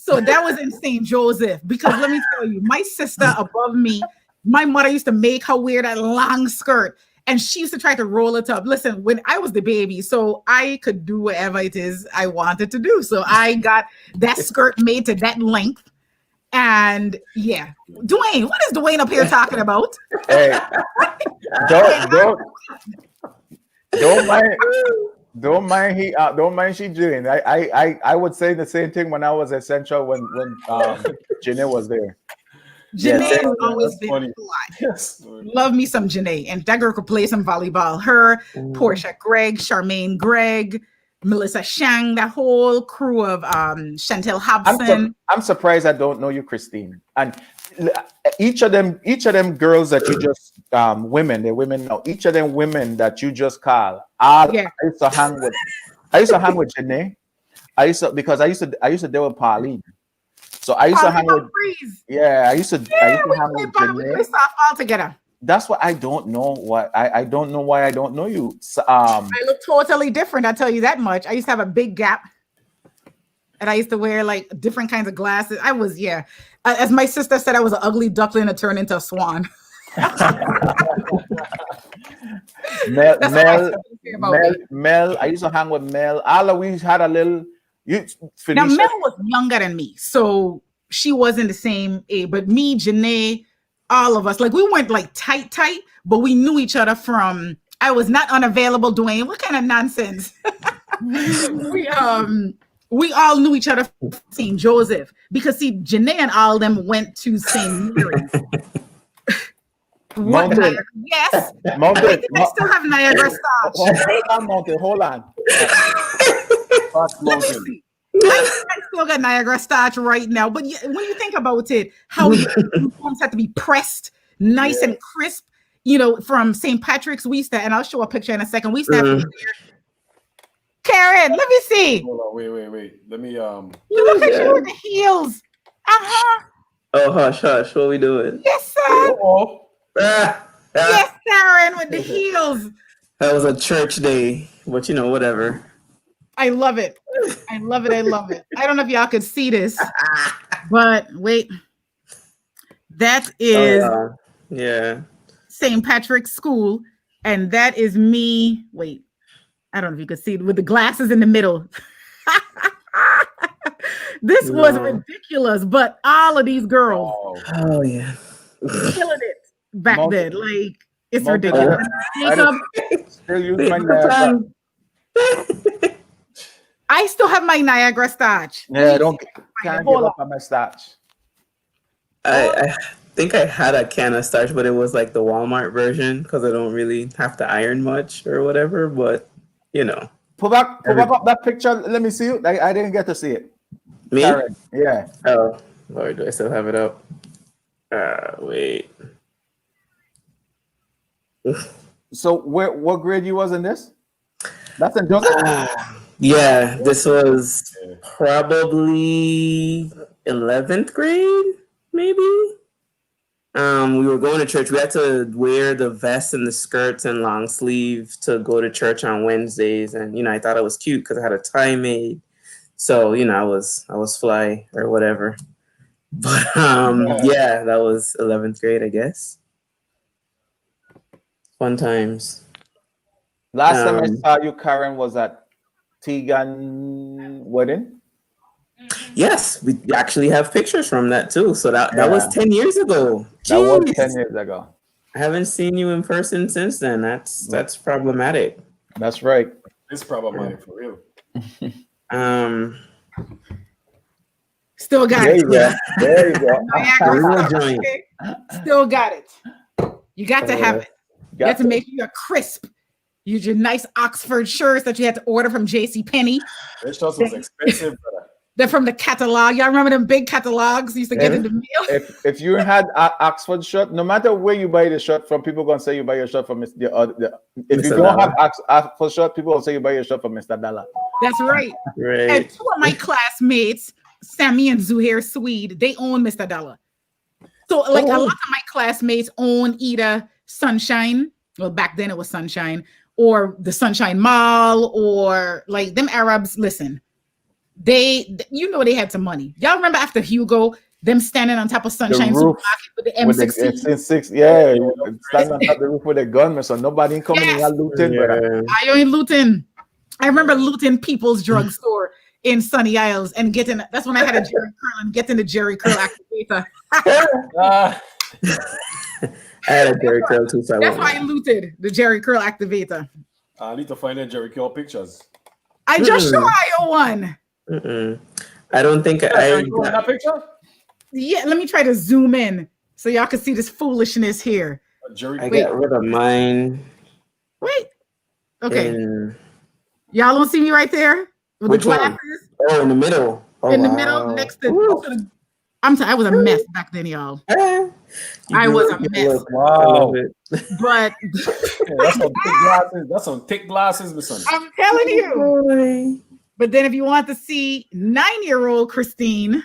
So that was in St. Joseph, because let me tell you, my sister above me, my mother used to make her wear that long skirt, and she used to try to roll it up. Listen, when I was the baby, so I could do whatever it is I wanted to do. So I got that skirt made to that length. And yeah, Dwayne, what is Dwayne up here talking about? Hey, don't mind she doing. I would say the same thing when I was at Central when Janae was there. Janae Yeah, has always that's been funny. fly. Yes. Love me some Janae. And that girl could play some volleyball. Her, Portia Gregg, Charmaine Gregg, Melissa Shang, that whole crew of Chantel Hobson. I'm surprised I don't know you, Christine. And each of them girls that you just women, they're women now. Each of them women that you just call. Yeah. I used to hang with Janae. Because I used to deal with Pauline. So I used to hang with I used to hang with We play Janae. softball together. That's what I don't know. I don't know why I don't know you. I look totally different. I'll tell you that much. I used to have a big gap. And I used to wear like different kinds of glasses. I was, as my sister said, I was an ugly duckling that turned into a swan. Mel, I used to hang with Mel. All we had a little. Now Mel was younger than me, so she wasn't the same age. But me, Janae, all of us, like we weren't like tight, but we knew each other from. I was not unavailable, Dwayne. What kind of nonsense? We all knew each other from St. Joseph, because see, Janae and all of them went to St. Mary's. Mountain. Yes. Mountain. I still have Niagara Starch. Hold on. Mountain. I still got Niagara Starch right now. But when you think about it, how uniforms have to be pressed nice and crisp, from St. Patrick's, we used to, and I'll show a picture in a second. We used to have Karen, let me see. Hold on, wait. Let me Look at you with the heels. Oh, hush. What are we doing? Yes, sir. Ah, Yes, Karen with the heels. that was a church day, but whatever. I love it. I love it. I don't know if y'all could see this, but wait. That is St. Patrick's School, and that is me. Wait, I don't know if you could see it with the glasses in the middle. This was ridiculous, but all of these girls Oh yeah. killing it back then. Like, it's Mountain. ridiculous. Jacob, Still use my Niagara. I still have my Niagara Starch. Yeah, can't give Hold up on my starch. I think I had a can of starch, but it was like the Walmart version because I don't really have to iron much or whatever. But Pull back up that picture. Let me see it. I didn't get to see it. me. Karen. Yeah. Oh Lord, do I still have it up? Wait. So what grade you was in this? That's in Joseph? Yeah, this was probably 11th grade, maybe. We were going to church. We had to wear the vests and the skirts and long sleeve to go to church on Wednesdays, and I thought it was cute because I had a tie made. So I was fly or whatever. But yeah, that was 11th grade, I guess. Fun times. Last time I saw you, Karen, was at Tegan wedding. Yes, we actually have pictures from that too. So that was 10 years ago. That was Jeez. 10 years ago. I haven't seen you in person since then. That's problematic. That's right. It's problematic for real. Still got There it. you go. There you go. Niagara Real Starch, joint. okay? Still got it. You got to have it. You have to make your crisp. Use your nice Oxford shirts that you had to order from JCPenney. This shorts was expensive, brother. They're from the catalog. Y'all remember them big catalogs you used to get in the mail? If you had Oxford shirt, no matter where you buy the shirt from, people gonna say you buy your shirt from if you Mr. don't Dollar. have Oxford shirt, people will say you buy your shirt from Mr. Dollar. That's right. Right. And two of my classmates, Sammy and Zuhair Swede, they own Mr. Dollar. So like a lot of my classmates own either Sunshine, well back then it was Sunshine, or the Sunshine Mall, or like them Arabs, listen, they had some money. Y'all remember after Hugo, them standing on top of Sunshine roof Supermarket with the with the M16? S6, yeah, standing on top of the roof with a gunman, so nobody coming in Yes. and looting, brother. Yeah. I ain't looting. I remember looting People's Drugstore in Sunny Isles and getting. That's when I had a Jerry Curl and getting the Jerry Curl activator. Ah, I had a Jerry Curl too, so I That's won't. why I looted the Jerry Curl activator. I need to find the Jerry Curl pictures. I just Mm. show I one. Mm-mm. I don't think Jerry Curl in that picture? Yeah, let me try to zoom in so y'all can see this foolishness here. Jerry I Curl. got rid of mine. Wait. Okay. In, Y'all don't see me right there with Which the one? glasses in the middle. Oh, in the wow. middle next to. Woo. I was a mess back then, y'all. Ah, you I do was it, a you mess. look- I love Wow. it. But Yeah, that's some thick glasses. That's some thick glasses, my son. I'm telling you. Boy. But then if you want to see 9-year-old Christine,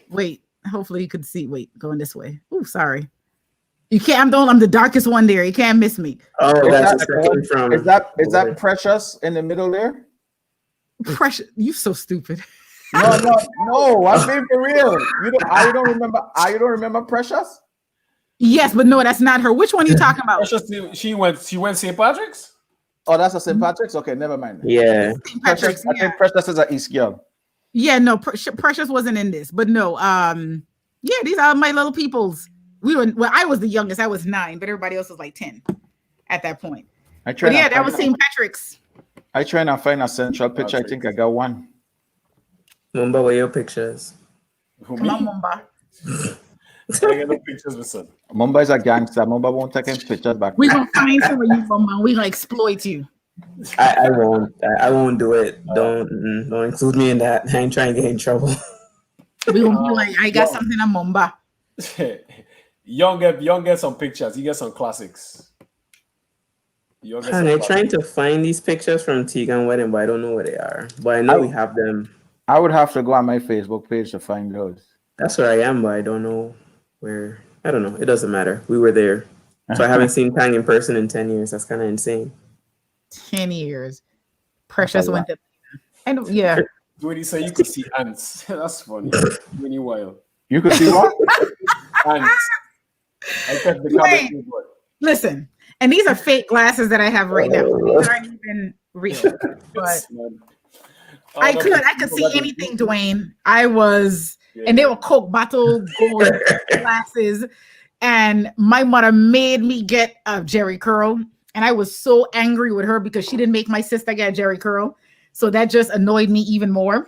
wait, hopefully you could see. Wait, going this way. Oh, sorry. You can't. I'm the darkest one there. You can't miss me. Oh, Is that's that- a second from. Is that Precious in the middle there? Precious, you so stupid. No, I'm being for real. You don't remember Precious? Yes, but no, that's not her. Which one are you talking about? Precious, she went St. Patrick's? Oh, that's a St. Patrick's? Okay, never mind. Yeah. St. Patrick's. Precious, I think Precious is an East girl. Yeah, no, Precious wasn't in this, but no, yeah, these are my little peoples. I was the youngest, I was 9, but everybody else was like 10 at that point. But yeah, that was St. Patrick's. I try and find a central picture. I think I got one. Mumba, where your pictures? Who, Come me? on, Mumba. I get no pictures, my son. Mumba is a gangster. Mumba won't take any pictures back. We gonna find somewhere you from, man. We gonna exploit you. I won't. I won't do it. Don't include me in that. I ain't trying to get in trouble. We gonna be like, I got something on Mumba. Young get some pictures. You get some classics. Young get some And I'm classics. trying to find these pictures from Tegan wedding, but I don't know where they are. But I know we have them. I would have to go on my Facebook page to find those. That's where I am, but I don't know where. I don't know. It doesn't matter. We were there. So I haven't seen Tang in person in 10 years. That's kind of insane. 10 years. Precious That's a went to and yeah. When he said you could see ants. That's funny. When you wild. You could see what? Ants. I kept the Wait. comment. Listen, and these are fake glasses that I have right now. These aren't even real. But I could see anything, Dwayne. I was, and they were Coke bottle gold glasses. And my mother made me get a Jerry Curl. And I was so angry with her because she didn't make my sister get a Jerry Curl. So that just annoyed me even more.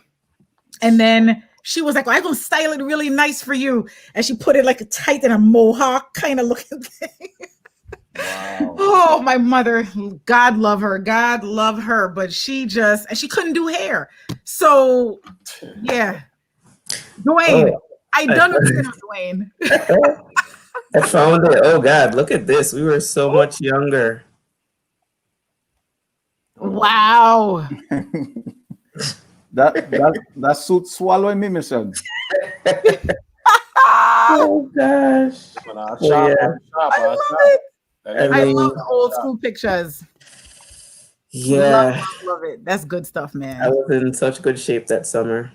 And then she was like, well, I'm going to style it really nice for you. And she put it like a tight in a mohawk kind of looking thing. Wow. Oh, my mother, God love her. God love her. But she couldn't do hair. So, yeah. Dwayne, I done with Dwayne. I found it. Oh, God. Look at this. We were so much younger. Wow. that suit swallowing me, Mister. Oh, gosh. Yeah. I love it. I love the old school pictures. Yeah. Love it. That's good stuff, man. I was in such good shape that summer.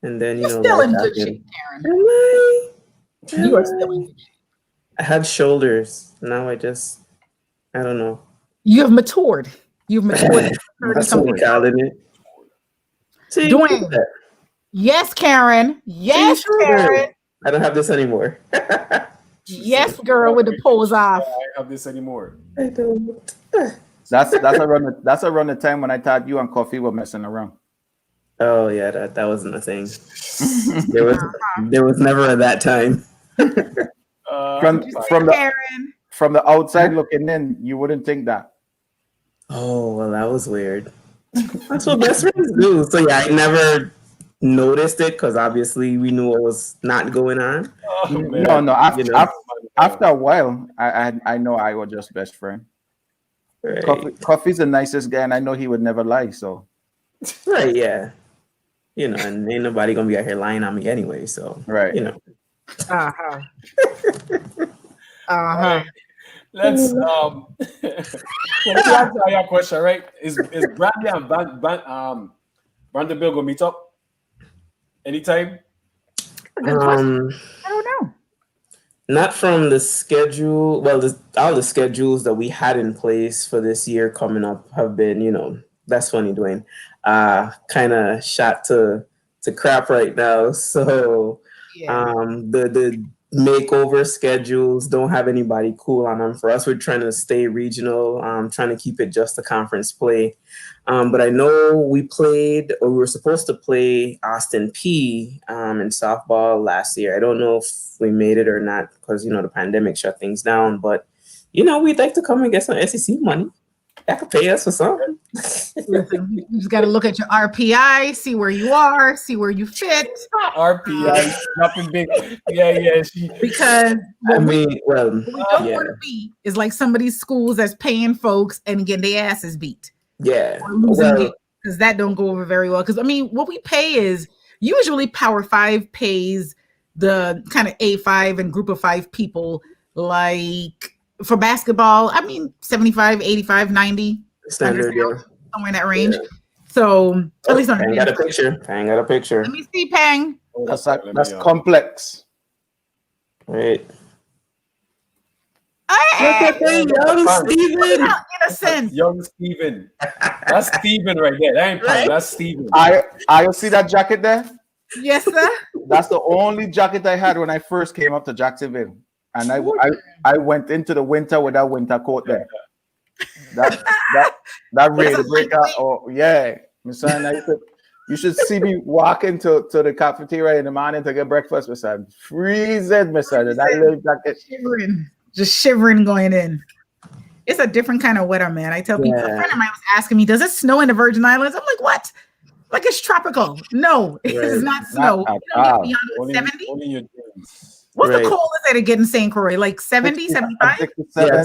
And then, You're still life in good happened. shape, Karen. Am I? You are still in good shape. I had shoulders. Now I don't know. You have matured. You've matured. That's what we calling it. See, Dwayne. Yes, Karen. Yes, Karen. I don't have this anymore. Yes, girl, with the pose off. I don't have this anymore. I don't. That's around the time when I thought you and Coffee were messing around. Oh yeah, that wasn't a thing. There was never at that time. Karen. From the outside looking in, you wouldn't think that. Oh well, that was weird. That's what best friends do. So yeah, I never noticed it because obviously we knew what was not going on. Oh, man. No. know. After a while, I know I was just best friend. Right. Coffee's the nicest guy, and I know he would never lie. So Right, yeah. And ain't nobody gonna be out here lying on me anyway. So right. Uh-huh. Let's let me answer your question, right? Is Brandy and Vanderbilt gonna meet up? Anytime? Good question. Um, I don't know. not from the schedule. Well, all the schedules that we had in place for this year coming up have been, that's funny, Dwayne. Kind of shot to crap right now. So Yeah. the makeover schedules don't have anybody cool on them. For us, we're trying to stay regional, trying to keep it just a conference play. But I know we were supposed to play Austin P in softball last year. I don't know if we made it or not because, the pandemic shut things down. But, we'd like to come and get some SEC money. That could pay us for something. Listen, you just got to look at your RPI, see where you are, see where you fit. RPI dropping big. Yeah. Because I mean, well, what we don't yeah. want to be is like some of these schools that's paying folks and getting their asses beat. Yeah. Or losing Well, games, because that don't go over very well. Because I mean, what we pay is usually Power 5 pays the kind of A5 and group of 5 people. Like for basketball, I mean 75, 85, 90 standard, yeah. somewhere in that range. So at least on Pang got a picture. Let me see, Pang. That's complex. Right. Hey, young Steven. Innocent. Young Steven. That's Steven right there. That ain't Pang. That's Steven. I see that jacket there. Yes, sir. That's the only jacket I had when I first came up to Jacksonville, and I went into the winter with that winter coat there. That ready to break out. Oh yeah, my son. You should see me walking to the cafeteria in the morning to get breakfast, my son. Freezing, my son. And that little jacket. Just shivering going in. It's a different kind of weather, man. I tell people. A friend of mine was asking me, "Does it snow in the Virgin Islands?" I'm like, "What? Like it's tropical?" No, it is not snow. You don't get beyond 70. What's the coldest that it get in St. Croix? Like 70, 75?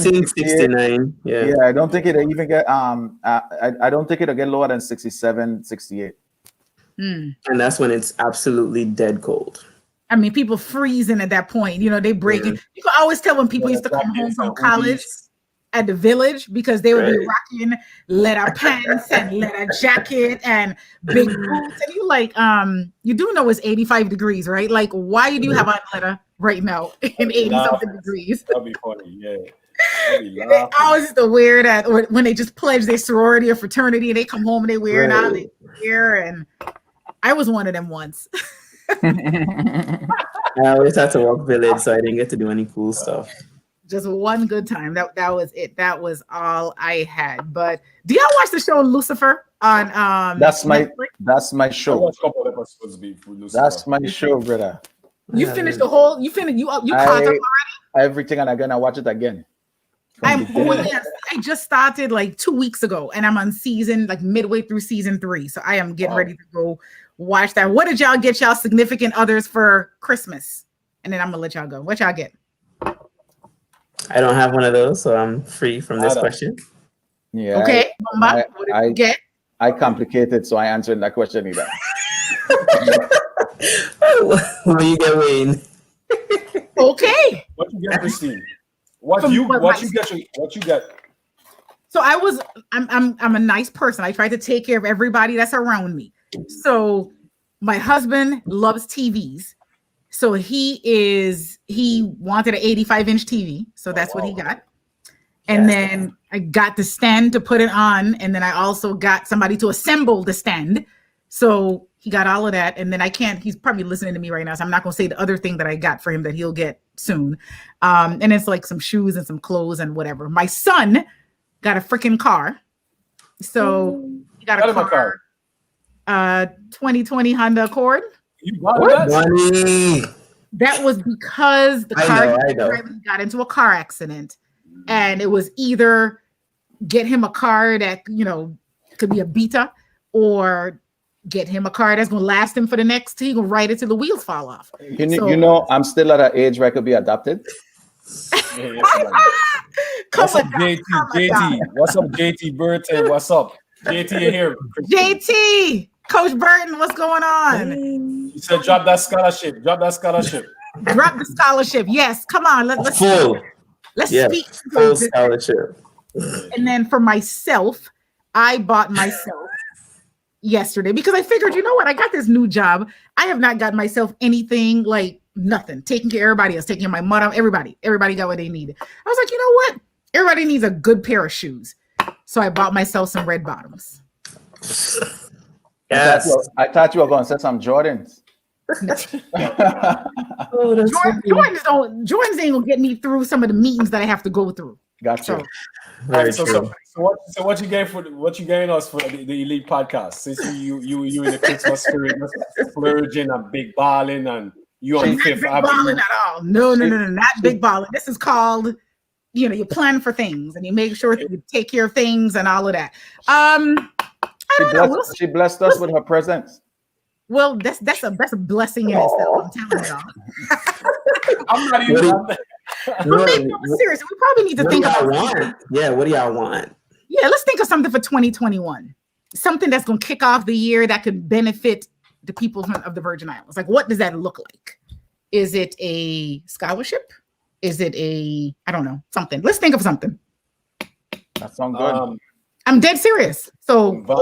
69. Yeah, I don't think it'll even get I don't think it'll get lower than 67, 68. And that's when it's absolutely dead cold. I mean, people freezing at that point. They breaking. You can always tell when people used to come home from college at the Village because they would be rocking leather pants and leather jacket and big boots. And you like, you do know it's 85 degrees, right? Like, why do you have on leather right now in 80-something degrees? That'd be funny, yeah. They always the wear that, or when they just pledge their sorority or fraternity and they come home and they wear it out. They wear, and I was one of them once. I always had to walk Village, so I didn't get to do any cool stuff. Just one good time. That was it. That was all I had. But do y'all watch the show Lucifer on That's my I show. watched a couple of episodes before Lucifer. That's my show, brother. You finished the whole. You finished. You caught up already. Everything, and again, I watch it again. I just started like 2 weeks ago, and I'm on midway through season 3. So I am getting ready to go watch that. What did y'all get y'all significant others for Christmas? And then I'm gonna let y'all go. What y'all get? I don't have one of those, so I'm free from this question. Yeah. Okay, Mamba, what did you get? I complicated, so I answered that question either. What do you get, Wayne? Okay. What you get, Christine? What you get? So I'm a nice person. I try to take care of everybody that's around me. So my husband loves TVs. So he wanted an 85-inch TV. So that's what he got. And then I got the stand to put it on. And then I also got somebody to assemble the stand. So he got all of that. And then he's probably listening to me right now. So I'm not going to say the other thing that I got for him that he'll get soon. And it's like some shoes and some clothes and whatever. My son got a freaking car. So he got a car. 2020 Honda Accord. You got that? Money. That was because the car got into a car accident. And it was either get him a car that, could be a Beta, or get him a car that's going to last him for the next, he going to ride it till the wheels fall off. I'm still at an age where I could be adopted. What's up, JT? What's up, JT Burton? What's up? JT here. JT, Coach Burton, what's going on? He said, drop that scholarship. Drop the scholarship. Yes, come on. Let's speak. Full scholarship. And then for myself, I bought myself, yesterday because I figured, you know what? I got this new job. I have not got myself anything, like nothing. Taking care of everybody else, taking care of my mother, everybody got what they needed. I was like, you know what? Everybody needs a good pair of shoes. So I bought myself some red bottoms. Yes. I thought you were going to say some Jordans. Oh, that's Jordans ain't gonna get me through some of the meetings that I have to go through. Gotcha. So very So, true. what you getting us for the Elite podcast? Since you in the Christmas spirit, splurging and big balling, and you on not Fifth big Avenue. balling at all. No, not big balling. This is called, you plan for things and you make sure that you take care of things and all of that. I don't know. We'll see. She blessed us with her presence. Well, that's a blessing in itself. I'm telling y'all. I'm not even. Seriously, we probably need to What do think y'all about. want? Yeah, what do y'all want? Yeah, let's think of something for 2021. Something that's going to kick off the year that could benefit the people of the Virgin Islands. Like, what does that look like? Is it a scholarship? Is it I don't know, something. Let's think of something. That sounds good. I'm dead serious. So Vanderbilt.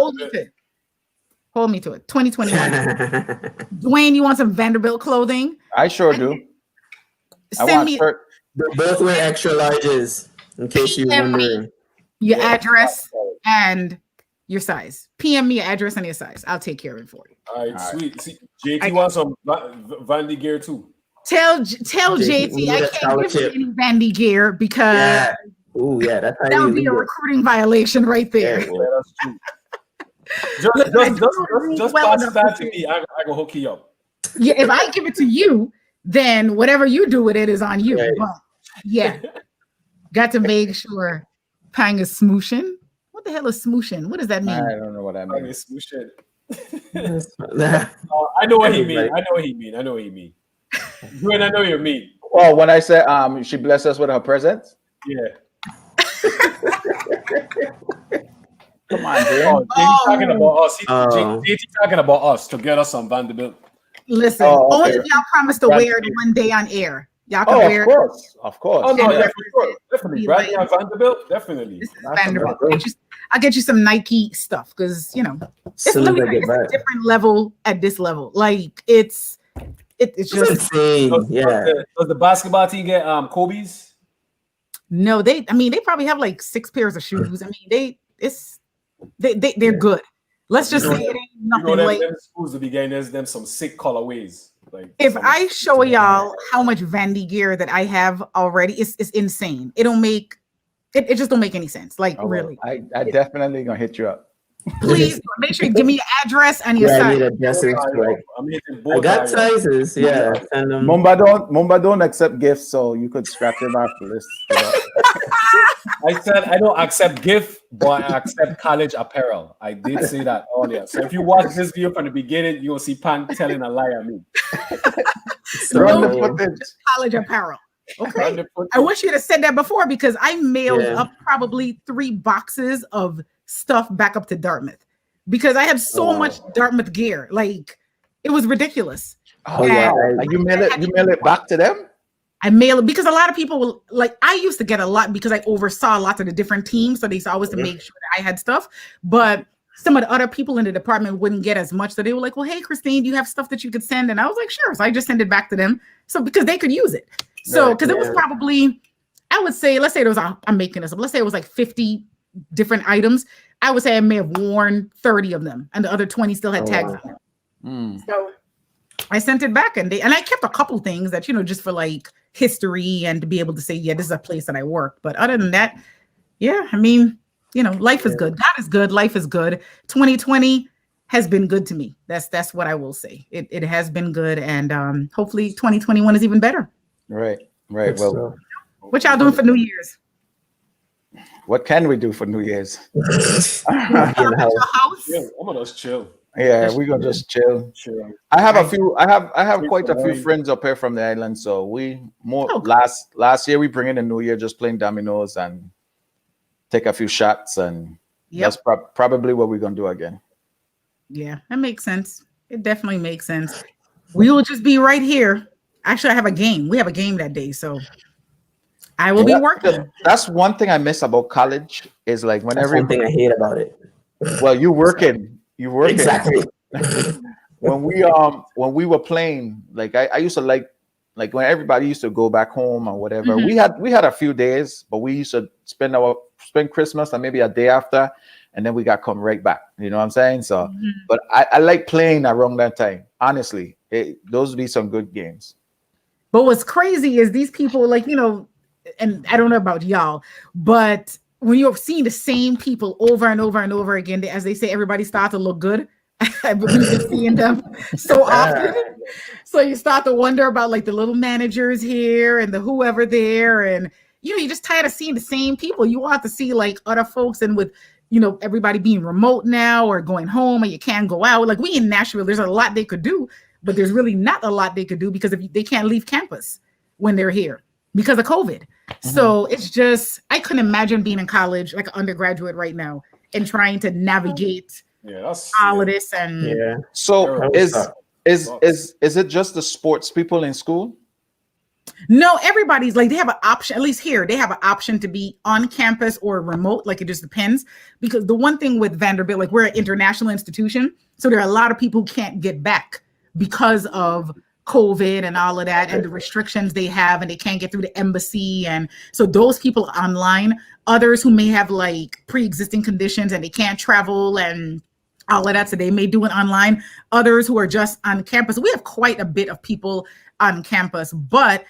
hold me to it. 2021. Dwayne, you want some Vanderbilt clothing? I sure do. I Send want me shirt. They both wear extra larges, in case you're PM me. wondering. Your address and your size. PM me your address and your size. I'll take care of it for you. All right, sweet. See, JT I wants some Vandy gear too. Tell JT we I need a can't give scholarship. you any Vandy gear because Yeah. Ooh, yeah, that's how that you would be lead a it. recruiting violation right there. Yeah, Yeah, that's true. Just Well pass enough that to to me. I can hook you up. Yeah, if I give it to you, then whatever you do with it is on you. Right. But yeah, got to make sure Pang is smooshing. What the hell is smooshing? What does that mean? I don't know what that I means. I know what he mean. I know what he mean. Dwayne, I know what you mean. Oh, when I say she blessed us with her presence. Yeah. Come on, dude. Oh, JT talking about us. Oh. JT talking about us to get us some Vanderbilt. Listen, Oh, okay. only if y'all promise to wear it one day on air. Y'all can Oh, wear of course, of course. Oh no, Yeah. yeah, for sure. Definitely. Be Bradley like- and Vanderbilt, definitely. This is That's Vanderbilt. amazing. I'll get you some Nike stuff because Soon let as me I tell you, get it's a back. different level at this level. Like it's It's just insane. Yeah. Does the basketball team get Kobe's? no. They probably have like 6 pairs of shoes. I mean, they're good. Let's just say it ain't nothing like. them schools to be getting them some sick colorways. Like If some- I show y'all how much Vandy gear that I have already, it's insane. It just don't make any sense. Like Oh, well, really, I definitely gonna hit you up. please make sure you give me your address and your Yeah, I need size. addresses. Like, I'm hitting I both got eyes. sizes. Yeah. Send them. Mumba don't accept gifts, so you could scratch it off the list. I said I don't accept gift, but I accept college apparel. I did say that earlier. So if you watch this video from the beginning, you'll see Pan telling a lie at me. Run the So- footage. College apparel. Okay. Run the foot- I wish you'd have said that before because I mailed Yeah. up probably 3 boxes of stuff back up to Dartmouth because I have so Wow. much Dartmouth gear. Like it was ridiculous. Oh yeah. Wow. You mail it back to them? I mail it because a lot of people will like I used to get a lot because I oversaw lots of the different teams. So they used to always to make sure that I had stuff. But some of the other people in the department wouldn't get as much. So they were like, well, hey, Christine, do you have stuff that you could send? And I was like, sure. So I just sent it back to them. So because they could use it. So Right, because it was yeah. probably, I would say, let's say it was, I'm making this up. Let's say it was like 50 different items. I would say I may have worn 30 of them and the other 20 still had Oh, tags wow. on them. Mm. So I sent it back and I kept a couple things that, just for like history and to be able to say, yeah, this is a place that I work. But other than that, yeah, I mean, life is good. God is good. Life is good. 2020 has been good to me. That's what I will say. It has been good. And hopefully 2021 is even better. Right. Well, So- What y'all doing for New Year's? what can we do for New Year's? In the house. Your house? Yeah, I'm gonna just chill. Yeah, we're gonna just chill. Chill. I have a few. I have Drink quite a some few wine. friends up here from the island. So we Okay. last year we bring in the New Year just playing dominoes and take a few shots, and Yep. that's probably what we're gonna do again. Yeah, that makes sense. It definitely makes sense. We will just be right here. Actually, I have a game. We have a game that day, so I will be Yeah, working. That's one thing I miss about college is like That's whenever one thing I hate about it. well you working You work it. Exactly. When we were playing, like I used to like when everybody used to go back home or whatever. Mhm. We had a few days, but we used to spend Christmas and maybe a day after, and then we got come right back. You know what I'm saying? So, Mhm. but I like playing around that time. Honestly, those would be some good games. But what's crazy is these people, like, and I don't know about y'all, but when you're seeing the same people over and over and over again, as they say, everybody starts to look good. But we've been seeing them so often. So you start to wonder about like the little managers here and the whoever there. And, you're just tired of seeing the same people. You want to see like other folks, and with, everybody being remote now or going home and you can't go out. Like we in Nashville, there's a lot they could do, but there's really not a lot they could do because they can't leave campus when they're here because of COVID. So it's just, I couldn't imagine being in college, like an undergraduate right now, and trying to navigate all of this. And Yeah. So That is was is it just the sports people in school? no, everybody's like, they have an option, at least here, they have an option to be on campus or remote. Like it just depends. Because the one thing with Vanderbilt, like we're an international institution, so there are a lot of people who can't get back because of COVID and all of that and the restrictions they have, and they can't get through the embassy. And so those people are online. Others who may have like pre-existing conditions and they can't travel and all of that, so they may do it online. Others who are just on campus. We have quite a bit of people on campus, but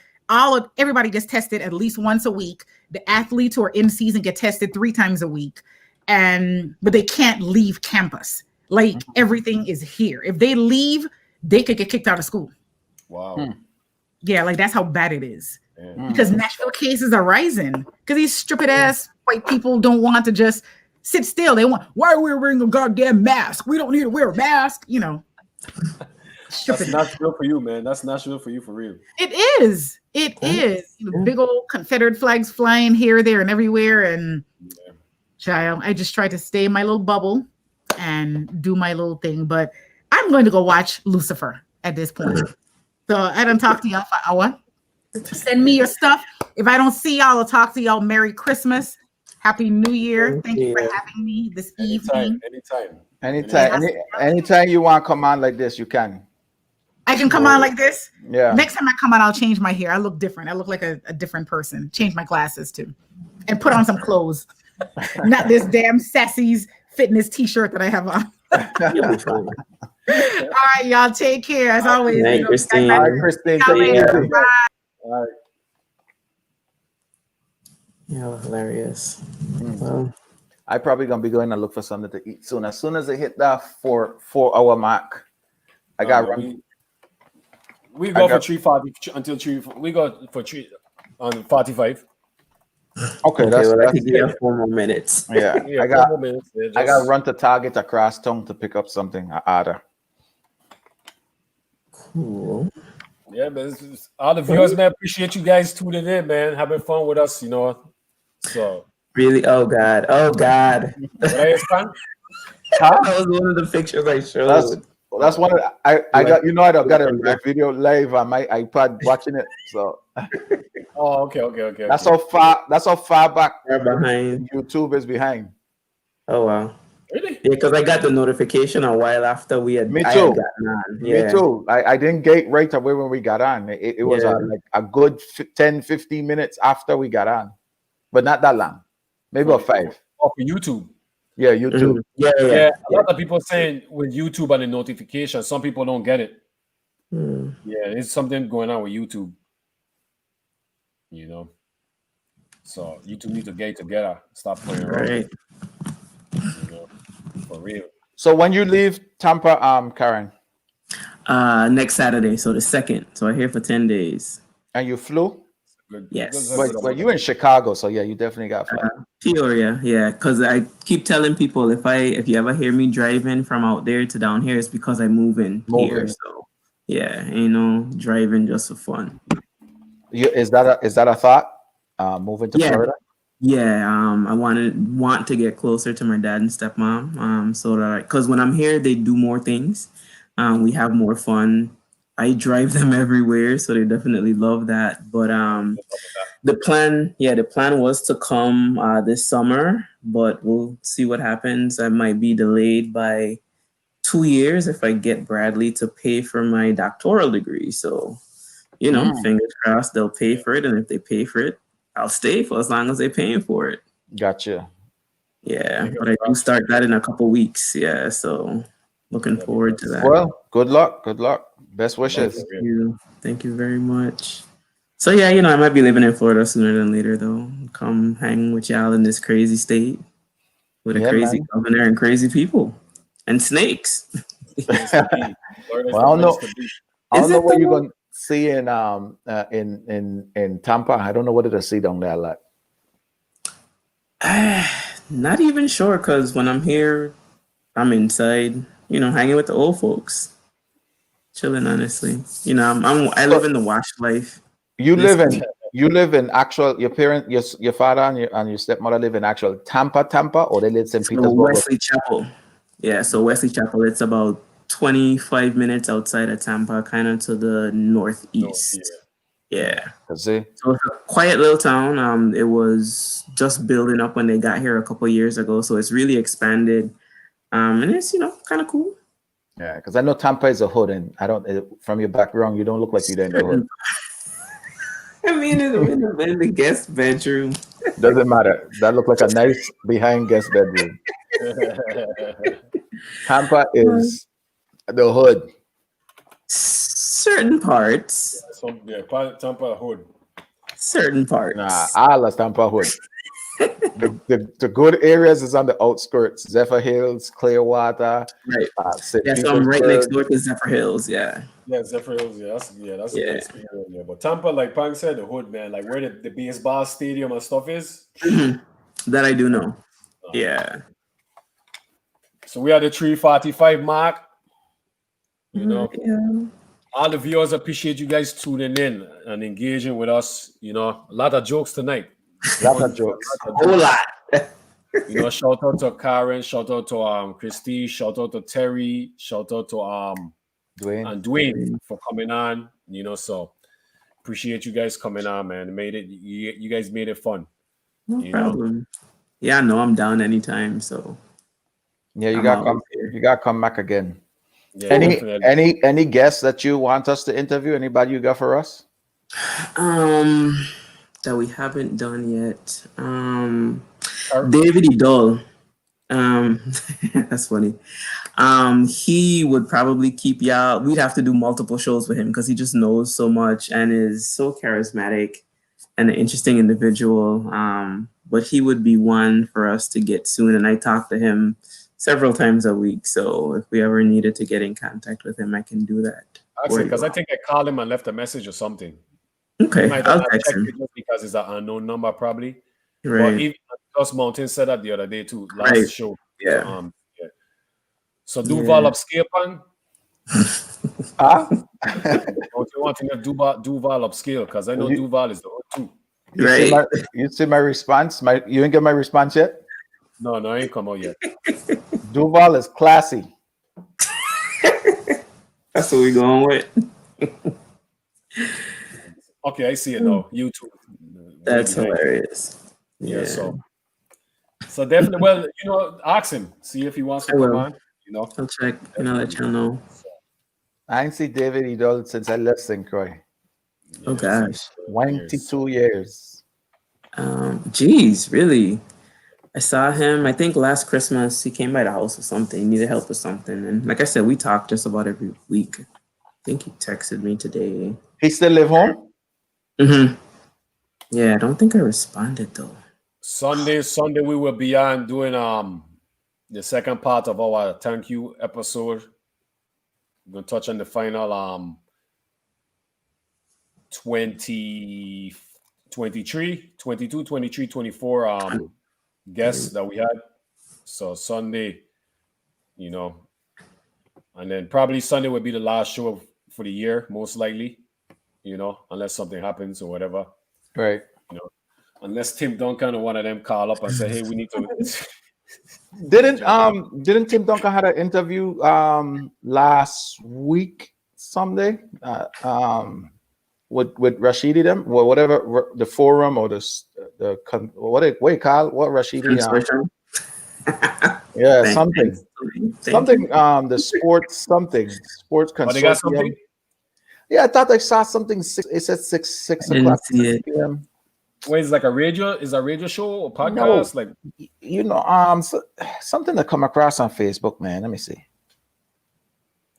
everybody gets tested at least once a week. The athletes who are in season get tested 3 times a week, but they can't leave campus. Like everything is here. If they leave, they could get kicked out of school. Wow. Yeah, like that's how bad it is. Because Nashville cases are rising because these stupid ass white people don't want to just sit still. They want, why are we wearing a goddamn mask? We don't need to wear a mask, That's Nashville for you, man. That's Nashville for you, for real. It is. It is. Big old Confederate flags flying here, there, and everywhere. And child, I just try to stay in my little bubble and do my little thing. But I'm going to go watch Lucifer at this point. So I don't talk to y'all for an hour. Send me your stuff. If I don't see y'all, I'll talk to y'all. Merry Christmas. Happy New Year. Thank you for having me this evening. Anytime you want to come on like this, you can. I can come on like this. Yeah. Next time I come on, I'll change my hair. I look different. I look like a different person. Change my glasses too, and put on some clothes. Not this damn Sassy's fitness T-shirt that I have on. All right, y'all. Take care as always. Night, Christine. All right, Christine. Y'all Take it later. easy. Bye. All right. Yeah, hilarious. Well, I probably gonna be going to look for something to eat soon. As soon as I hit that 4-hour mark, I got run. We go for 3:40 until 3. We go for 3 on 45. Okay, well, I that's could give 4 more minutes. yeah. Yeah, I got 4 more minutes. Yeah, I got to run to Target across town to pick up something. Ada. Cool. Yeah, man. All the viewers, man, appreciate you guys tuning in, man. Having fun with us, So, Really? Oh God. Oh God. right, it's fun. That was one of the pictures I showed. That's one of the, I got I got a video live on my iPad watching it. So Oh, okay. that's how far back Far behind. YouTube is behind. Oh wow. Really? Yeah, because I got the notification a while after we had. Me I too. had gotten on. Yeah. Me too. I didn't get right away when we got on. It was like a good 10-15 minutes after we got on, but not that long. Maybe about 5. Oh, for YouTube. Yeah, YouTube. Yeah. Yeah, a lot of people saying with YouTube and the notification, some people don't get it. Hmm. Yeah, there's something going on with YouTube. So YouTube need to get it together. Stop playing around. Right. For real. So when you leave Tampa, Karen, Next Saturday, so the 2nd. So I'm here for 10 days. and you flew, Good. Yes. but you in Chicago, so yeah, you definitely got flight. Peoria, yeah. Because I keep telling people if you ever hear me driving from out there to down here, it's because I'm moving here. So yeah, driving just for fun. Is that a thought? Moving to Florida? Yeah, I want to get closer to my dad and stepmom, so that because when I'm here, they do more things. We have more fun. I drive them everywhere, so they definitely love that. But the plan was to come this summer, but we'll see what happens. I might be delayed by 2 years if I get Bradley to pay for my doctoral degree. So, fingers crossed they'll pay for it. And if they pay for it, I'll stay for as long as they're paying for it. Gotcha. Yeah, but I do start that in a couple weeks. Yeah, so looking forward to that. Well, good luck. Good luck. Best wishes. Thank you very much. So yeah, I might be living in Florida sooner than later, though. Come hang with y'all in this crazy state with a crazy governor and crazy people and snakes. Well, I don't know. I don't know what you're gonna see in Tampa. I don't know what to see down there like. Not even sure, because when I'm here, I'm inside, hanging with the old folks, chilling. Honestly, I live in the wash life. You live in actual, your parent, your father and your stepmother live in actual Tampa, or they live in St. Petersburg? Wesley Chapel. Yeah, so Wesley Chapel, it's about 25 minutes outside of Tampa, kind of to the northeast. Yeah. So it's a quiet little town. It was just building up when they got here a couple years ago, so it's really expanded. And it's kind of cool. Yeah, because I know Tampa is a hood, and from your background, you don't look like you're in the hood. I mean, in the guest bedroom. Doesn't matter. That looked like a nice behind guest bedroom. Tampa is the hood. Certain parts. Tampa hood. Certain parts. Nah, all of Tampa hood. The good areas is on the outskirts. Zephyr Hills, Clearwater. Right. So I'm right next door to Zephyr Hills. Yeah. Yeah, Zephyr Hills. That's a nice area. But Tampa, like Pang said, the hood, man, like where the baseball stadium and stuff is. That I do know. Yeah. So we are the 3:45 mark. All the viewers appreciate you guys tuning in and engaging with us. A lot of jokes tonight. A whole lot. Shout out to Karen, shout out to Christy, shout out to Terry, shout out to Dwayne for coming on. So appreciate you guys coming on, man. You guys made it fun. No problem. Yeah, no, I'm down anytime. So yeah, you gotta come back again. Yeah, any guests that you want us to interview? Anybody you got for us? That we haven't done yet. David Idol. That's funny. He would probably keep y'all. We'd have to do multiple shows with him because he just knows so much and is so charismatic and an interesting individual. But he would be one for us to get soon. And I talk to him several times a week. So if we ever needed to get in contact with him, I can do that. Actually, because I think I called him and left a message or something. Okay, I'll text him. Just because it's an unknown number, probably. Right. But even Just Mountain said that the other day too. Last show. Yeah. So Duval upscale pan. Don't you want to have Duval upscale? Because I know Duval is the hood too. Right. You see my response? You didn't get my response yet? No, I ain't come out yet. Duval is classy. That's what we're going with. Okay, I see it now. YouTube. That's hilarious. Yeah. So definitely. Well, ask him. See if he wants to come on. I'll check and I'll let y'all know. I ain't see David Idol since I left St. Croix. Oh gosh, 22 years. Geez, really? I saw him, I think last Christmas. He came by the house or something. He needed help with something. And like I said, we talk just about every week. I think he texted me today. He still live home? Mm-hmm. Yeah, I don't think I responded though. Sunday we will be on doing the second part of our thank you episode. We're gonna touch on the final 23, 22, 23, 24 guests that we had. So Sunday, and then probably Sunday would be the last show for the year, most likely, unless something happens or whatever. Right. Unless Tim Duncan or one of them call up and say, hey, we need to. Didn't Tim Duncan had an interview last week Sunday with Rashidi them or whatever the forum or what Rashidi Yeah, Thank- something. thanks, Tony. Thank Something, you. the sports Oh, they got something? consortium. Yeah, I thought I saw something. It said six I didn't o'clock. see 6 it. p.m. Wait, is like a radio? Is a radio show or podcast? Like, You know, something that come across on Facebook, man. Let me see.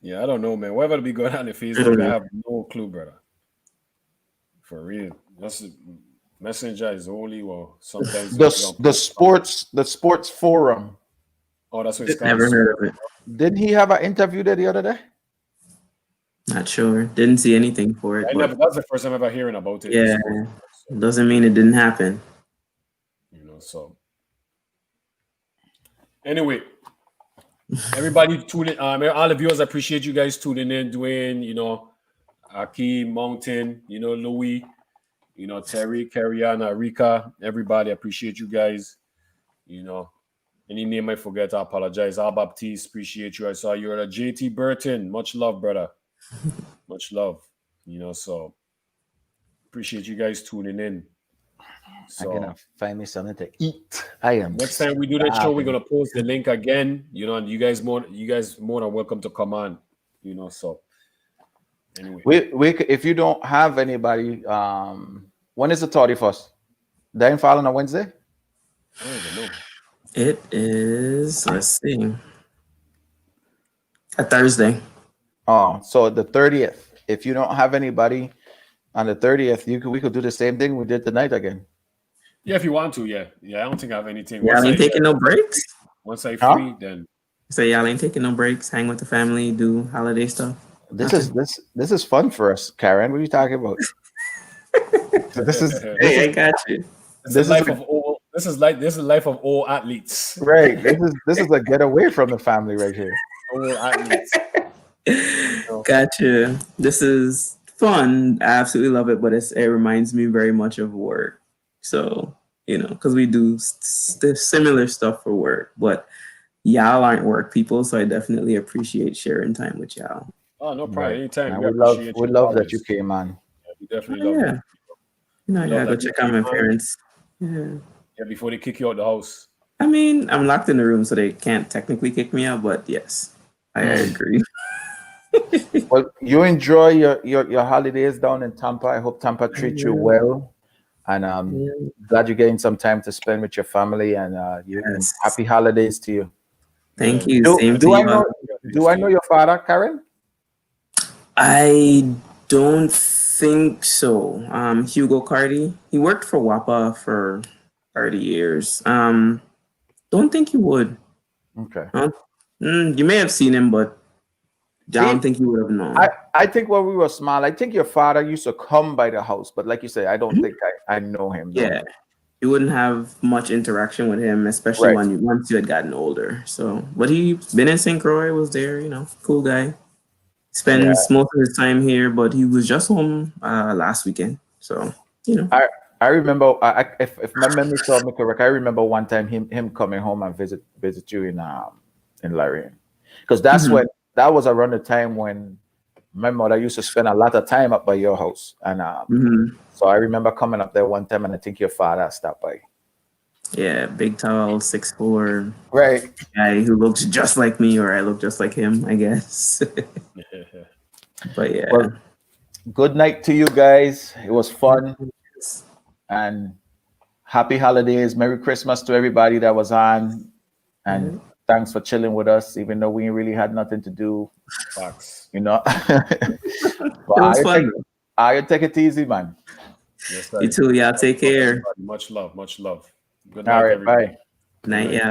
yeah, I don't know, man. Whatever be going on in Facebook, I have no clue, brother. For real, that's Messenger is only sometimes The sports forum. Oh, that's what it's called. Never heard of it. Didn't he have an interview there the other day? Not sure. Didn't see anything for it. But That's the first time ever hearing about it. yeah, doesn't mean it didn't happen. You know, so anyway, everybody tuning. All the viewers, appreciate you guys tuning in. Dwayne, you know, Akeem, Mountain, you know, Louis, you know, Terry, Cariana, Rika, everybody, appreciate you guys. You know, any name I forget, I apologize. Al Baptiste, appreciate you. I saw you're a JT Burton. Much love, brother. Much love. You know, so appreciate you guys tuning in. I'm gonna So find me something to eat. I am. next time we do that show, we're starving. gonna post the link again. You know, and you guys more than welcome to come on. You know, so anyway. If you don't have anybody, when is the 31st? Then fall on a Wednesday? I don't even know. It is. Let's see. A Thursday. Oh, so the 30th. If you don't have anybody on the 30th, we could do the same thing we did tonight again. Yeah, if you want to, yeah. I don't think I have anything. Y'all ain't taking no breaks. Once I Huh? free, then So y'all ain't taking no breaks. Hang with the family. Do holiday stuff. This is fun for us, Karen. What are you talking about? this is Hey, I got you. this is life of all athletes. right. This is a getaway from the family right here. All athletes. Gotcha. This is fun. I absolutely love it, but it reminds me very much of work. So, you know, because we do similar stuff for work, but y'all aren't work people. So I definitely appreciate sharing time with y'all. Oh, no problem. Right. Anytime. And We we love that always. you came on. Yeah, we definitely love Yeah. that. You know, I Love gotta go that you check on my came on. parents. Yeah. Yeah, before they kick you out the house. I mean, I'm locked in the room, so they can't technically kick me out, but yes, I agree. Well, you enjoy your holidays down in Tampa. I hope Tampa treats you well. And glad you're getting some time to spend with your family, and Yes. happy holidays to you. Thank you. Do, Same to do I you. know do I know your father, Karen? I don't think so. Hugo Cardi. He worked for WAPA for 30 years. Don't think you would. Okay. You may have seen him, but I don't think you would have known. I think when we were small, I think your father used to come by the house, but like you say, I don't think I know him. no. Yeah. You wouldn't have much interaction with him, especially Right. once you had gotten older. So, but he's been in St. Croix, was there, you know, cool guy. Spends most of his time here, but he was just home last weekend. So, you know. I remember, if my memory serves me correct, I remember one time him coming home and visit you in Larian, because that's when that was around the time when my mother used to spend a lot of time up by your house, and so I remember coming up there one time, and I think your father stopped by. Yeah, big, tall, 6'4" Right. guy who looks just like me, or I look just like him, I guess. But yeah. Well, good night to you guys. It was fun, and happy holidays. Merry Christmas to everybody that was on, and thanks for chilling with us, even though we really had nothing to do. Facts. You know. It was fun. I take it easy, man. Yes, You too, y'all. Take care. Much love. Much love. Good All night, right, everybody. bye. Night, y'all.